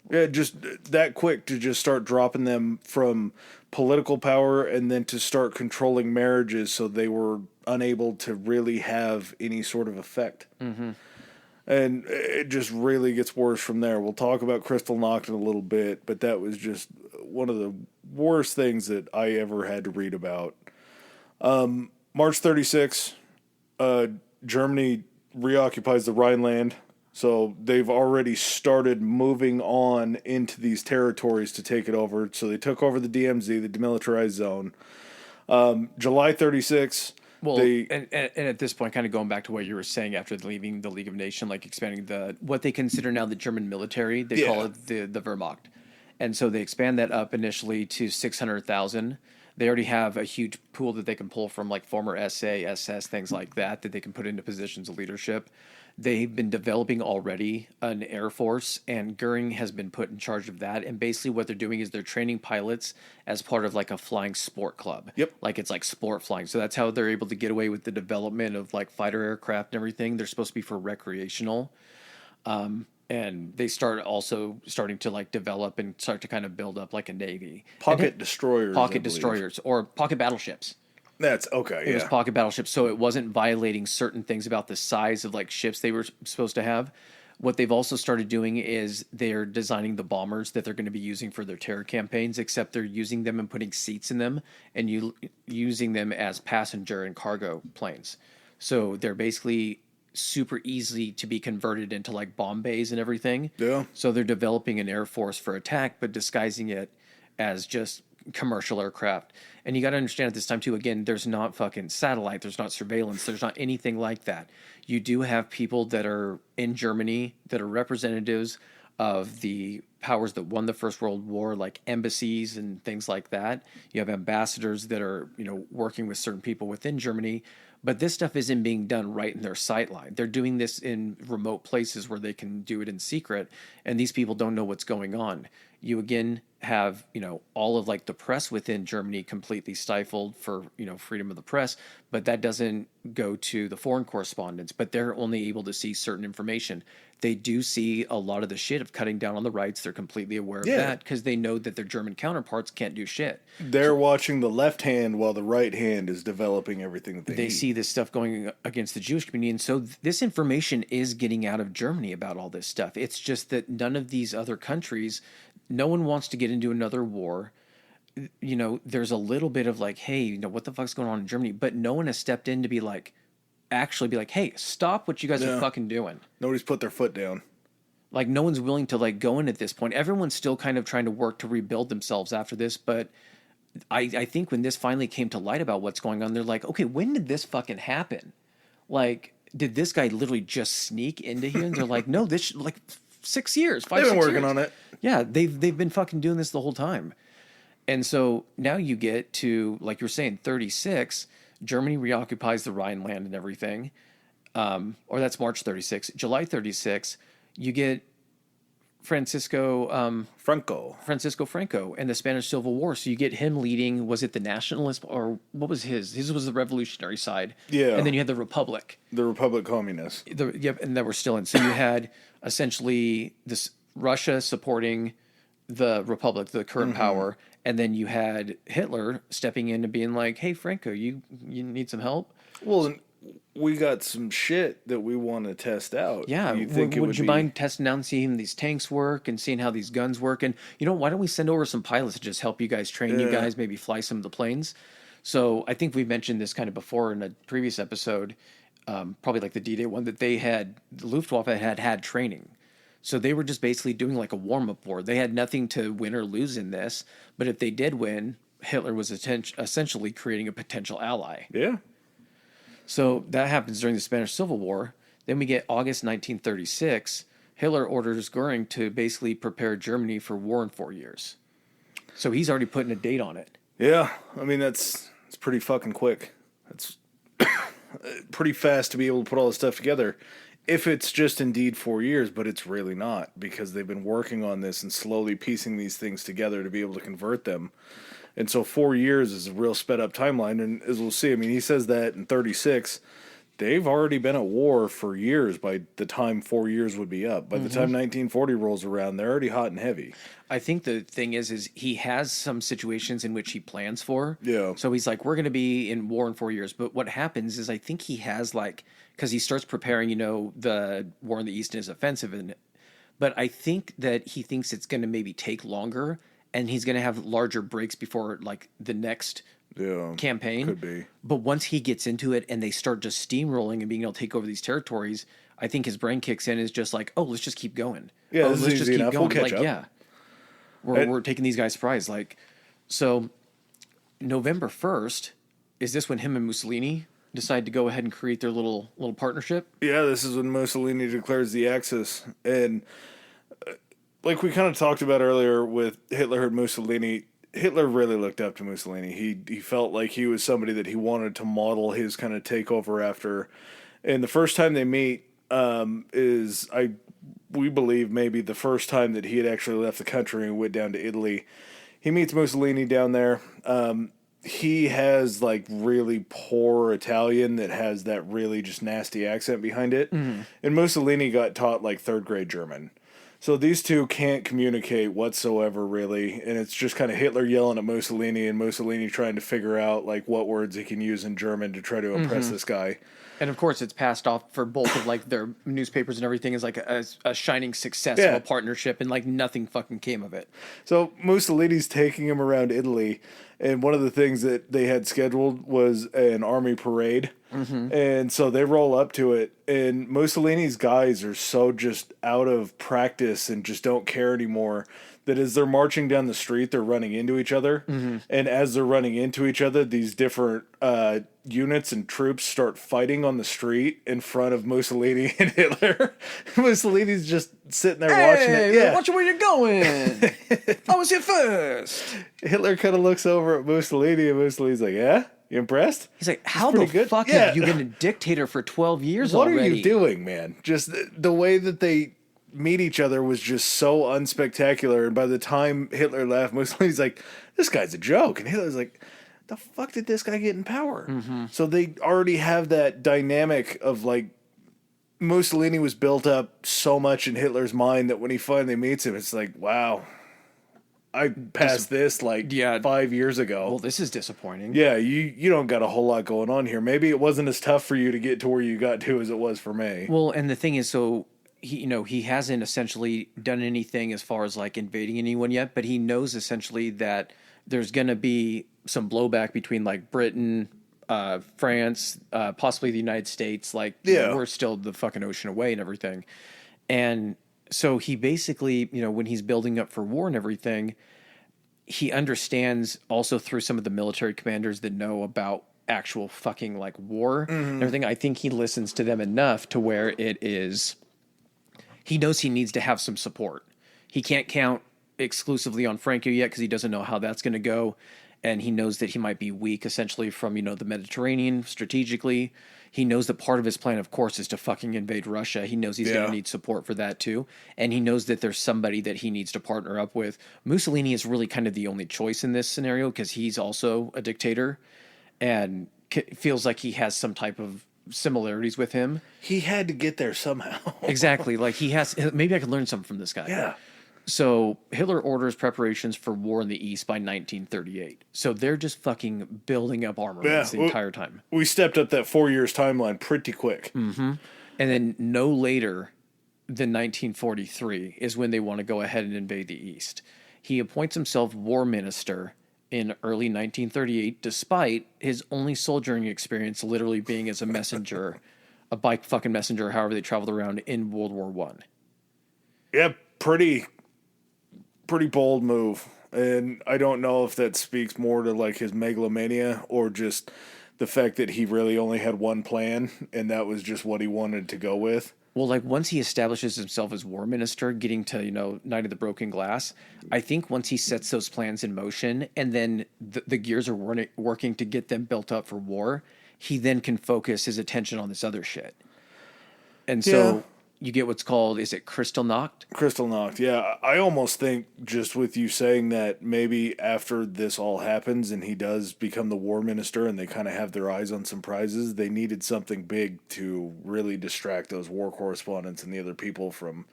just that quick to just start dropping them from political power and then to start controlling marriages so they were unable to really have any sort of effect. Mm-hmm. And it just really gets worse from there. We'll talk about Kristallnacht in a little bit, but that was just one of the worst things that I ever had to read about. March 36, Germany reoccupies the Rhineland. So they've already started moving on into these territories to take it over. So they took over the DMZ, the demilitarized zone. July 36. Well, and at this point, kind of going back to what you were saying after leaving the League of Nations, like expanding what they consider now the German military, they call it the Wehrmacht. And so they expand that up initially to 600,000. They already have a huge pool that they can pull from, like former SA, SS, things like that they can put into positions of leadership. They've been developing already an air force, and Goering has been put in charge of that. And basically what they're doing is they're training pilots as part of like a flying sport club. Yep. Like it's like sport flying. So that's how they're able to get away with the development of like fighter aircraft and everything. They're supposed to be for recreational. And they starting to like develop and start to kind of build up like a navy. Pocket destroyers. Pocket destroyers or pocket battleships. That's okay. It was pocket battleships, so it wasn't violating certain things about the size of like ships they were supposed to have. What they've also started doing is they're designing the bombers that they're going to be using for their terror campaigns, except they're using them and putting seats in them and using them as passenger and cargo planes. So they're basically super easy to be converted into like bomb bays and everything. Yeah. So they're developing an air force for attack, but disguising it as just commercial aircraft. And you got to understand at this time too, again, there's not fucking satellite, there's not surveillance, there's not anything like that. You do have people that are in Germany that are representatives of the powers that won the First World War, like embassies and things like that. You have ambassadors that are, working with certain people within Germany, but this stuff isn't being done right in their sight line. They're doing this in remote places where they can do it in secret, and these people don't know what's going on. You again have, all of like the press within Germany completely stifled for, freedom of the press, but that doesn't go to the foreign correspondents, but they're only able to see certain information. They do see a lot of the shit of cutting down on the rights. They're completely aware of that because they know that their German counterparts can't do shit. They're watching the left hand while the right hand is developing everything that they need. See this stuff going against the Jewish community. And so this information is getting out of Germany about all this stuff. It's just that none of these other countries, no one wants to get into another war. There's a little bit of like, hey, what the fuck's going on in Germany? But no one has stepped in to be like, hey, stop what you guys are fucking doing. Nobody's put their foot down. Like, no one's willing to like go in at this point. Everyone's still kind of trying to work to rebuild themselves after this. But I think when this finally came to light about what's going on, they're like, okay, when did this fucking happen? Like, did this guy literally just sneak into here? And they're like, no, this like 6 years, 5 They've been 6 working years. on it. Yeah, they've been fucking doing this the whole time. And so now you get to, like you were saying, 36. Germany reoccupies the Rhineland and everything. Or that's March 36. July 36, you get Francisco Franco and the Spanish Civil War. So you get him leading, was it the nationalist, or what was his? His was the revolutionary side. Yeah. And then you had the Republic. The Republic Communists. And that were still in. So you had essentially this Russia supporting the Republic, the current power, and then you had Hitler stepping in and being like, hey, Franco, you need some help? Well, we got some shit that we want to test out. Yeah, would you mind testing out and seeing these tanks work and seeing how these guns work? And, why don't we send over some pilots to just help you guys, train you guys, maybe fly some of the planes? So I think we mentioned this kind of before in a previous episode, probably like the D-Day one, that the Luftwaffe had training. So they were just basically doing like a warm-up war. They had nothing to win or lose in this, but if they did win, Hitler was essentially creating a potential ally. Yeah. So that happens during the Spanish Civil War. Then we get August 1936. Hitler orders Goering to basically prepare Germany for war in 4 years. So he's already putting a date on it. Yeah, I mean, it's pretty fucking quick. It's pretty fast to be able to put all this stuff together. If it's just indeed 4 years, but it's really not, because they've been working on this and slowly piecing these things together to be able to convert them. And so 4 years is a real sped up timeline. And as we'll see, I mean, he says that in 36, they've already been at war for years by the time 4 years would be up. By the time 1940 rolls around, they're already hot and heavy. I think the thing is he has some situations in which he plans for. Yeah. So he's like, we're going to be in war in 4 years. But what happens is I think he has like, because he starts preparing, the war in the East and his offensive. But I think that he thinks it's going to maybe take longer and he's going to have larger breaks before like the next campaign. Could be. But once he gets into it and they start just steamrolling and being able to take over these territories, I think his brain kicks in is just like, oh, let's just keep going. Yeah, oh, this let's is just easy keep enough. going. We'll catch like, up. yeah. We're taking these guys surprise. Like, so November 1st, is this when him and Mussolini decide to go ahead and create their little partnership? Yeah, this is when Mussolini declares the Axis. And like we kind of talked about earlier with Hitler and Mussolini, Hitler really looked up to Mussolini. He felt like he was somebody that he wanted to model his kind of takeover after. And the first time they meet we believe maybe the first time that he had actually left the country and went down to Italy. He meets Mussolini down there. He has like really poor Italian that has that really just nasty accent behind it. Mm-hmm. And Mussolini got taught like third grade German. So these two can't communicate whatsoever, really, and it's just kind of Hitler yelling at Mussolini and Mussolini trying to figure out like what words he can use in German to try to impress this guy. And of course, it's passed off for both of like their newspapers and everything as like a shining success of a partnership, and like nothing fucking came of it. So Mussolini's taking him around Italy, and one of the things that they had scheduled was an army parade. Mm-hmm. And so they roll up to it, and Mussolini's guys are so just out of practice and just don't care anymore that as they're marching down the street, they're running into each other. Mm-hmm. And as they're running into each other, these different units and troops start fighting on the street in front of Mussolini and Hitler. Mussolini's just sitting there watching it. Yeah, watching where you're going. I was here first. Hitler kind of looks over at Mussolini, and Mussolini's like, yeah? You impressed? He's like, how the fuck have you been a dictator for 12 years already? What are you doing, man? Just the way that they meet each other was just so unspectacular. And by the time Hitler left, Mussolini's like, this guy's a joke. And Hitler's like, the fuck did this guy get in power? Mm-hmm. So they already have that dynamic of like, Mussolini was built up so much in Hitler's mind that when he finally meets him, it's like, wow. I passed this 5 years ago. Well, this is disappointing. Yeah, you don't got a whole lot going on here. Maybe it wasn't as tough for you to get to where you got to as it was for me. Well, and the thing is, so he hasn't essentially done anything as far as like invading anyone yet, but he knows essentially that there's going to be some blowback between like Britain, France, possibly the United States. Like, we're still the fucking ocean away and everything. And so he basically, when he's building up for war and everything, he understands also through some of the military commanders that know about actual fucking like war and everything. I think he listens to them enough to where he knows he needs to have some support. He can't count exclusively on Franco yet because he doesn't know how that's going to go. And he knows that he might be weak essentially from, the Mediterranean strategically. He knows that part of his plan, of course, is to fucking invade Russia. He knows he's going to need support for that too. And he knows that there's somebody that he needs to partner up with. Mussolini is really kind of the only choice in this scenario because he's also a dictator and feels like he has some type of similarities with him. He had to get there somehow. Exactly. Like maybe I could learn something from this guy. Yeah. So Hitler orders preparations for war in the East by 1938. So they're just fucking building up armaments the entire time. We stepped up that 4 years timeline pretty quick. Mm-hmm. And then no later than 1943 is when they want to go ahead and invade the East. He appoints himself war minister in early 1938, despite his only soldiering experience literally being as a messenger, a bike fucking messenger, however they traveled around in World War I. Yeah, pretty bold move. And I don't know if that speaks more to like his megalomania or just the fact that he really only had one plan and that was just what he wanted to go with. Well, like once he establishes himself as war minister, getting to, Night of the Broken Glass, I think once he sets those plans in motion and then the gears are working to get them built up for war, he then can focus his attention on this other shit. And so you get what's called, is it Kristallnacht? Kristallnacht, yeah. I almost think, just with you saying that, maybe after this all happens and he does become the war minister and they kind of have their eyes on some prizes, they needed something big to really distract those war correspondents and the other people from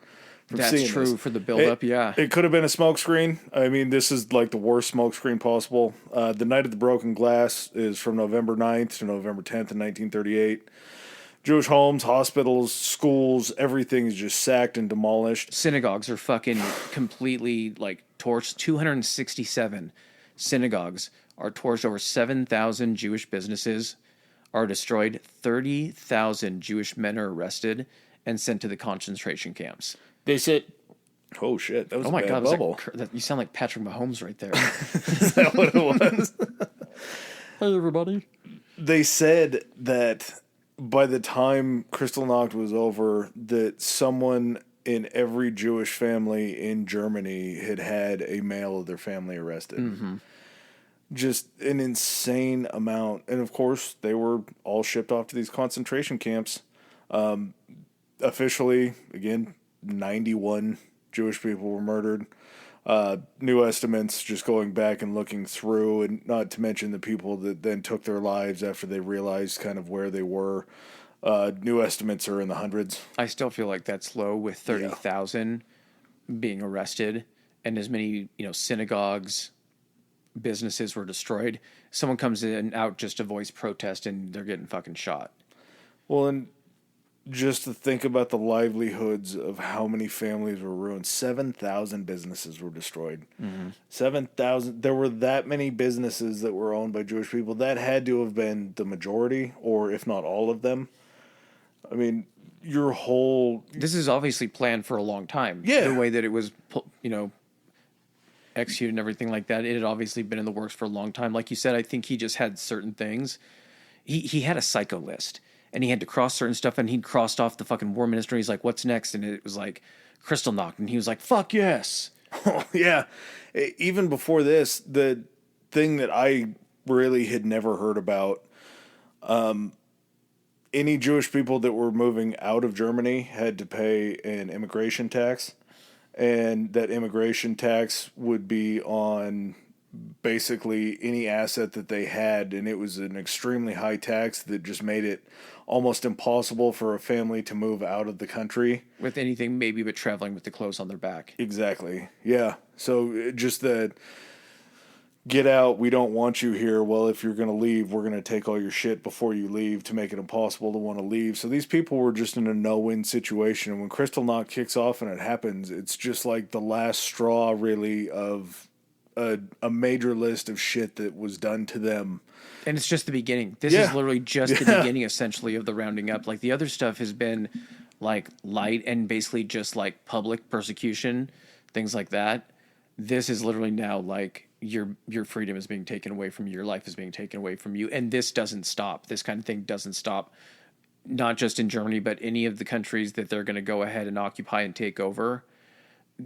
That's seeing true this. for the build-up, yeah. It could have been a smokescreen. I mean, this is like the worst smokescreen possible. The Night of the Broken Glass is from November 9th to November 10th in 1938. Jewish homes, hospitals, schools, everything is just sacked and demolished. Synagogues are fucking completely, like, torched. 267 synagogues are torched. Over 7,000 Jewish businesses are destroyed. 30,000 Jewish men are arrested and sent to the concentration camps. They said, Oh, shit. That was Oh a my bad God, bubble. you sound like Patrick Mahomes right there. Is that what it was? Hey, everybody. They said that by the time Kristallnacht was over, that someone in every Jewish family in Germany had had a male of their family arrested. Mm-hmm. Just an insane amount. And of course, they were all shipped off to these concentration camps. Officially, again, 91 Jewish people were murdered. New estimates, just going back and looking through, and not to mention the people that then took their lives after they realized kind of where they were. New estimates are in the hundreds. I still feel like that's low with 30,000 being arrested and as many, synagogues, businesses were destroyed. Someone comes in out just to voice protest and they're getting fucking shot. Well, and just to think about the livelihoods of how many families were ruined. 7,000 businesses were destroyed. Mm-hmm. 7,000. There were that many businesses that were owned by Jewish people. That had to have been the majority, or if not all of them. I mean, your whole... This is obviously planned for a long time. Yeah. The way that it was, executed and everything like that, it had obviously been in the works for a long time. Like you said, I think he just had certain things. He had a psycho list. And he had to cross certain stuff, and he crossed off the fucking war minister. He's like, what's next? And it was like, Kristallnacht. And he was like, fuck yes. Oh, yeah. Even before this, the thing that I really had never heard about, any Jewish people that were moving out of Germany had to pay an immigration tax. And that immigration tax would be on basically any asset that they had, and it was an extremely high tax that just made it almost impossible for a family to move out of the country. With anything maybe but traveling with the clothes on their back. Exactly. Yeah. So just that, get out, we don't want you here. Well, if you're going to leave, we're going to take all your shit before you leave to make it impossible to want to leave. So these people were just in a no-win situation. And when Kristallnacht kicks off and it happens, it's just like the last straw, really, of a major list of shit that was done to them. And it's just the beginning. This is literally just the beginning, essentially, of the rounding up. Like, the other stuff has been, like, light and basically just, like, public persecution, things like that. This is literally now, like, your freedom is being taken away from you. Your life is being taken away from you. And this doesn't stop. This kind of thing doesn't stop, not just in Germany, but any of the countries that they're going to go ahead and occupy and take over.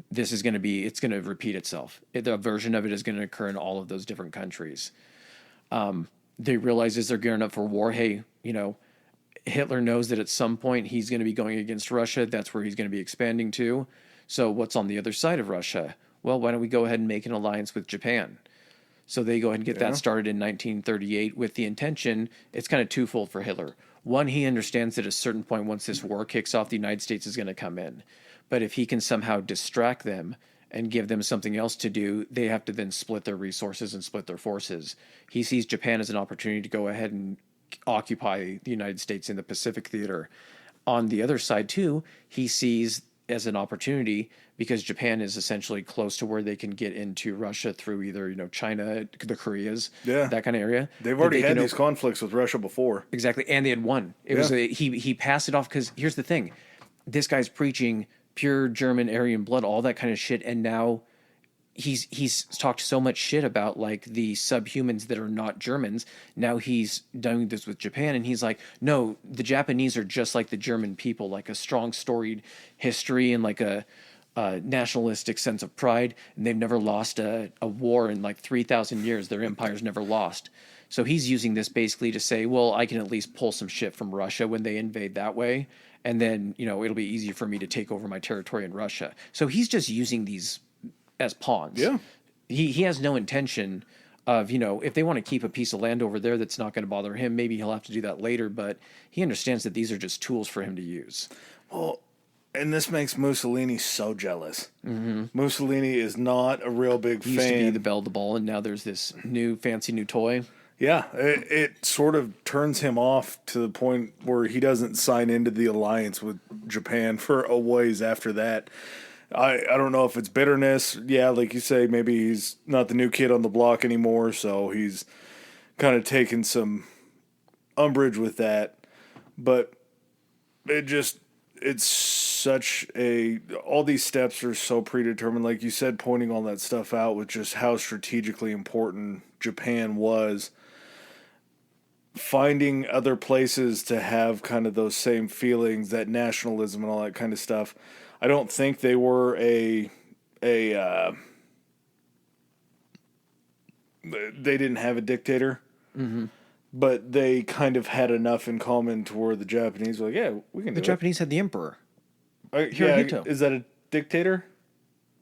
This is going to be, it's going to repeat itself. The version of it is going to occur in all of those different countries. They realize as they're gearing up for war, hey, Hitler knows that at some point he's going to be going against Russia. That's where he's going to be expanding to. So what's on the other side of Russia? Well, why don't we go ahead and make an alliance with Japan? So they go ahead and get that started in 1938 with the intention, it's kind of twofold for Hitler. One, he understands that at a certain point, once this war kicks off, the United States is going to come in. But if he can somehow distract them and give them something else to do, they have to then split their resources and split their forces. He sees Japan as an opportunity to go ahead and occupy the United States in the Pacific theater. On the other side, too, he sees as an opportunity because Japan is essentially close to where they can get into Russia through either, China, the Koreas, that kind of area. They've already had these conflicts with Russia before. Exactly, and they had won. It was he passed it off because here's the thing. This guy's preaching pure German Aryan blood, all that kind of shit, and now he's talked so much shit about like the subhumans that are not Germans. Now he's doing this with Japan, and he's like, no, the Japanese are just like the German people, like a strong storied history and like a nationalistic sense of pride, and they've never lost a war in like 3,000 years. Their empire's never lost. So he's using this basically to say, well, I can at least pull some shit from Russia when they invade that way, and then, it'll be easy for me to take over my territory in Russia. So he's just using these as pawns. Yeah. He has no intention of, if they want to keep a piece of land over there that's not going to bother him, maybe he'll have to do that later, but he understands that these are just tools for him to use. Well, and this makes Mussolini so jealous. Mm-hmm. Mussolini is not a real big fan. He used to be the belle of the ball, and now there's this fancy new toy. Yeah, it sort of turns him off to the point where he doesn't sign into the alliance with Japan for a ways after that. I don't know if it's bitterness. Yeah, like you say, maybe he's not the new kid on the block anymore, so he's kind of taken some umbrage with that. But it's such all these steps are so predetermined, like you said, pointing all that stuff out with just how strategically important Japan was. Finding other places to have kind of those same feelings, that nationalism and all that kind of stuff. I don't think they were they didn't have a dictator, but they kind of had enough in common to where the Japanese were like, yeah, we can do it. The Japanese had the emperor. Yeah, is that a dictator?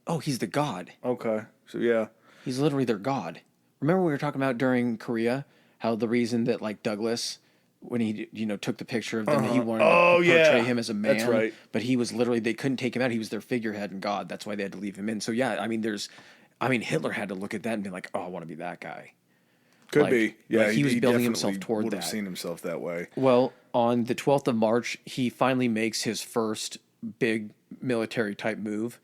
Oh, he's the god. Okay, so yeah. He's literally their god. Remember we were talking about during Korea, how the reason that, like, Douglas, when he, took the picture of them, he wanted to portray him as a man. That's right. But he was literally, they couldn't take him out. He was their figurehead and god. That's why they had to leave him in. So, yeah, Hitler had to look at that and be like, oh, I want to be that guy. Could be. Yeah, like he was building himself toward would that. Have seen himself that way. Well, on the 12th of March, he finally makes his first big military-type move,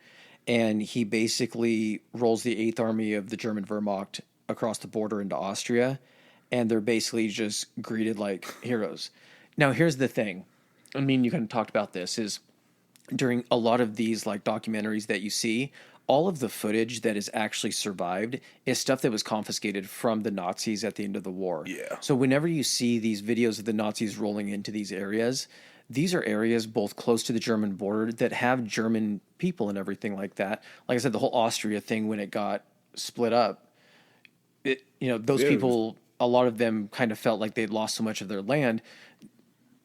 and he basically rolls the 8th Army of the German Wehrmacht across the border into Austria, and they're basically just greeted like heroes. Now, here's the thing. I mean, you kind of talked about this, is during a lot of these like documentaries that you see, all of the footage that has actually survived is stuff that was confiscated from the Nazis at the end of the war. Yeah. So whenever you see these videos of the Nazis rolling into these areas, these are areas both close to the German border that have German people and everything like that. Like I said, the whole Austria thing, when it got split up, those people, a lot of them kind of felt like they'd lost so much of their land.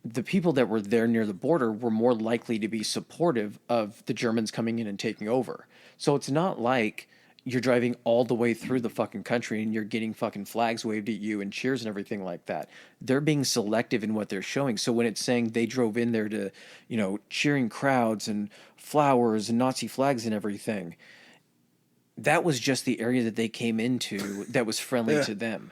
The people that were there near the border were more likely to be supportive of the Germans coming in and taking over. So it's not like you're driving all the way through the fucking country and you're getting fucking flags waved at you and cheers and everything like that. They're being selective in what they're showing. So when it's saying they drove in there to, cheering crowds and flowers and Nazi flags and everything, that was just the area that they came into that was friendly to them.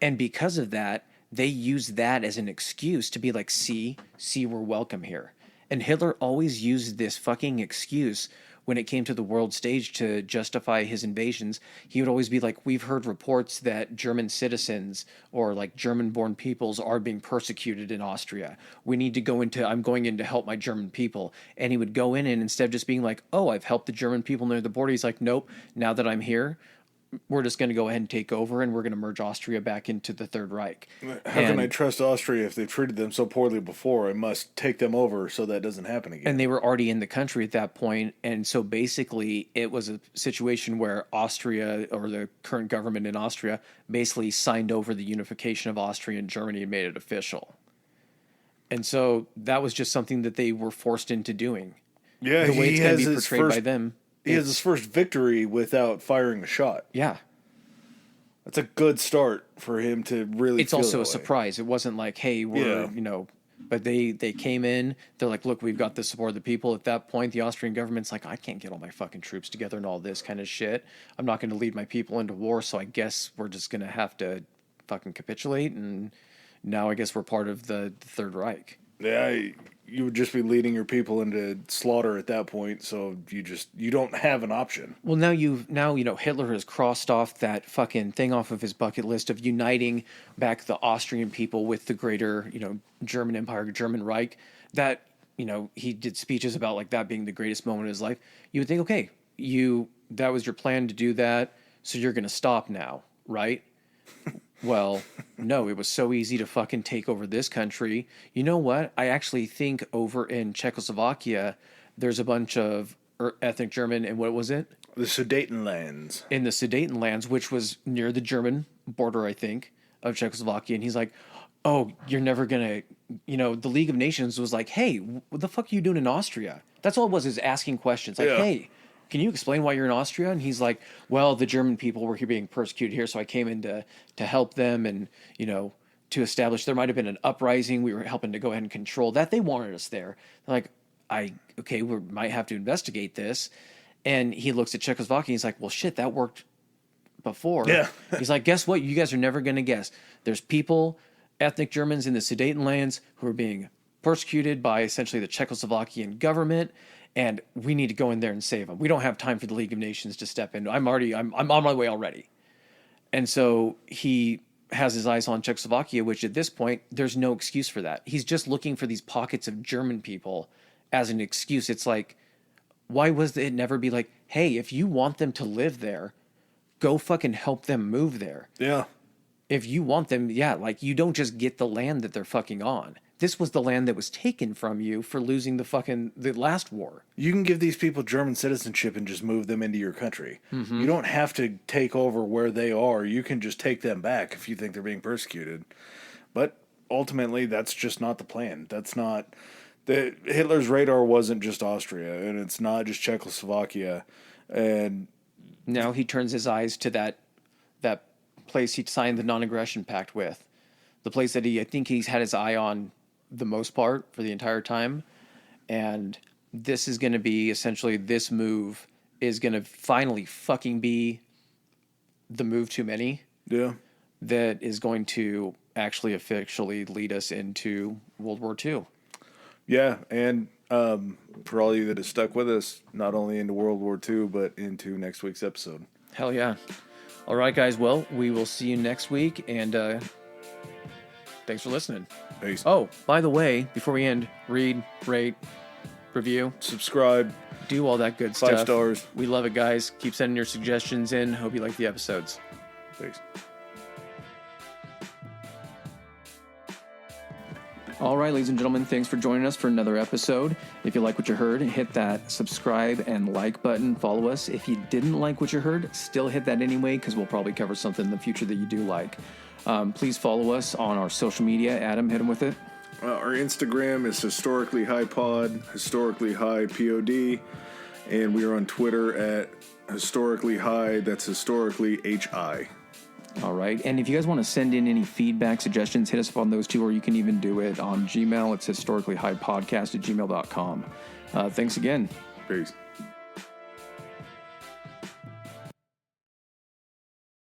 And because of that, they used that as an excuse to be like, see, we're welcome here. And Hitler always used this fucking excuse when it came to the world stage to justify his invasions. He would always be like, we've heard reports that German citizens or like German-born peoples are being persecuted in Austria. We need to I'm going in to help my German people. And he would go in and instead of just being like, oh, I've helped the German people near the border, he's like, nope, now that I'm here, we're just going to go ahead and take over, and we're going to merge Austria back into the Third Reich. How can I trust Austria if they've treated them so poorly before? I must take them over so that doesn't happen again. And they were already in the country at that point, and so basically it was a situation where Austria, or the current government in Austria, basically signed over the unification of Austria and Germany and made it official. And so that was just something that they were forced into doing. Yeah, the way it's going to be portrayed by them. He has his first victory without firing a shot. Yeah. That's a good start for him to really It's also a surprise. It wasn't like, hey, but they came in, they're like, look, we've got the support of the people. At that point, the Austrian government's like, I can't get all my fucking troops together and all this kind of shit. I'm not going to lead my people into war, so I guess we're just going to have to fucking capitulate, and now I guess we're part of the Third Reich. Yeah, you would just be leading your people into slaughter at that point, so you don't have an option. Well, now Hitler has crossed off that fucking thing off of his bucket list of uniting back the Austrian people with the greater, German Empire, German Reich. That, he did speeches about like that being the greatest moment of his life. You would think, okay, that was your plan to do that, so you're going to stop now, right? Well, no, it was so easy to fucking take over this country. You know what? I actually think over in Czechoslovakia, there's a bunch of ethnic German, and what was it? The Sudetenlands. In the Sudetenlands, which was near the German border, I think, of Czechoslovakia. And he's like, oh, you're never going to, the League of Nations was like, hey, what the fuck are you doing in Austria? That's all it was, is asking questions. Like, hey, can you explain why you're in Austria? And he's like, well, the German people were here being persecuted here, so I came in to help them and, to establish there might have been an uprising. We were helping to go ahead and control that. They wanted us there. They're like, we might have to investigate this. And he looks at Czechoslovakia and he's like, well, shit, that worked before. Yeah. He's like, guess what? You guys are never going to guess. There's people, ethnic Germans in the Sudetenlands who are being persecuted by essentially the Czechoslovakian government, and we need to go in there and save them. We don't have time for the League of Nations to step in. I'm on my way already. And so he has his eyes on Czechoslovakia, which at this point, there's no excuse for that. He's just looking for these pockets of German people as an excuse. It's like, why was it never be like, hey, if you want them to live there, go fucking help them move there. Yeah. If you want them, you don't just get the land that they're fucking on. This was the land that was taken from you for losing the last war. You can give these people German citizenship and just move them into your country. Mm-hmm. You don't have to take over where they are. You can just take them back if you think they're being persecuted. But ultimately, that's just not the plan. That's not... Hitler's radar wasn't just Austria, and it's not just Czechoslovakia. And now he turns his eyes to that place he signed the non-aggression pact with. The place that I think he's had his eye on the most part for the entire time. And this is going to be essentially, this move is going to finally fucking be the move too many. Yeah. That is going to actually officially lead us into World War II. Yeah. And for all of you that have stuck with us, not only into World War II, but into next week's episode. Hell yeah. All right, guys. Well, we will see you next week. And thanks for listening. Peace. Oh, by the way, before we end, read, rate, review, subscribe, do all that good stuff. 5 stars. We love it, guys. Keep sending your suggestions in. Hope you like the episodes. Peace. All right, ladies and gentlemen, thanks for joining us for another episode. If you like what you heard, hit that subscribe and like button. Follow us. If you didn't like what you heard, still hit that anyway, because we'll probably cover something in the future that you do like. Please follow us on our social media. Adam, hit him with it. Our Instagram is historically high pod, historically high pod, and we are on Twitter at historically high. That's historically HI. All right. And if you guys want to send in any feedback, suggestions, hit us up on those two, or you can even do it on Gmail. It's historicallyhighpodcast@gmail.com. Thanks again. Peace.